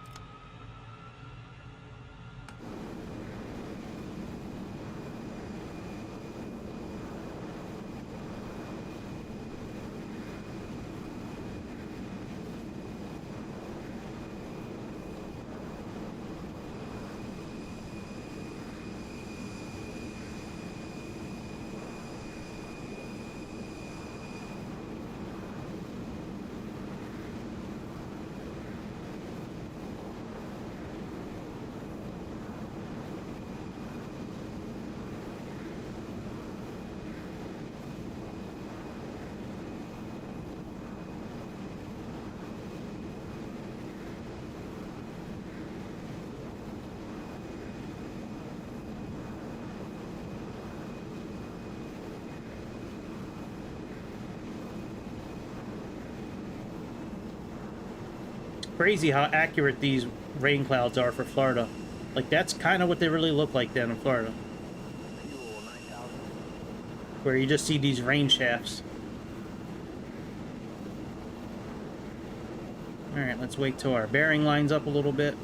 Crazy how accurate these rain clouds are for Florida. Like, that's kind of what they really look like down in Florida. Fuel 9,000. Where you just see these rain shafts. Alright, let's wait till our bearing lines up a little bit.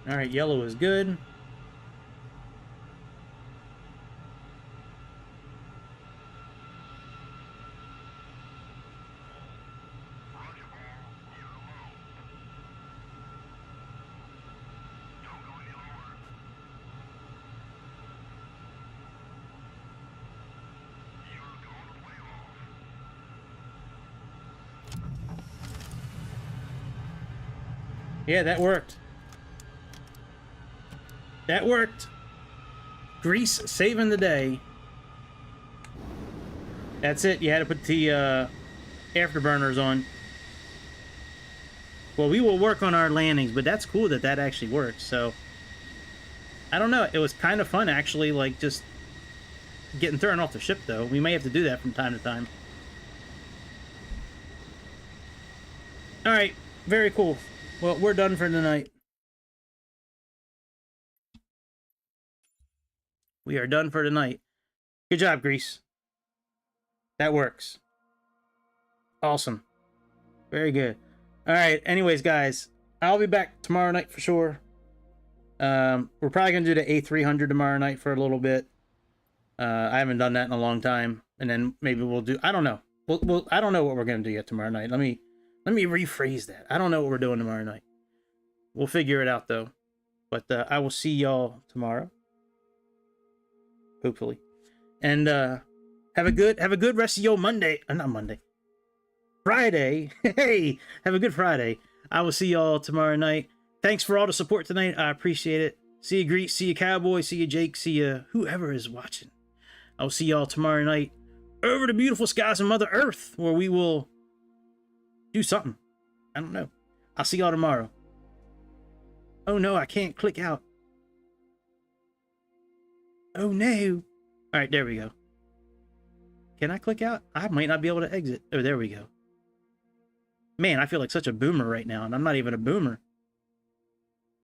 Alright, yellow is good. Yeah, that worked. That worked. Grease saving the day. That's it. You had to put the afterburners on. Well, we will work on our landings, but that's cool that that actually works. So, I don't know. It was kind of fun, actually, like, just getting thrown off the ship, though. We may have to do that from time to time. Alright, very cool. Well, we're done for tonight. We are done for tonight. Good job, Grease. That works. Awesome. Very good. Alright, anyways, guys, I'll be back tomorrow night for sure. We're probably going to do the A300 tomorrow night for a little bit. I haven't done that in a long time. And then maybe we'll do... I don't know. I don't know what we're going to do yet tomorrow night. Let me rephrase that. I don't know what we're doing tomorrow night. We'll figure it out, though. But I will see y'all tomorrow. Hopefully. And have a good rest of your Monday. Not Monday. Friday. Hey, have a good Friday. I will see y'all tomorrow night. Thanks for all the support tonight. I appreciate it. See you, Grease. See you, Cowboy. See you, Jake. See you, whoever is watching. I will see y'all tomorrow night over the beautiful skies of Mother Earth, where we will do something. I don't know. I'll see y'all tomorrow. Oh no, I can't click out. Oh no. All right, there we go. Can I click out? I might not be able to exit. Oh, there we go. Man, I feel like such a boomer right now, and I'm not even a boomer.